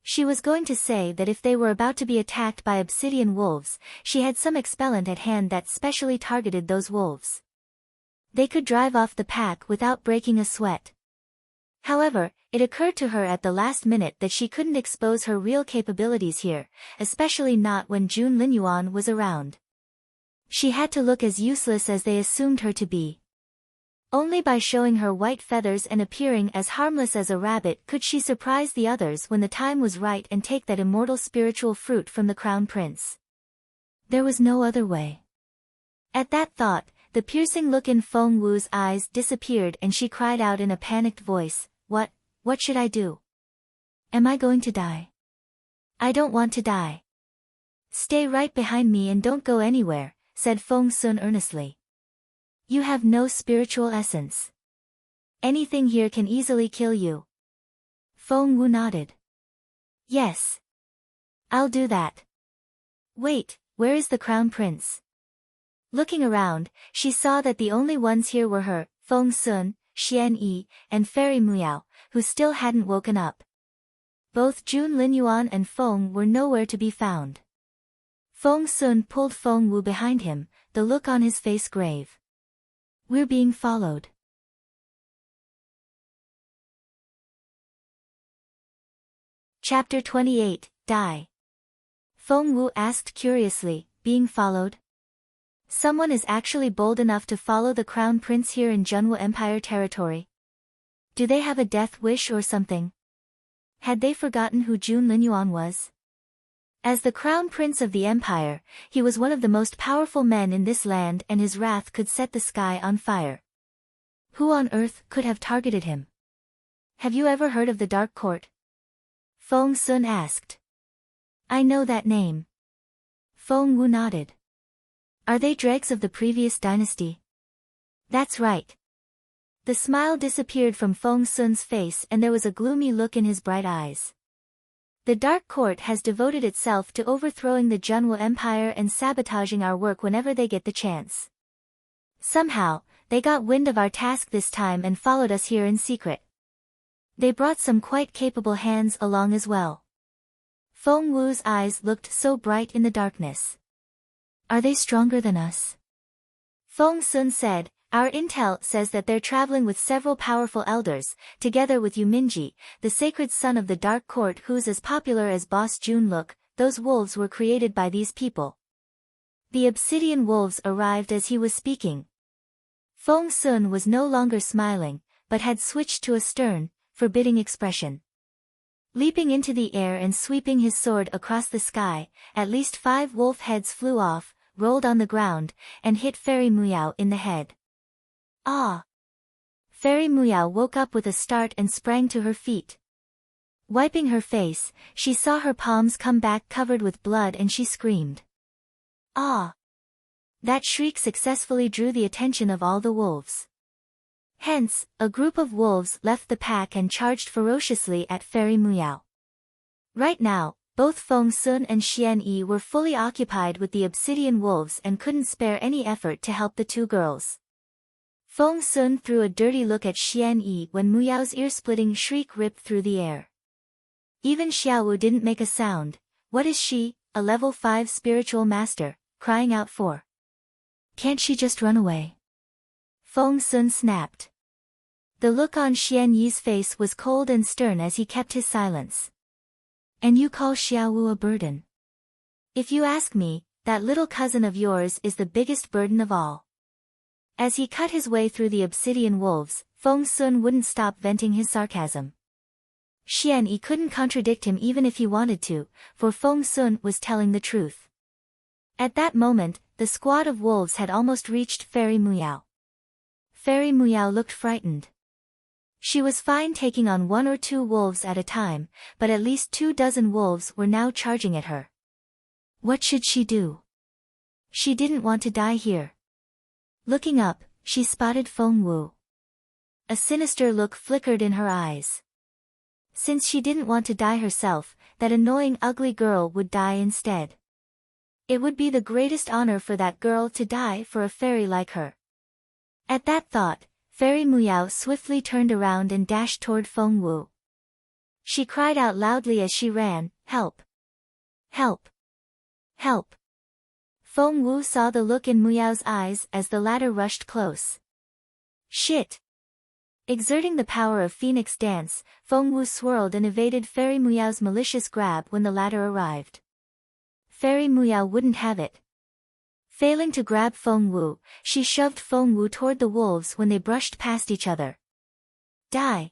She was going to say that if they were about to be attacked by obsidian wolves, she had some expellant at hand that specially targeted those wolves. They could drive off the pack without breaking a sweat. However, it occurred to her at the last minute that she couldn't expose her real capabilities here, especially not when Linyuan was around. She had to look as useless as they assumed her to be. Only by showing her white feathers and appearing as harmless as a rabbit could she surprise the others when the time was right and take that immortal spiritual fruit from the crown prince. There was no other way. At that thought, the piercing look in Feng Wu's eyes disappeared and she cried out in a panicked voice, What should I do? Am I going to die? I don't want to die. Stay right behind me and don't go anywhere, said Feng Sun earnestly. You have no spiritual essence. Anything here can easily kill you. Feng Wu nodded. Yes. I'll do that. Wait, where is the crown prince? Looking around, she saw that the only ones here were her, Feng Sun, Xian Yi, and Fairy Muyao, who still hadn't woken up. Both Linyuan and Feng were nowhere to be found. Feng Sun pulled Feng Wu behind him, the look on his face grave. We're being followed. Chapter 28, Die. Feng Wu asked curiously, being followed? Someone is actually bold enough to follow the crown prince here in Zhenwu Empire territory? Do they have a death wish or something? Had they forgotten who Linyuan was? As the crown prince of the empire, he was one of the most powerful men in this land and his wrath could set the sky on fire. Who on earth could have targeted him? Have you ever heard of the Dark Court? Feng Sun asked. I know that name. Feng Wu nodded. Are they dregs of the previous dynasty? That's right. The smile disappeared from Feng Sun's face and there was a gloomy look in his bright eyes. The Dark Court has devoted itself to overthrowing the Zhenwu Empire and sabotaging our work whenever they get the chance. Somehow, they got wind of our task this time and followed us here in secret. They brought some quite capable hands along as well. Feng Wu's eyes looked so bright in the darkness. Are they stronger than us? Feng Sun said, Our intel says that they're traveling with several powerful elders, together with Yu Mingye, the sacred son of the Dark Court who's as popular as Boss Jun. Look, those wolves were created by these people. The obsidian wolves arrived as he was speaking. Feng Sun was no longer smiling, but had switched to a stern, forbidding expression. Leaping into the air and sweeping his sword across the sky, at least 5 wolf heads flew off, rolled on the ground, and hit Fairy Muyao in the head. Ah! Fairy Muyao woke up with a start and sprang to her feet. Wiping her face, she saw her palms come back covered with blood and she screamed. Ah! That shriek successfully drew the attention of all the wolves. Hence, a group of wolves left the pack and charged ferociously at Fairy Muyao. Right now, both Feng Sun and Xian Yi were fully occupied with the obsidian wolves and couldn't spare any effort to help the 2 girls. Feng Sun threw a dirty look at Xian Yi when Muyao's ear-splitting shriek ripped through the air. Even Xiaowu didn't make a sound. What is she, a level 5 spiritual master, crying out for? Can't she just run away? Feng Sun snapped. The look on Xian Yi's face was cold and stern as he kept his silence. And you call Xiaowu a burden? If you ask me, that little cousin of yours is the biggest burden of all. As he cut his way through the obsidian wolves, Feng Sun wouldn't stop venting his sarcasm. Xianyi couldn't contradict him even if he wanted to, for Feng Sun was telling the truth. At that moment, the squad of wolves had almost reached Fairy Muyao. Fairy Muyao looked frightened. She was fine taking on 1 or 2 wolves at a time, but at least 24 wolves were now charging at her. What should she do? She didn't want to die here. Looking up, she spotted Feng Wu. A sinister look flickered in her eyes. Since she didn't want to die herself, that annoying ugly girl would die instead. It would be the greatest honor for that girl to die for a fairy like her. At that thought, Fairy Muyao swiftly turned around and dashed toward Feng Wu. She cried out loudly as she ran, "Help! Help! Help!" Feng Wu saw the look in Muyao's eyes as the latter rushed close. Shit! Exerting the power of Phoenix Dance, Feng Wu swirled and evaded Fairy Muyao's malicious grab when the latter arrived. Fairy Muyao wouldn't have it. Failing to grab Feng Wu, she shoved Feng Wu toward the wolves when they brushed past each other. Die!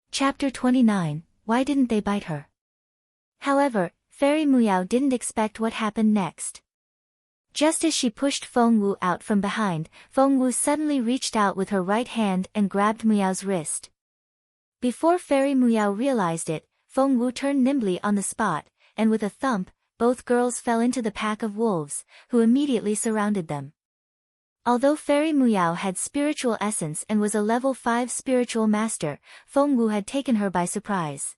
Chapter 29, Why didn't they bite her? However, Fairy Muyao didn't expect what happened next. Just as she pushed Feng Wu out from behind, Feng Wu suddenly reached out with her right hand and grabbed Muyao's wrist. Before Fairy Muyao realized it, Feng Wu turned nimbly on the spot, and with a thump, both girls fell into the pack of wolves, who immediately surrounded them. Although Fairy Muyao had spiritual essence and was a level 5 spiritual master, Feng Wu had taken her by surprise.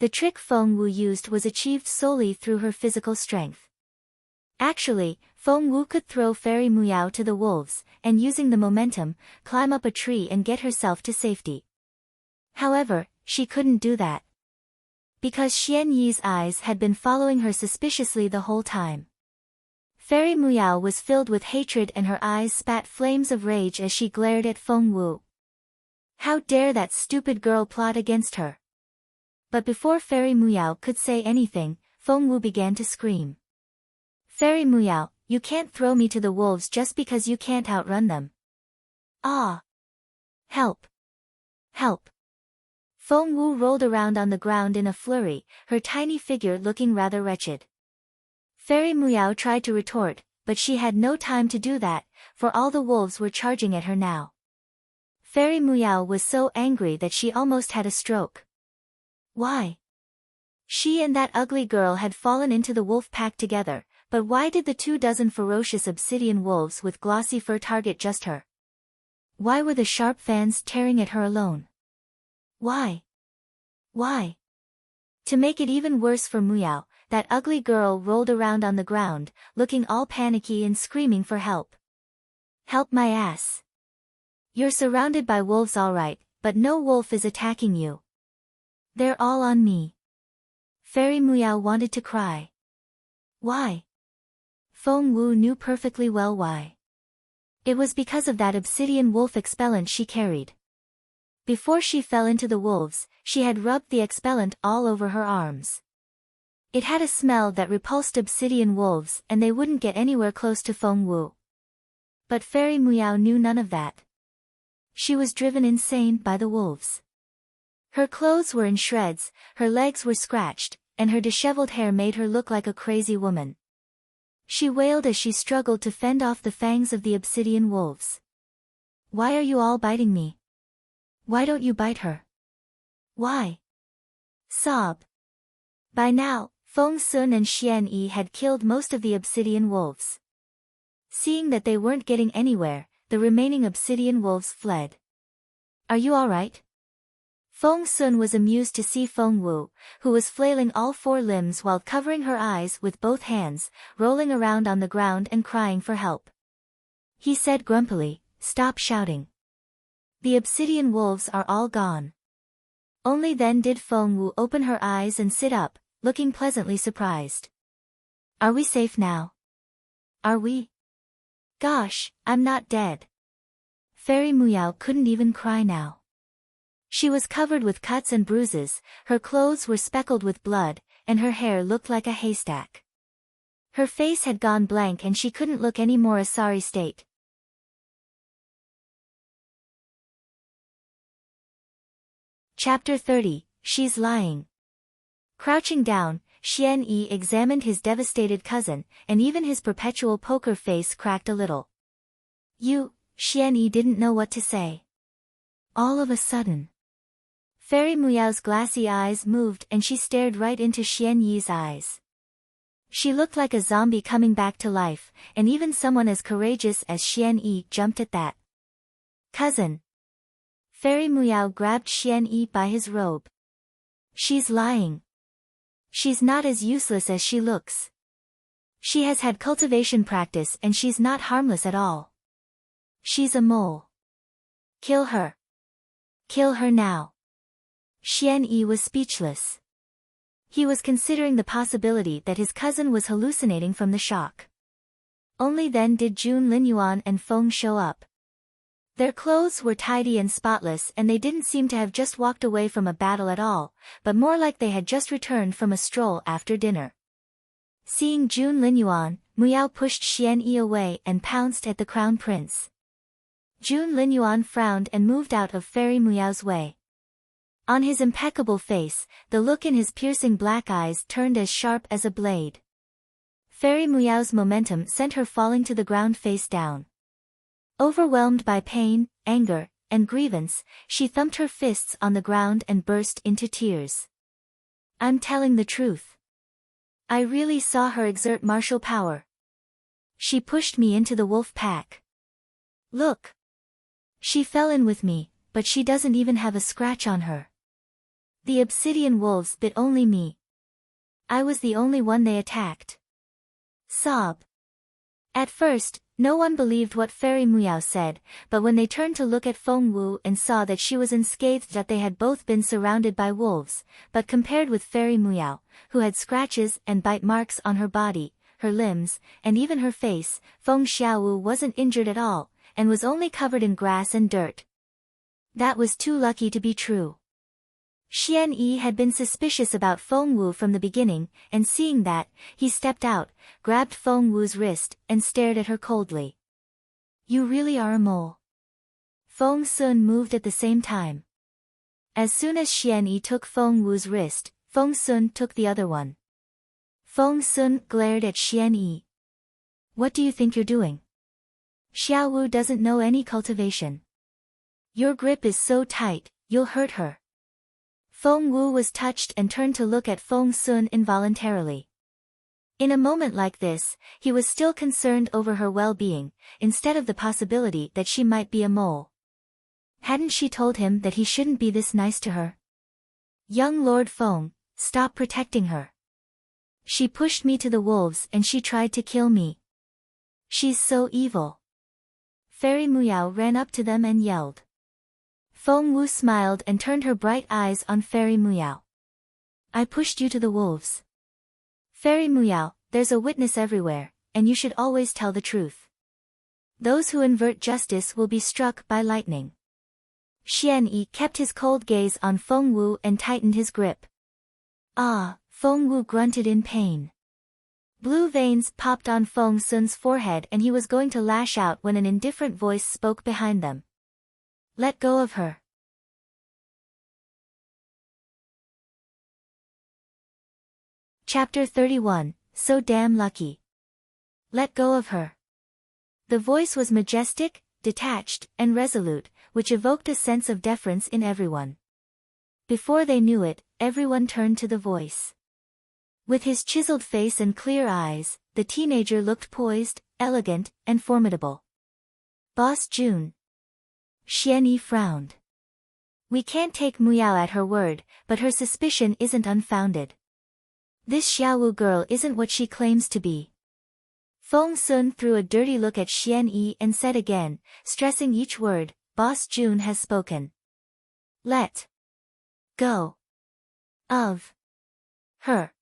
The trick Feng Wu used was achieved solely through her physical strength. Actually, Feng Wu could throw Fairy Muyao to the wolves, and using the momentum, climb up a tree and get herself to safety. However, she couldn't do that. Because Xian Yi's eyes had been following her suspiciously the whole time. Fairy Muyao was filled with hatred and her eyes spat flames of rage as she glared at Feng Wu. How dare that stupid girl plot against her? But before Fairy Muyao could say anything, Feng Wu began to scream. Fairy Muyao, you can't throw me to the wolves just because you can't outrun them. Ah! Help! Help! Feng Wu rolled around on the ground in a flurry, her tiny figure looking rather wretched. Fairy Muyao tried to retort, but she had no time to do that, for all the wolves were charging at her now. Fairy Muyao was so angry that she almost had a stroke. Why? She and that ugly girl had fallen into the wolf pack together, but why did the 24 ferocious obsidian wolves with glossy fur target just her? Why were the sharp fangs tearing at her alone? Why? Why? To make it even worse for Muyao, that ugly girl rolled around on the ground, looking all panicky and screaming for help. Help my ass. You're surrounded by wolves all right, but no wolf is attacking you. They're all on me. Fairy Muyao wanted to cry. Why? Feng Wu knew perfectly well why. It was because of that obsidian wolf expellant she carried. Before she fell into the wolves, she had rubbed the expellant all over her arms. It had a smell that repulsed obsidian wolves and they wouldn't get anywhere close to Feng Wu. But Fairy Muyao knew none of that. She was driven insane by the wolves. Her clothes were in shreds, her legs were scratched, and her disheveled hair made her look like a crazy woman. She wailed as she struggled to fend off the fangs of the obsidian wolves. Why are you all biting me? Why don't you bite her? Why? Sob. By now, Feng Sun and Xian Yi had killed most of the obsidian wolves. Seeing that they weren't getting anywhere, the remaining obsidian wolves fled. Are you alright? Feng Sun was amused to see Feng Wu, who was flailing all 4 limbs while covering her eyes with both hands, rolling around on the ground and crying for help. He said grumpily, "Stop shouting. The obsidian wolves are all gone." Only then did Feng Wu open her eyes and sit up, looking pleasantly surprised. Are we safe now? Are we? Gosh, I'm not dead. Fairy Muyao couldn't even cry now. She was covered with cuts and bruises, her clothes were speckled with blood, and her hair looked like a haystack. Her face had gone blank and she couldn't look any more a sorry state. Chapter 30, She's Lying. Crouching down, Xian Yi examined his devastated cousin, and even his perpetual poker face cracked a little. Xian Yi didn't know what to say. All of a sudden, Fairy Muyao's glassy eyes moved and she stared right into Xian Yi's eyes. She looked like a zombie coming back to life, and even someone as courageous as Xian Yi jumped at that. Cousin. Fairy Muyao grabbed Xian Yi by his robe. She's lying. She's not as useless as she looks. She has had cultivation practice and she's not harmless at all. She's a mole. Kill her. Kill her now. Xian Yi was speechless. He was considering the possibility that his cousin was hallucinating from the shock. Only then did Linyuan and Feng show up. Their clothes were tidy and spotless and they didn't seem to have just walked away from a battle at all, but more like they had just returned from a stroll after dinner. Seeing Linyuan, Muyao pushed Xian Yi away and pounced at the crown prince. Linyuan frowned and moved out of Fairy Muyao's way. On his impeccable face, the look in his piercing black eyes turned as sharp as a blade. Fairy Muyao's momentum sent her falling to the ground face down. Overwhelmed by pain, anger, and grievance, she thumped her fists on the ground and burst into tears. I'm telling the truth. I really saw her exert martial power. She pushed me into the wolf pack. Look. She fell in with me, but she doesn't even have a scratch on her. The obsidian wolves bit only me. I was the only one they attacked. Sob. At first, no one believed what Fairy Muyao said, but when they turned to look at Feng Wu and saw that she was unscathed, that they had both been surrounded by wolves, but compared with Fairy Muyao, who had scratches and bite marks on her body, her limbs, and even her face, Feng Xiaowu wasn't injured at all, and was only covered in grass and dirt. That was too lucky to be true. Xian Yi had been suspicious about Feng Wu from the beginning, and seeing that, he stepped out, grabbed Feng Wu's wrist, and stared at her coldly. You really are a mole. Feng Sun moved at the same time. As soon as Xian Yi took Feng Wu's wrist, Feng Sun took the other one. Feng Sun glared at Xian Yi. What do you think you're doing? Xiao Wu doesn't know any cultivation. Your grip is so tight, you'll hurt her. Feng Wu was touched and turned to look at Feng Sun involuntarily. In a moment like this, he was still concerned over her well-being, instead of the possibility that she might be a mole. Hadn't she told him that he shouldn't be this nice to her? Young Lord Feng, stop protecting her. She pushed me to the wolves and she tried to kill me. She's so evil. Fairy Muyao ran up to them and yelled. Feng Wu smiled and turned her bright eyes on Fairy Muyao. I pushed you to the wolves. Fairy Muyao, there's a witness everywhere, and you should always tell the truth. Those who invert justice will be struck by lightning. Xian Yi kept his cold gaze on Feng Wu and tightened his grip. Ah, Feng Wu grunted in pain. Blue veins popped on Feng Sun's forehead and he was going to lash out when an indifferent voice spoke behind them. Let go of her. Chapter 31, So Damn Lucky. Let go of her. The voice was majestic, detached, and resolute, which evoked a sense of deference in everyone. Before they knew it, everyone turned to the voice. With his chiseled face and clear eyes, the teenager looked poised, elegant, and formidable. Boss Jun. Xian Yi frowned. We can't take Muyao at her word, but her suspicion isn't unfounded. This Xiaowu girl isn't what she claims to be. Feng Sun threw a dirty look at Xian Yi and said again, stressing each word, Boss Jun has spoken. Let go of her.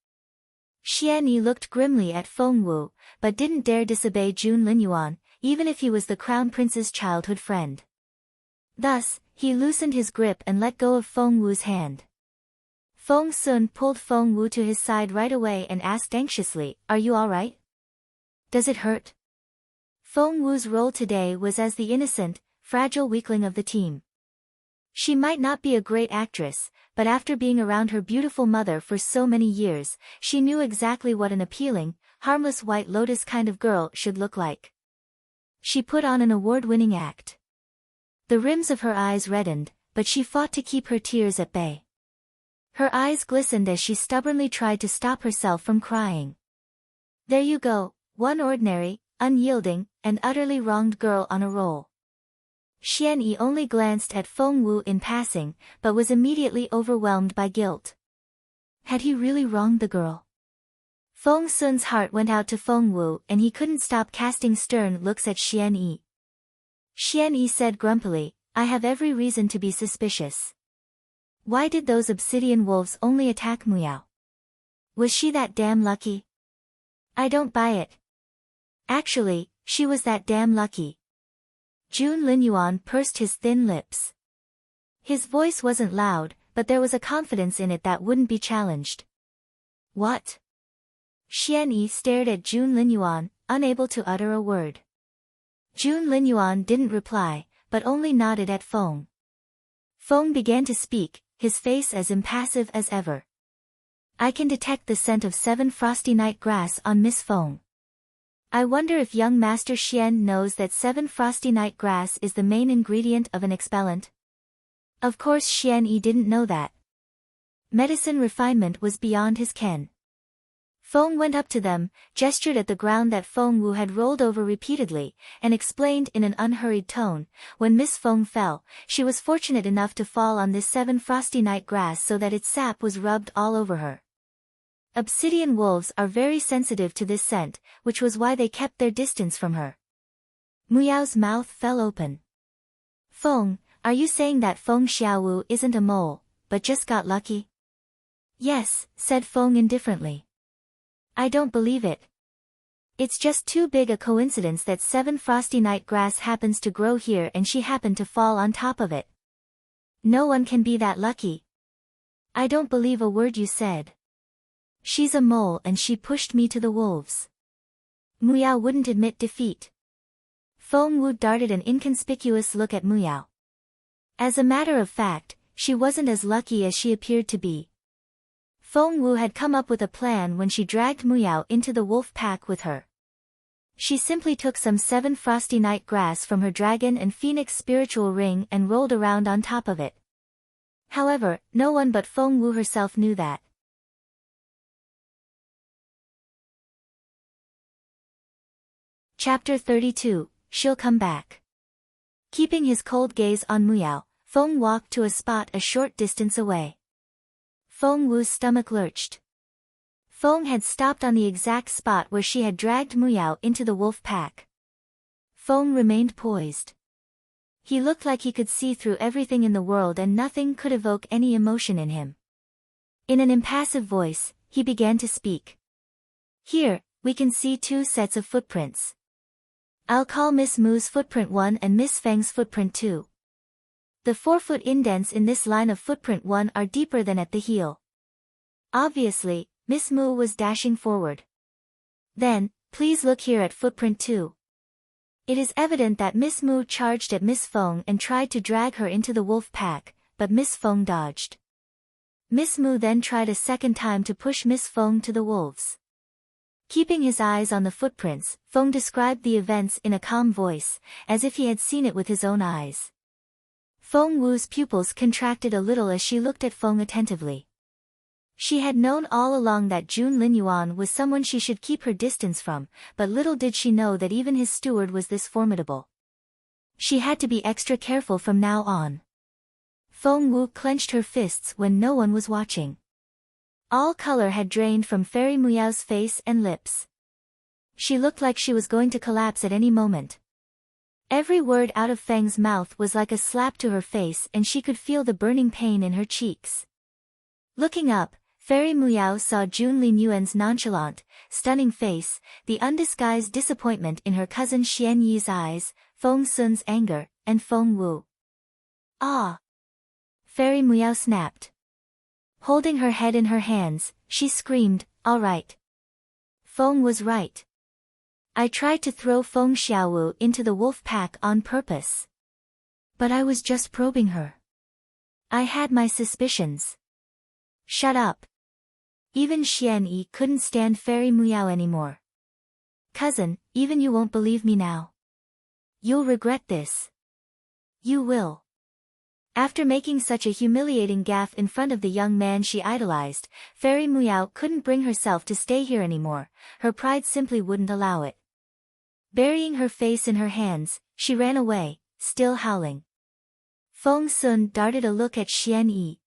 Xian Yi looked grimly at Feng Wu, but didn't dare disobey Linyuan, even if he was the crown prince's childhood friend. Thus, he loosened his grip and let go of Feng Wu's hand. Feng Sun pulled Feng Wu to his side right away and asked anxiously, Are you alright? Does it hurt? Feng Wu's role today was as the innocent, fragile weakling of the team. She might not be a great actress, but after being around her beautiful mother for so many years, she knew exactly what an appealing, harmless white lotus kind of girl should look like. She put on an award-winning act. The rims of her eyes reddened, but she fought to keep her tears at bay. Her eyes glistened as she stubbornly tried to stop herself from crying. There you go, one ordinary, unyielding, and utterly wronged girl on a roll. Xianyi only glanced at Feng Wu in passing, but was immediately overwhelmed by guilt. Had he really wronged the girl? Feng Sun's heart went out to Feng Wu and he couldn't stop casting stern looks at Xianyi. Xianyi said grumpily, I have every reason to be suspicious. Why did those obsidian wolves only attack Muyao? Was she that damn lucky? I don't buy it. Actually, she was that damn lucky. Linyuan pursed his thin lips. His voice wasn't loud, but there was a confidence in it that wouldn't be challenged. What? Xianyi stared at Linyuan, unable to utter a word. Linyuan didn't reply, but only nodded at Feng. Feng began to speak, his face as impassive as ever. I can detect the scent of 7 frosty night grass on Miss Feng. I wonder if young Master Xian knows that 7 frosty night grass is the main ingredient of an expellant? Of course Xianyi didn't know that. Medicine refinement was beyond his ken. Feng went up to them, gestured at the ground that Feng Wu had rolled over repeatedly, and explained in an unhurried tone, when Miss Feng fell, she was fortunate enough to fall on this 7 frosty night grass so that its sap was rubbed all over her. Obsidian wolves are very sensitive to this scent, which was why they kept their distance from her. Muyao's mouth fell open. Feng, are you saying that Feng Xiaowu isn't a mole, but just got lucky? Yes, said Feng indifferently. I don't believe it. It's just too big a coincidence that 7 frosty night grass happens to grow here and she happened to fall on top of it. No one can be that lucky. I don't believe a word you said. She's a mole and she pushed me to the wolves. Muyao wouldn't admit defeat. Feng Wu darted an inconspicuous look at Muyao. As a matter of fact, she wasn't as lucky as she appeared to be. Feng Wu had come up with a plan when she dragged Muyao into the wolf pack with her. She simply took some 7 frosty night grass from her dragon and phoenix spiritual ring and rolled around on top of it. However, no one but Feng Wu herself knew that. Chapter 32, She'll Come Back. Keeping his cold gaze on Muyao, Feng walked to a spot a short distance away. Feng Wu's stomach lurched. Feng had stopped on the exact spot where she had dragged Muyao into the wolf pack. Feng remained poised. He looked like he could see through everything in the world and nothing could evoke any emotion in him. In an impassive voice, he began to speak. Here, we can see 2 sets of footprints. I'll call Miss Mu's footprint 1 and Miss Feng's footprint 2. The 4-foot indents in this line of footprint 1 are deeper than at the heel. Obviously, Miss Mu was dashing forward. Then, please look here at footprint 2. It is evident that Miss Mu charged at Miss Feng and tried to drag her into the wolf pack, but Miss Feng dodged. Miss Mu then tried a second time to push Miss Feng to the wolves. Keeping his eyes on the footprints, Feng described the events in a calm voice, as if he had seen it with his own eyes. Feng Wu's pupils contracted a little as she looked at Feng attentively. She had known all along that Linyuan was someone she should keep her distance from, but little did she know that even his steward was this formidable. She had to be extra careful from now on. Feng Wu clenched her fists when no one was watching. All color had drained from Fairy Muyao's face and lips. She looked like she was going to collapse at any moment. Every word out of Feng's mouth was like a slap to her face and she could feel the burning pain in her cheeks. Looking up, Fairy Muyao saw Linyuan's nonchalant, stunning face, the undisguised disappointment in her cousin Xianyi's eyes, Feng Sun's anger, and Feng Wu. Ah! Fairy Muyao snapped. Holding her head in her hands, she screamed, all right. Feng was right. I tried to throw Feng Xiaowu into the wolf pack on purpose. But I was just probing her. I had my suspicions. Shut up. Even Xian Yi couldn't stand Fairy Muyao anymore. Cousin, even you won't believe me now. You'll regret this. You will. After making such a humiliating gaffe in front of the young man she idolized, Fairy Muyao couldn't bring herself to stay here anymore, her pride simply wouldn't allow it. Burying her face in her hands, she ran away, still howling. Feng Sun darted a look at Xian Yi.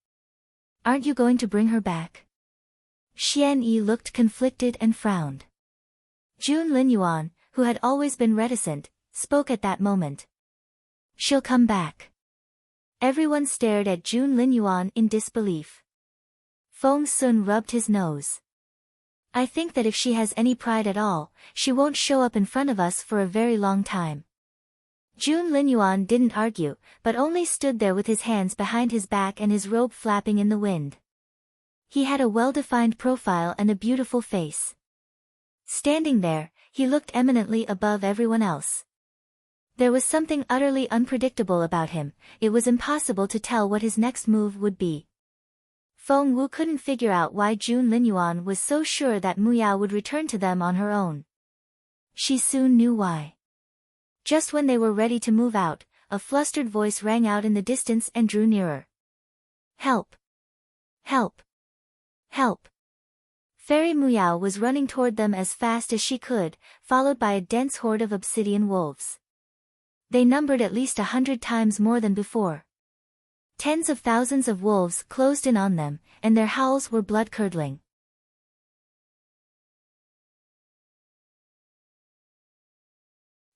Aren't you going to bring her back? Xian Yi looked conflicted and frowned. Jun Linyuan, who had always been reticent, spoke at that moment. She'll come back. Everyone stared at Jun Linyuan in disbelief. Feng Sun rubbed his nose. I think that if she has any pride at all, she won't show up in front of us for a very long time. Jun Linyuan didn't argue, but only stood there with his hands behind his back and his robe flapping in the wind. He had a well-defined profile and a beautiful face. Standing there, he looked eminently above everyone else. There was something utterly unpredictable about him, it was impossible to tell what his next move would be. Feng Wu couldn't figure out why Jun Linyuan was so sure that Muyao would return to them on her own. She soon knew why. Just when they were ready to move out, a flustered voice rang out in the distance and drew nearer. Help! Help! Help! Fairy Muyao was running toward them as fast as she could, followed by a dense horde of obsidian wolves. They numbered at least 100 times more than before. Tens of thousands of wolves closed in on them, and their howls were blood-curdling.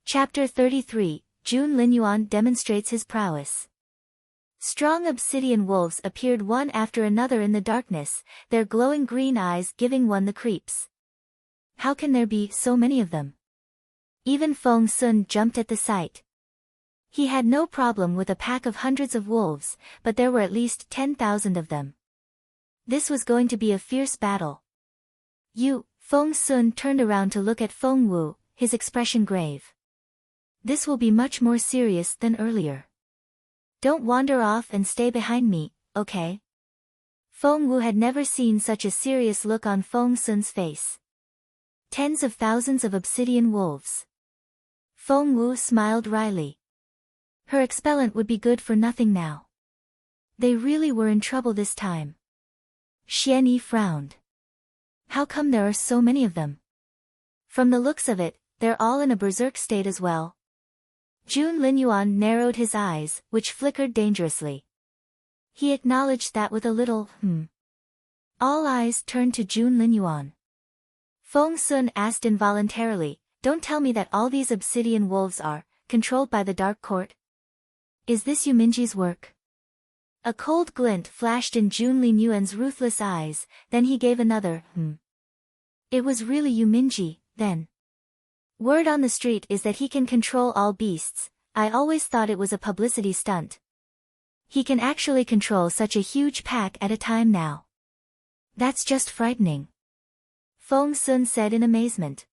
Chapter 33, Jun Linyuan demonstrates his prowess. Strong obsidian wolves appeared one after another in the darkness, their glowing green eyes giving one the creeps. How can there be so many of them? Even Feng Sun jumped at the sight. He had no problem with a pack of hundreds of wolves, but there were at least 10,000 of them. This was going to be a fierce battle. Feng Sun turned around to look at Feng Wu, his expression grave. This will be much more serious than earlier. Don't wander off and stay behind me, okay? Feng Wu had never seen such a serious look on Feng Sun's face. Tens of thousands of obsidian wolves. Feng Wu smiled wryly. Her expellant would be good for nothing now. They really were in trouble this time. Xian Yi frowned. How come there are so many of them? From the looks of it, they're all in a berserk state as well. Jun Linyuan narrowed his eyes, which flickered dangerously. He acknowledged that with a little, All eyes turned to Jun Linyuan. Feng Sun asked involuntarily, don't tell me that all these obsidian wolves are controlled by the Dark Court? Is this Yu Mingye's work? A cold glint flashed in Jun Linyuan's ruthless eyes, then he gave another, It was really Yu Mingye, then. Word on the street is that he can control all beasts. I always thought it was a publicity stunt. He can actually control such a huge pack at a time now. That's just frightening. Feng Sun said in amazement.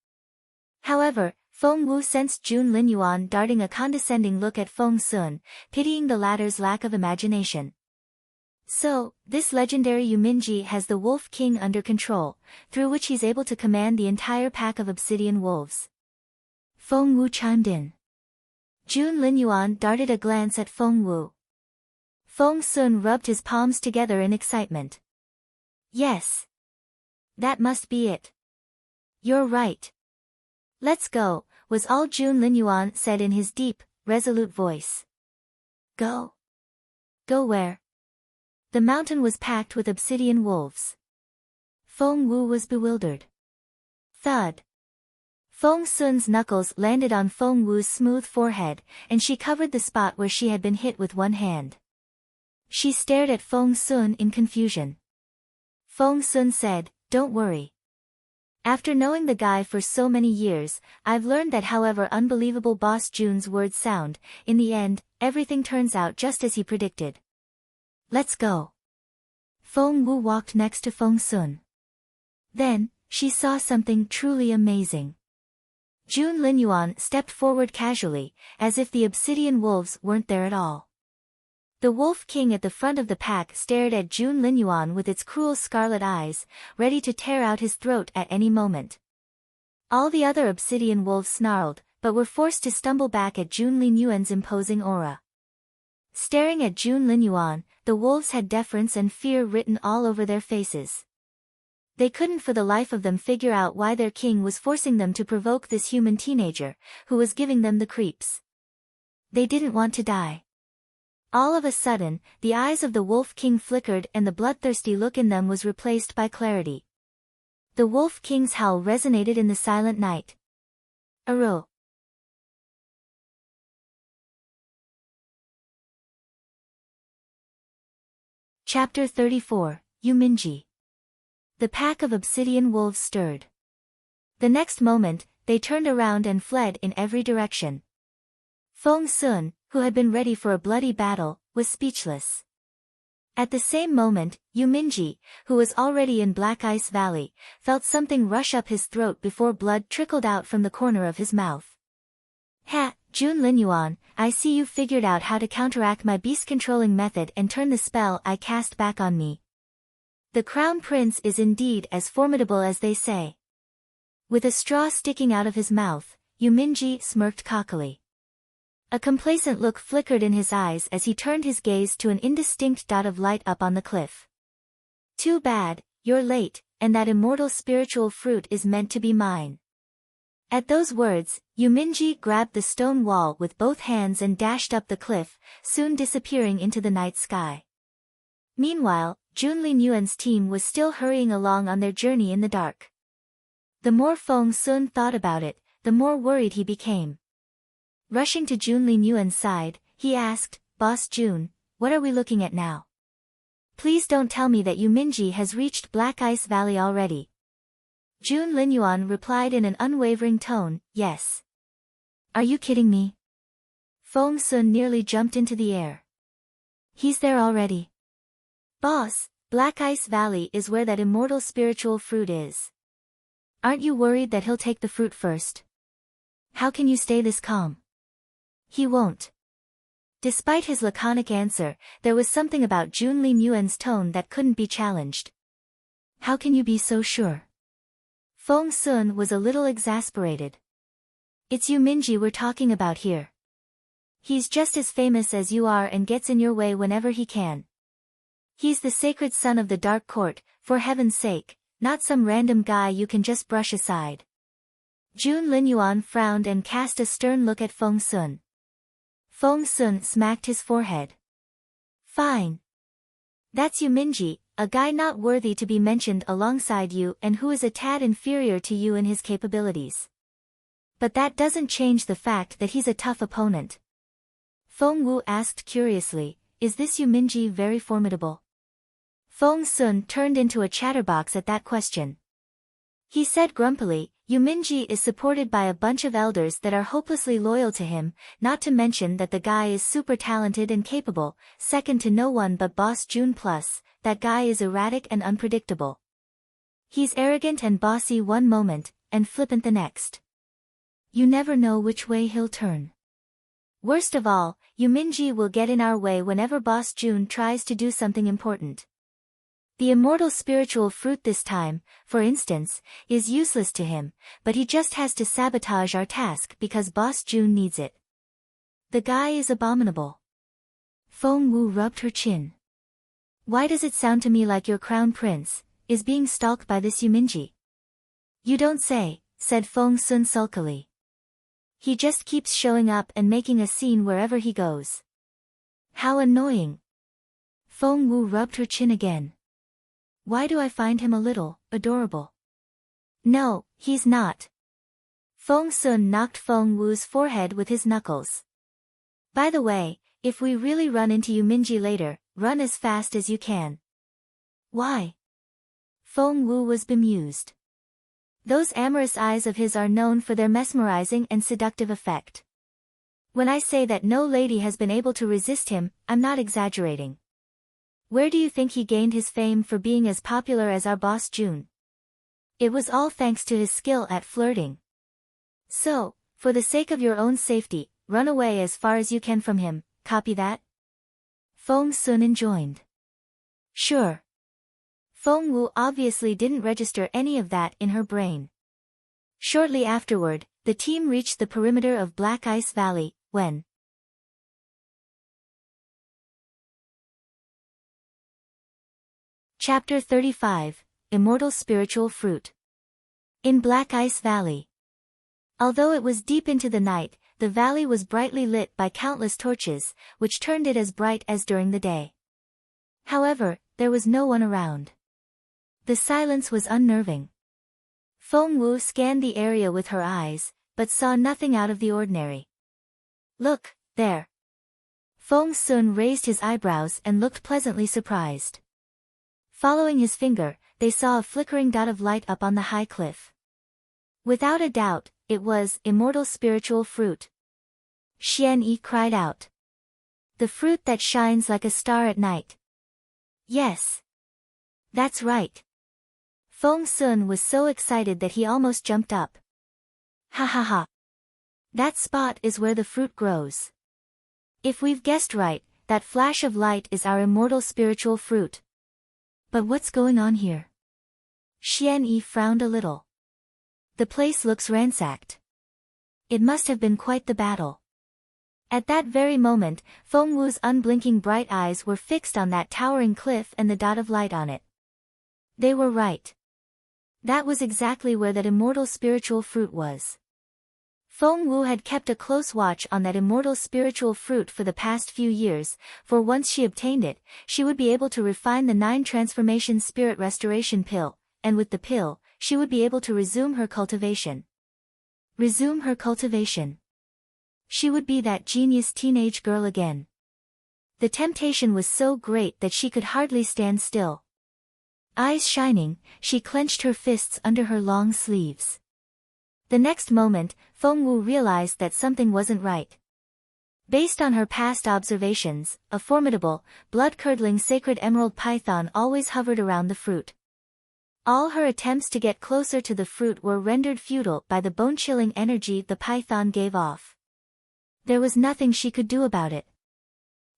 However, Feng Wu sensed Jun Linyuan darting a condescending look at Feng Sun, pitying the latter's lack of imagination. So, this legendary Yu Mingye has the Wolf King under control, through which he's able to command the entire pack of obsidian wolves. Feng Wu chimed in. Jun Linyuan darted a glance at Feng Wu. Feng Sun rubbed his palms together in excitement. Yes. That must be it. You're right. Let's go, was all Jun Linyuan said in his deep, resolute voice. Go? Go where? The mountain was packed with obsidian wolves. Feng Wu was bewildered. Thud. Feng Sun's knuckles landed on Feng Wu's smooth forehead, and she covered the spot where she had been hit with one hand. She stared at Feng Sun in confusion. Feng Sun said, don't worry. After knowing the guy for so many years, I've learned that however unbelievable Boss Jun's words sound, in the end, everything turns out just as he predicted. Let's go. Feng Wu walked next to Feng Sun. Then, she saw something truly amazing. Jun Linyuan stepped forward casually, as if the obsidian wolves weren't there at all. The Wolf King at the front of the pack stared at Jun Linyuan with its cruel scarlet eyes, ready to tear out his throat at any moment. All the other obsidian wolves snarled, but were forced to stumble back at Jun Linyuan's imposing aura. Staring at Jun Linyuan, the wolves had deference and fear written all over their faces. They couldn't for the life of them figure out why their king was forcing them to provoke this human teenager, who was giving them the creeps. They didn't want to die. All of a sudden, the eyes of the Wolf King flickered and the bloodthirsty look in them was replaced by clarity. The Wolf King's howl resonated in the silent night. Aro. Chapter 34, Yu Mingye. The pack of obsidian wolves stirred. The next moment, they turned around and fled in every direction. Feng Sun, who had been ready for a bloody battle, was speechless. At the same moment, Yu Mingye, who was already in Black Ice Valley, felt something rush up his throat before blood trickled out from the corner of his mouth. Ha, Jun Linyuan, I see you figured out how to counteract my beast-controlling method and turn the spell I cast back on me. The Crown Prince is indeed as formidable as they say. With a straw sticking out of his mouth, Yu Mingye smirked cockily. A complacent look flickered in his eyes as he turned his gaze to an indistinct dot of light up on the cliff. Too bad, you're late, and that immortal spiritual fruit is meant to be mine. At those words, Yu Mingye grabbed the stone wall with both hands and dashed up the cliff, soon disappearing into the night sky. Meanwhile, Jun Linyuan's team was still hurrying along on their journey in the dark. The more Feng Sun thought about it, the more worried he became. Rushing to Jun Linyuan's side, he asked, Boss Jun, what are we looking at now? Please don't tell me that Yu Mingye has reached Black Ice Valley already. Jun Linyuan replied in an unwavering tone, yes. Are you kidding me? Feng Sun nearly jumped into the air. He's there already. Boss, Black Ice Valley is where that immortal spiritual fruit is. Aren't you worried that he'll take the fruit first? How can you stay this calm? He won't. Despite his laconic answer, there was something about Jun Linyuan's tone that couldn't be challenged. How can you be so sure? Feng Sun was a little exasperated. It's Yu Mingye we're talking about here. He's just as famous as you are and gets in your way whenever he can. He's the sacred son of the Dark Court, for heaven's sake, not some random guy you can just brush aside. Jun Linyuan frowned and cast a stern look at Feng Sun. Feng Sun smacked his forehead. Fine. That's Yu Mingye, a guy not worthy to be mentioned alongside you and who is a tad inferior to you in his capabilities. But that doesn't change the fact that he's a tough opponent. Feng Wu asked curiously, is this Yu Mingye very formidable? Feng Sun turned into a chatterbox at that question. He said grumpily, Yu Mingye is supported by a bunch of elders that are hopelessly loyal to him, not to mention that the guy is super talented and capable, second to no one but Boss Jun plus, that guy is erratic and unpredictable. He's arrogant and bossy one moment, and flippant the next. You never know which way he'll turn. Worst of all, Yu Mingye will get in our way whenever Boss Jun tries to do something important. The immortal spiritual fruit this time, for instance, is useless to him, but he just has to sabotage our task because Boss Jun needs it. The guy is abominable. Feng Wu rubbed her chin. Why does it sound to me like your crown prince is being stalked by this Yu Mingye? You don't say, said Feng Sun sulkily. He just keeps showing up and making a scene wherever he goes. How annoying. Feng Wu rubbed her chin again. Why do I find him a little adorable? No, he's not. Feng Sun knocked Feng Wu's forehead with his knuckles. By the way, if we really run into Yu Mingye later, run as fast as you can. Why? Feng Wu was bemused. Those amorous eyes of his are known for their mesmerizing and seductive effect. When I say that no lady has been able to resist him, I'm not exaggerating. Where do you think he gained his fame for being as popular as our boss Jun? It was all thanks to his skill at flirting. So, for the sake of your own safety, run away as far as you can from him, copy that? Feng Sun enjoined. Sure. Feng Wu obviously didn't register any of that in her brain. Shortly afterward, the team reached the perimeter of Black Ice Valley, when Chapter 35, Immortal Spiritual Fruit. In Black Ice Valley. Although it was deep into the night, the valley was brightly lit by countless torches, which turned it as bright as during the day. However, there was no one around. The silence was unnerving. Feng Wu scanned the area with her eyes, but saw nothing out of the ordinary. Look, there. Feng Sun raised his eyebrows and looked pleasantly surprised. Following his finger, they saw a flickering dot of light up on the high cliff. Without a doubt, it was Immortal Spiritual Fruit. Xian Yi cried out. The fruit that shines like a star at night. Yes. That's right. Feng Sun was so excited that he almost jumped up. Ha ha ha. That spot is where the fruit grows. If we've guessed right, that flash of light is our immortal spiritual fruit. But what's going on here? Xian Yi frowned a little. The place looks ransacked. It must have been quite the battle. At that very moment, Feng Wu's unblinking bright eyes were fixed on that towering cliff and the dot of light on it. They were right. That was exactly where that immortal spiritual fruit was. Feng Wu had kept a close watch on that immortal spiritual fruit for the past few years, for once she obtained it, she would be able to refine the 9 transformation spirit restoration pill, and with the pill, she would be able to resume her cultivation. Resume her cultivation. She would be that genius teenage girl again. The temptation was so great that she could hardly stand still. Eyes shining, she clenched her fists under her long sleeves. The next moment, Feng Wu realized that something wasn't right. Based on her past observations, a formidable, blood-curdling sacred emerald python always hovered around the fruit. All her attempts to get closer to the fruit were rendered futile by the bone-chilling energy the python gave off. There was nothing she could do about it.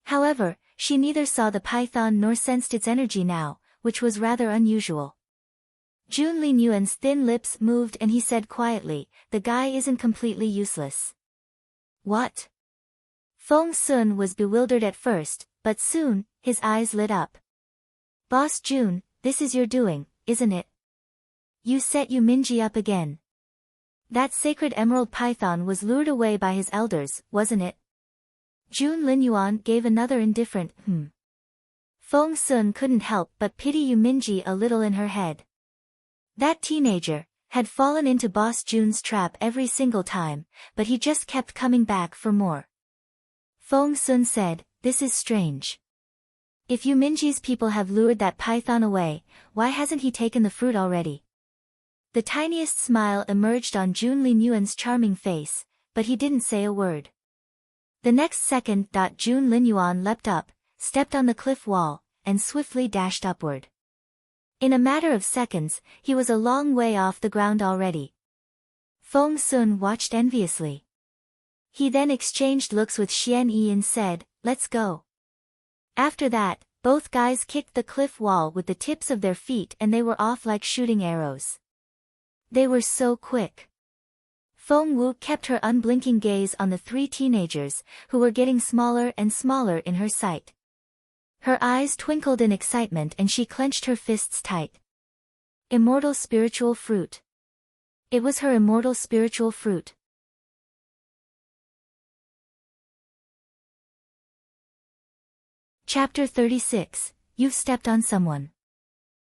However, she neither saw the python nor sensed its energy now, which was rather unusual. Linyuan's thin lips moved and he said quietly, the guy isn't completely useless. What? Feng Sun was bewildered at first, but soon, his eyes lit up. Boss Jun, this is your doing, isn't it? You set Yu Mingye up again. That sacred emerald python was lured away by his elders, wasn't it? Linyuan gave another indifferent, Feng Sun couldn't help but pity Yu Mingye a little in her head. That teenager had fallen into Boss Jun's trap every single time, but he just kept coming back for more. Feng Sun said, this is strange. If Yu Mingye's people have lured that python away, why hasn't he taken the fruit already? The tiniest smile emerged on Linyuan's charming face, but he didn't say a word. The next second, Linyuan leapt up, stepped on the cliff wall, and swiftly dashed upward. In a matter of seconds, he was a long way off the ground already. Feng Sun watched enviously. He then exchanged looks with Xian Yi and said, let's go. After that, both guys kicked the cliff wall with the tips of their feet and they were off like shooting arrows. They were so quick. Feng Wu kept her unblinking gaze on the 3 teenagers, who were getting smaller and smaller in her sight. Her eyes twinkled in excitement and she clenched her fists tight. Immortal spiritual fruit. It was her immortal spiritual fruit. Chapter 36, You've stepped on someone.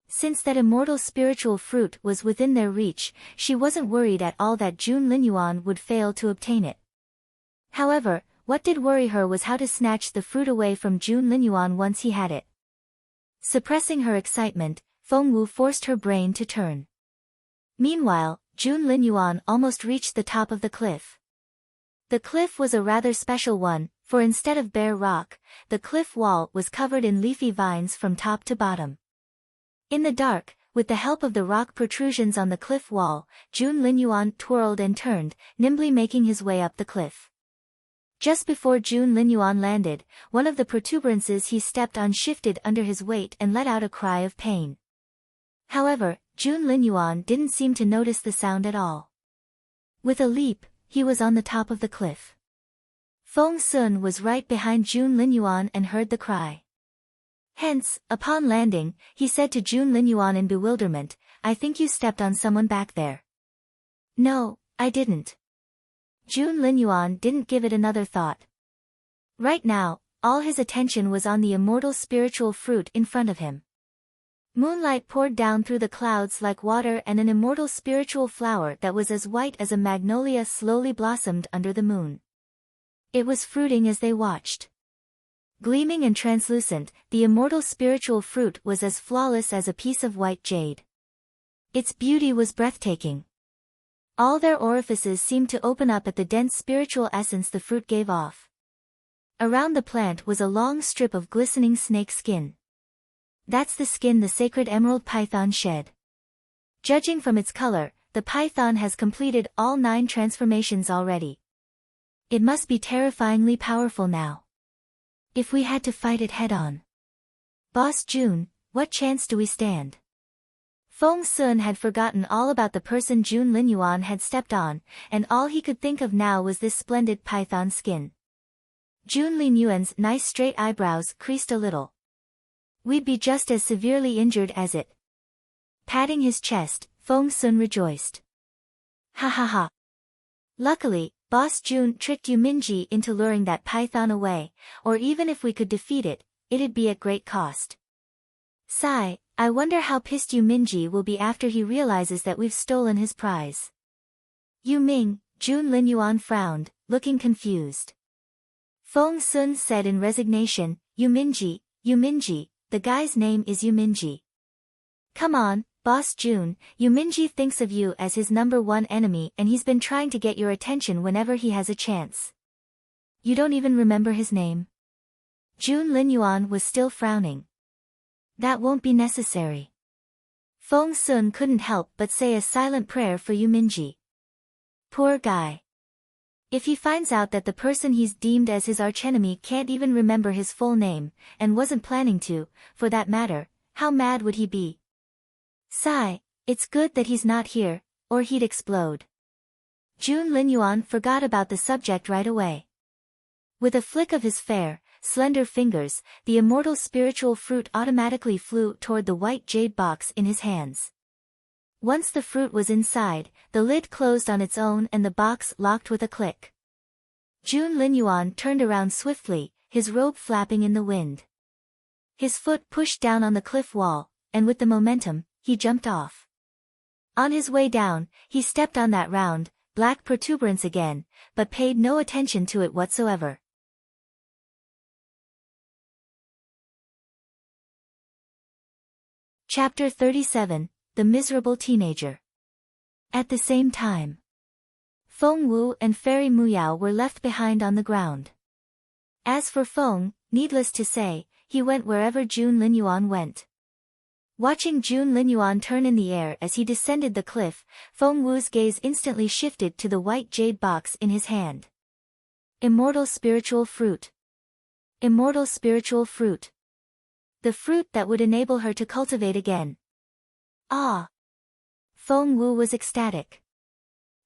Since that immortal spiritual fruit was within their reach, she wasn't worried at all that Linyuan would fail to obtain it. However, what did worry her was how to snatch the fruit away from Linyuan once he had it. Suppressing her excitement, Feng Wu forced her brain to turn. Meanwhile, Linyuan almost reached the top of the cliff. The cliff was a rather special one, for instead of bare rock, the cliff wall was covered in leafy vines from top to bottom. In the dark, with the help of the rock protrusions on the cliff wall, Linyuan twirled and turned, nimbly making his way up the cliff. Just before Jun Linyuan landed, one of the protuberances he stepped on shifted under his weight and let out a cry of pain. However, Jun Linyuan didn't seem to notice the sound at all. With a leap, he was on the top of the cliff. Feng Sun was right behind Jun Linyuan and heard the cry. Hence, upon landing, he said to Jun Linyuan in bewilderment, "I think you stepped on someone back there." "No, I didn't." Jun Linyuan didn't give it another thought. Right now, all his attention was on the immortal spiritual fruit in front of him. Moonlight poured down through the clouds like water, and an immortal spiritual flower that was as white as a magnolia slowly blossomed under the moon. It was fruiting as they watched. Gleaming and translucent, the immortal spiritual fruit was as flawless as a piece of white jade. Its beauty was breathtaking. All their orifices seemed to open up at the dense spiritual essence the fruit gave off. Around the plant was a long strip of glistening snake skin. That's the skin the sacred emerald python shed. Judging from its color, the python has completed all 9 transformations already. It must be terrifyingly powerful now. If we had to fight it head-on. Boss Jun, what chance do we stand? Feng Sun had forgotten all about the person Jun Linyuan had stepped on, and all he could think of now was this splendid python skin. Jun Linyuan's nice straight eyebrows creased a little. We'd be just as severely injured as it. Patting his chest, Feng Sun rejoiced. Ha ha ha. Luckily, Boss Jun tricked Yu Mingye into luring that python away, or even if we could defeat it, it'd be at great cost. Sigh, I wonder how pissed Yu Mingye will be after he realizes that we've stolen his prize. Yu Ming, Jun Linyuan frowned, looking confused. Feng Sun said in resignation, Yu Mingye, the guy's name is Yu Mingye. Come on, Boss Jun, Yu Mingye thinks of you as his #1 enemy and he's been trying to get your attention whenever he has a chance. You don't even remember his name? Jun Linyuan was still frowning. That won't be necessary. Feng Sun couldn't help but say a silent prayer for Yu Mingye. Poor guy. If he finds out that the person he's deemed as his archenemy can't even remember his full name, and wasn't planning to, for that matter, how mad would he be? Sigh, it's good that he's not here, or he'd explode. Jun Linyuan forgot about the subject right away. With a flick of his fair, slender fingers, the immortal spiritual fruit automatically flew toward the white jade box in his hands. Once the fruit was inside, the lid closed on its own and the box locked with a click. Jun Linyuan turned around swiftly, his robe flapping in the wind. His foot pushed down on the cliff wall, and with the momentum, he jumped off. On his way down, he stepped on that round, black protuberance again, but paid no attention to it whatsoever. Chapter 37, The Miserable Teenager. At the same time, Feng Wu and Fairy Muyao were left behind on the ground. As for Feng, needless to say, he went wherever Jun Linyuan went. Watching Jun Linyuan turn in the air as he descended the cliff, Feng Wu's gaze instantly shifted to the white jade box in his hand. Immortal spiritual fruit. Immortal spiritual fruit. The fruit that would enable her to cultivate again. Ah! Feng Wu was ecstatic.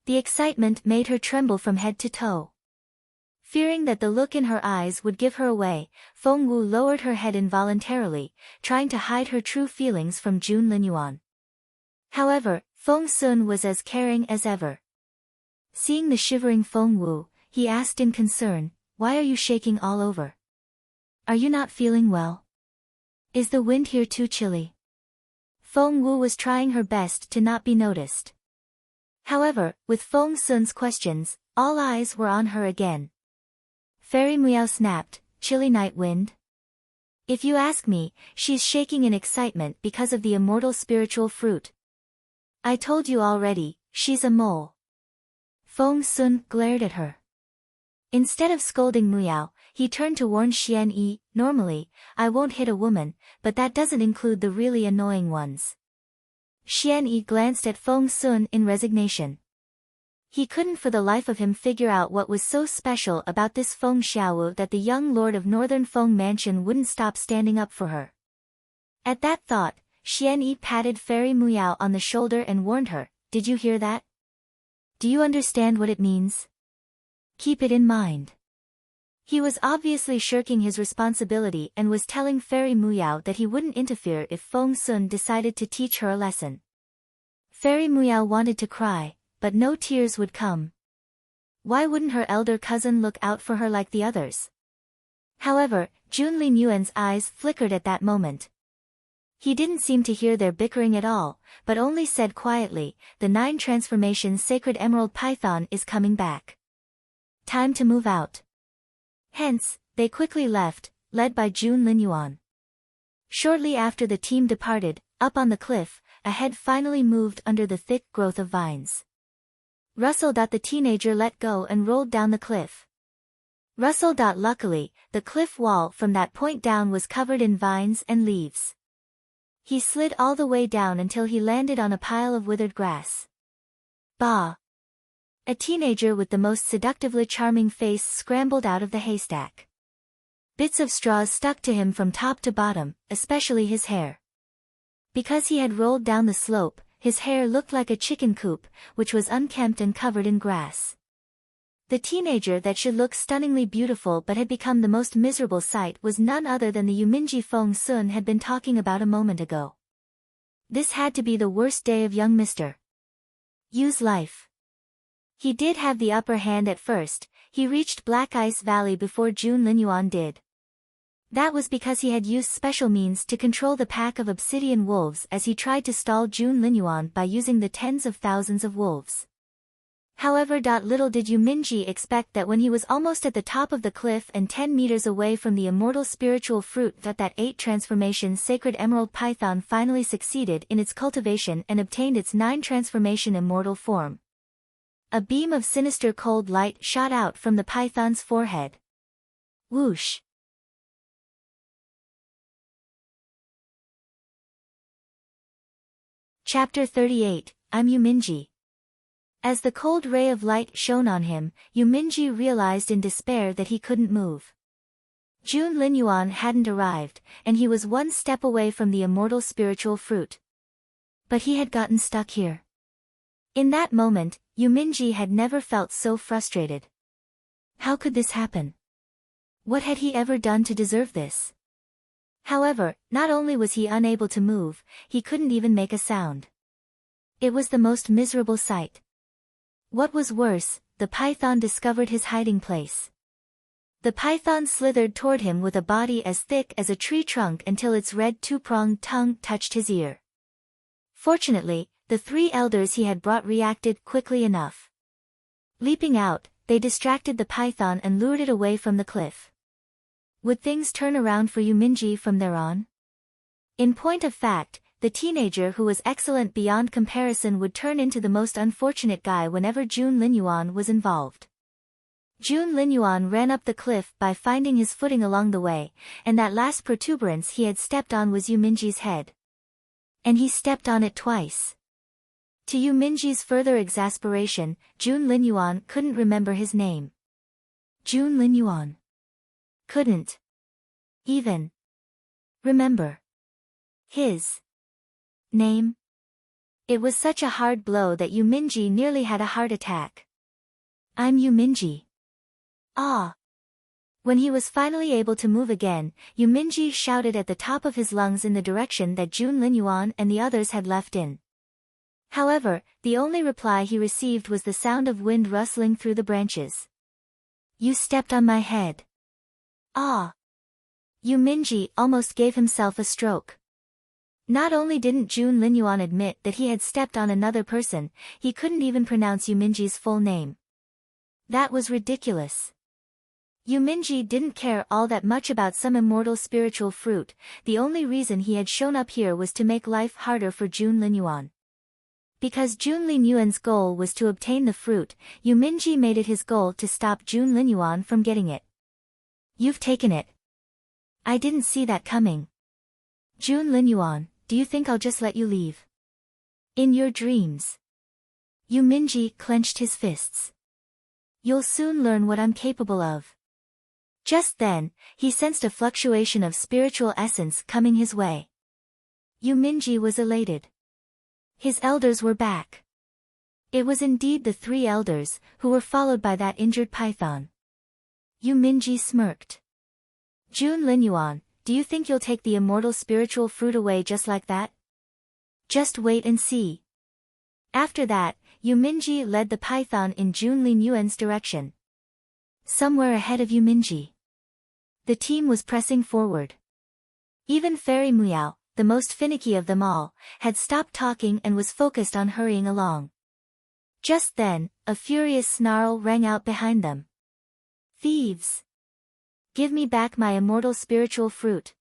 The excitement made her tremble from head to toe. Fearing that the look in her eyes would give her away, Feng Wu lowered her head involuntarily, trying to hide her true feelings from Jun Linyuan. However, Feng Sun was as caring as ever. Seeing the shivering Feng Wu, he asked in concern, "Why are you shaking all over? Are you not feeling well? Is the wind here too chilly?" Feng Wu was trying her best to not be noticed. However, with Feng Sun's questions, all eyes were on her again. Fairy Muyao snapped, "Chilly night wind? If you ask me, she's shaking in excitement because of the immortal spiritual fruit. I told you already, she's a mole." Feng Sun glared at her. Instead of scolding Muyao, he turned to warn Xian Yi, "Normally, I won't hit a woman, but that doesn't include the really annoying ones." Xian Yi glanced at Feng Sun in resignation. He couldn't for the life of him figure out what was so special about this Feng Xiaowu that the young lord of Northern Feng Mansion wouldn't stop standing up for her. At that thought, Xian Yi patted Fairy Muyao on the shoulder and warned her, "Did you hear that? Do you understand what it means? Keep it in mind." He was obviously shirking his responsibility and was telling Fairy Muyao that he wouldn't interfere if Feng Sun decided to teach her a lesson. Fairy Muyao wanted to cry, but no tears would come. Why wouldn't her elder cousin look out for her like the others? However, Linyuan's eyes flickered at that moment. He didn't seem to hear their bickering at all, but only said quietly, "The 9 transformation sacred emerald python is coming back. Time to move out." Hence, they quickly left, led by Linyuan. Shortly after the team departed, up on the cliff, a head finally moved under the thick growth of vines. Russell. The teenager let go and rolled down the cliff. Russell. Luckily, the cliff wall from that point down was covered in vines and leaves. He slid all the way down until he landed on a pile of withered grass. Bah! A teenager with the most seductively charming face scrambled out of the haystack. Bits of straws stuck to him from top to bottom, especially his hair. Because he had rolled down the slope, his hair looked like a chicken coop, which was unkempt and covered in grass. The teenager that should look stunningly beautiful but had become the most miserable sight was none other than the Yu Mingye Feng Sun had been talking about a moment ago. This had to be the worst day of young Mr. Yu's life. He did have the upper hand at first. He reached Black Ice Valley before Linyuan did. That was because he had used special means to control the pack of obsidian wolves as he tried to stall Linyuan by using the tens of thousands of wolves. However, little did Yu Mingye expect that when he was almost at the top of the cliff and 10 meters away from the immortal spiritual fruit that 8 transformation sacred emerald python finally succeeded in its cultivation and obtained its 9 transformation immortal form. A beam of sinister cold light shot out from the python's forehead. Whoosh! Chapter 38, I'm Yu Mingye. As the cold ray of light shone on him, Yu Mingye realized in despair that he couldn't move. Linyuan hadn't arrived, and he was one step away from the immortal spiritual fruit. But he had gotten stuck here. In that moment, Yu Mingye had never felt so frustrated. How could this happen? What had he ever done to deserve this? However, not only was he unable to move, he couldn't even make a sound. It was the most miserable sight. What was worse, the python discovered his hiding place. The python slithered toward him with a body as thick as a tree trunk until its red 2-pronged tongue touched his ear. Fortunately, the 3 elders he had brought reacted quickly enough. Leaping out, they distracted the python and lured it away from the cliff. Would things turn around for Yu Mingye from there on? In point of fact, the teenager who was excellent beyond comparison would turn into the most unfortunate guy whenever Linyuan was involved. Linyuan ran up the cliff by finding his footing along the way, and that last protuberance he had stepped on was Yu Mingye's head. And he stepped on it twice. To Yu Mingye's further exasperation, Linyuan couldn't remember his name. Linyuan couldn't even remember his name. It was such a hard blow that Yu Mingye nearly had a heart attack. I'm Yu Mingye. Ah! When he was finally able to move again, Yu Mingye shouted at the top of his lungs in the direction that Linyuan and the others had left in. However, the only reply he received was the sound of wind rustling through the branches. You stepped on my head. Ah! Yu Mingye almost gave himself a stroke. Not only didn't Linyuan admit that he had stepped on another person, he couldn't even pronounce Yu Mingye's full name. That was ridiculous. Yu Mingye didn't care all that much about some immortal spiritual fruit. The only reason he had shown up here was to make life harder for Linyuan. Because Linyuan's goal was to obtain the fruit, Yu Mingye made it his goal to stop Linyuan from getting it. You've taken it. I didn't see that coming. Linyuan, do you think I'll just let you leave? In your dreams. Yu Mingye clenched his fists. You'll soon learn what I'm capable of. Just then, he sensed a fluctuation of spiritual essence coming his way. Yu Mingye was elated. His elders were back. It was indeed the 3 elders, who were followed by that injured python. Yu Mingye smirked. Jun Linyuan, do you think you'll take the immortal spiritual fruit away just like that? Just wait and see. After that, Yu Mingye led the python in Jun Linyuan's direction. Somewhere ahead of Yu Mingye, the team was pressing forward. Even Fairy Muyao, the most finicky of them all, had stopped talking and was focused on hurrying along. Just then, a furious snarl rang out behind them. Thieves! Give me back my immortal spiritual fruit.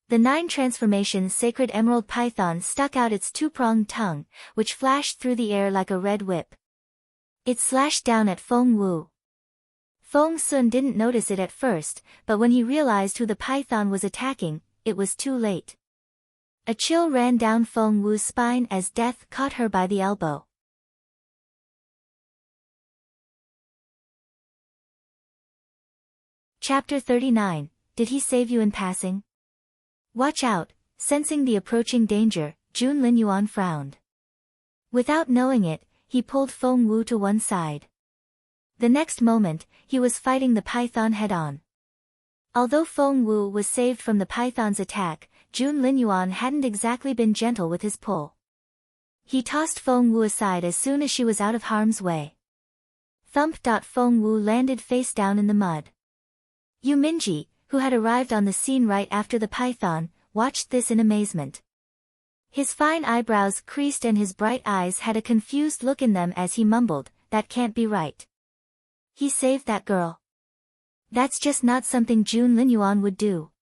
The 9 transformation sacred emerald python stuck out its 2-pronged tongue, which flashed through the air like a red whip. It slashed down at Feng Wu. Feng Sun didn't notice it at first, but when he realized who the python was attacking, it was too late. A chill ran down Feng Wu's spine as death caught her by the elbow. Chapter 39, Did he save you in passing? Watch out, sensing the approaching danger, Jun Linyuan frowned. Without knowing it, he pulled Feng Wu to one side. The next moment, he was fighting the python head-on. Although Feng Wu was saved from the python's attack, Jun Linyuan hadn't exactly been gentle with his pull. He tossed Feng Wu aside as soon as she was out of harm's way. Thump! Feng Wu landed face down in the mud. Yu Mingye, who had arrived on the scene right after the python, watched this in amazement. His fine eyebrows creased and his bright eyes had a confused look in them as he mumbled, "That can't be right. He saved that girl. That's just not something Jun Linyuan would do.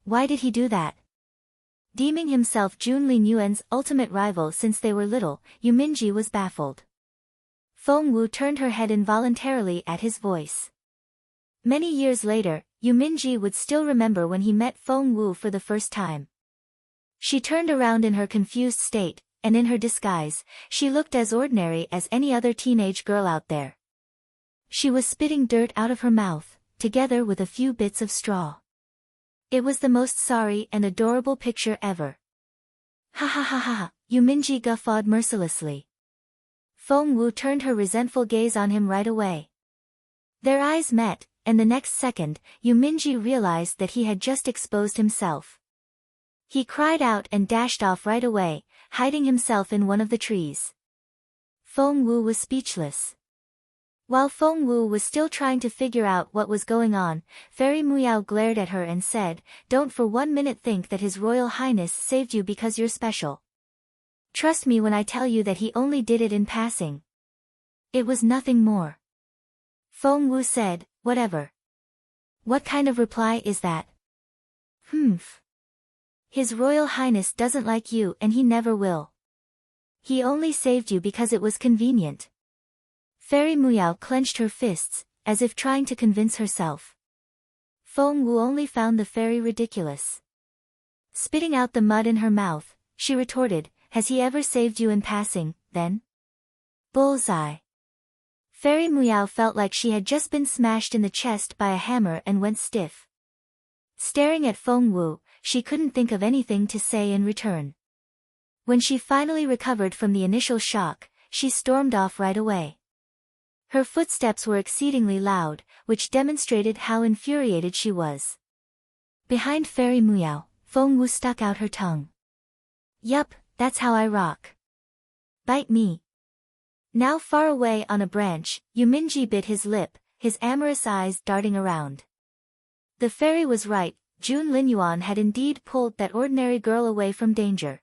Why did he do that?" Deeming himself Jun Linyuan's ultimate rival since they were little, Yu Mingye was baffled. Feng Wu turned her head involuntarily at his voice. Many years later, Yu Mingye would still remember when he met Feng Wu for the first time. She turned around in her confused state, and in her disguise, she looked as ordinary as any other teenage girl out there. She was spitting dirt out of her mouth, together with a few bits of straw. It was the most sorry and adorable picture ever. Ha ha ha ha, Yu Mingye guffawed mercilessly. Feng Wu turned her resentful gaze on him right away. Their eyes met, and the next second, Yu Mingye realized that he had just exposed himself. He cried out and dashed off right away, hiding himself in one of the trees. Feng Wu was speechless. While Feng Wu was still trying to figure out what was going on, Fairy Muyao glared at her and said, "Don't for 1 minute think that His Royal Highness saved you because you're special. Trust me when I tell you that he only did it in passing. It was nothing more." Feng Wu said, "Whatever. What kind of reply is that?" "Humph. His Royal Highness doesn't like you and he never will. He only saved you because it was convenient." Fairy Muyao clenched her fists, as if trying to convince herself. Feng Wu only found the fairy ridiculous. Spitting out the mud in her mouth, she retorted, "Has he ever saved you in passing, then?" Bullseye. Fairy Muyao felt like she had just been smashed in the chest by a hammer and went stiff. Staring at Feng Wu, she couldn't think of anything to say in return. When she finally recovered from the initial shock, she stormed off right away. Her footsteps were exceedingly loud, which demonstrated how infuriated she was. Behind Fairy Muyao, Feng Wu stuck out her tongue. "Yup, that's how I rock. Bite me." Now far away on a branch, Yu Mingye bit his lip, his amorous eyes darting around. The fairy was right, Jun Linyuan had indeed pulled that ordinary girl away from danger.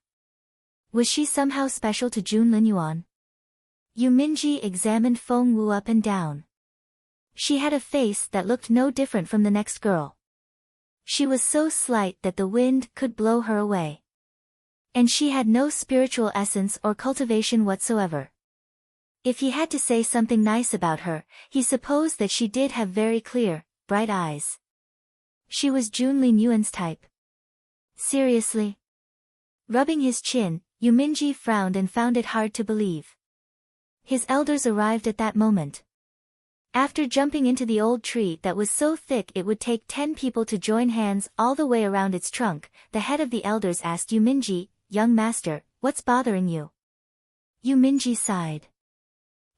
Was she somehow special to Jun Linyuan? Yu Mingye examined Feng Wu up and down. She had a face that looked no different from the next girl. She was so slight that the wind could blow her away. And she had no spiritual essence or cultivation whatsoever. If he had to say something nice about her, he supposed that she did have very clear, bright eyes. She was Jun Linyuan's type. Seriously? Rubbing his chin, Yu Mingye frowned and found it hard to believe. His elders arrived at that moment. After jumping into the old tree that was so thick it would take 10 people to join hands all the way around its trunk, the head of the elders asked Yu Mingye, "Young master, what's bothering you?" Yu Mingye sighed.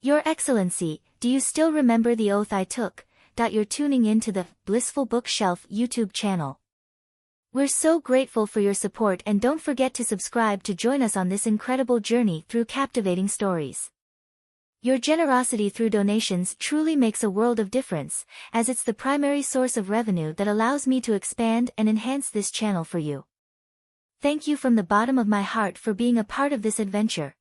"Your Excellency, do you still remember the oath I took? You're tuning in to the Blissful Bookshelf YouTube channel. We're so grateful for your support and don't forget to subscribe to join us on this incredible journey through captivating stories. Your generosity through donations truly makes a world of difference, as it's the primary source of revenue that allows me to expand and enhance this channel for you. Thank you from the bottom of my heart for being a part of this adventure.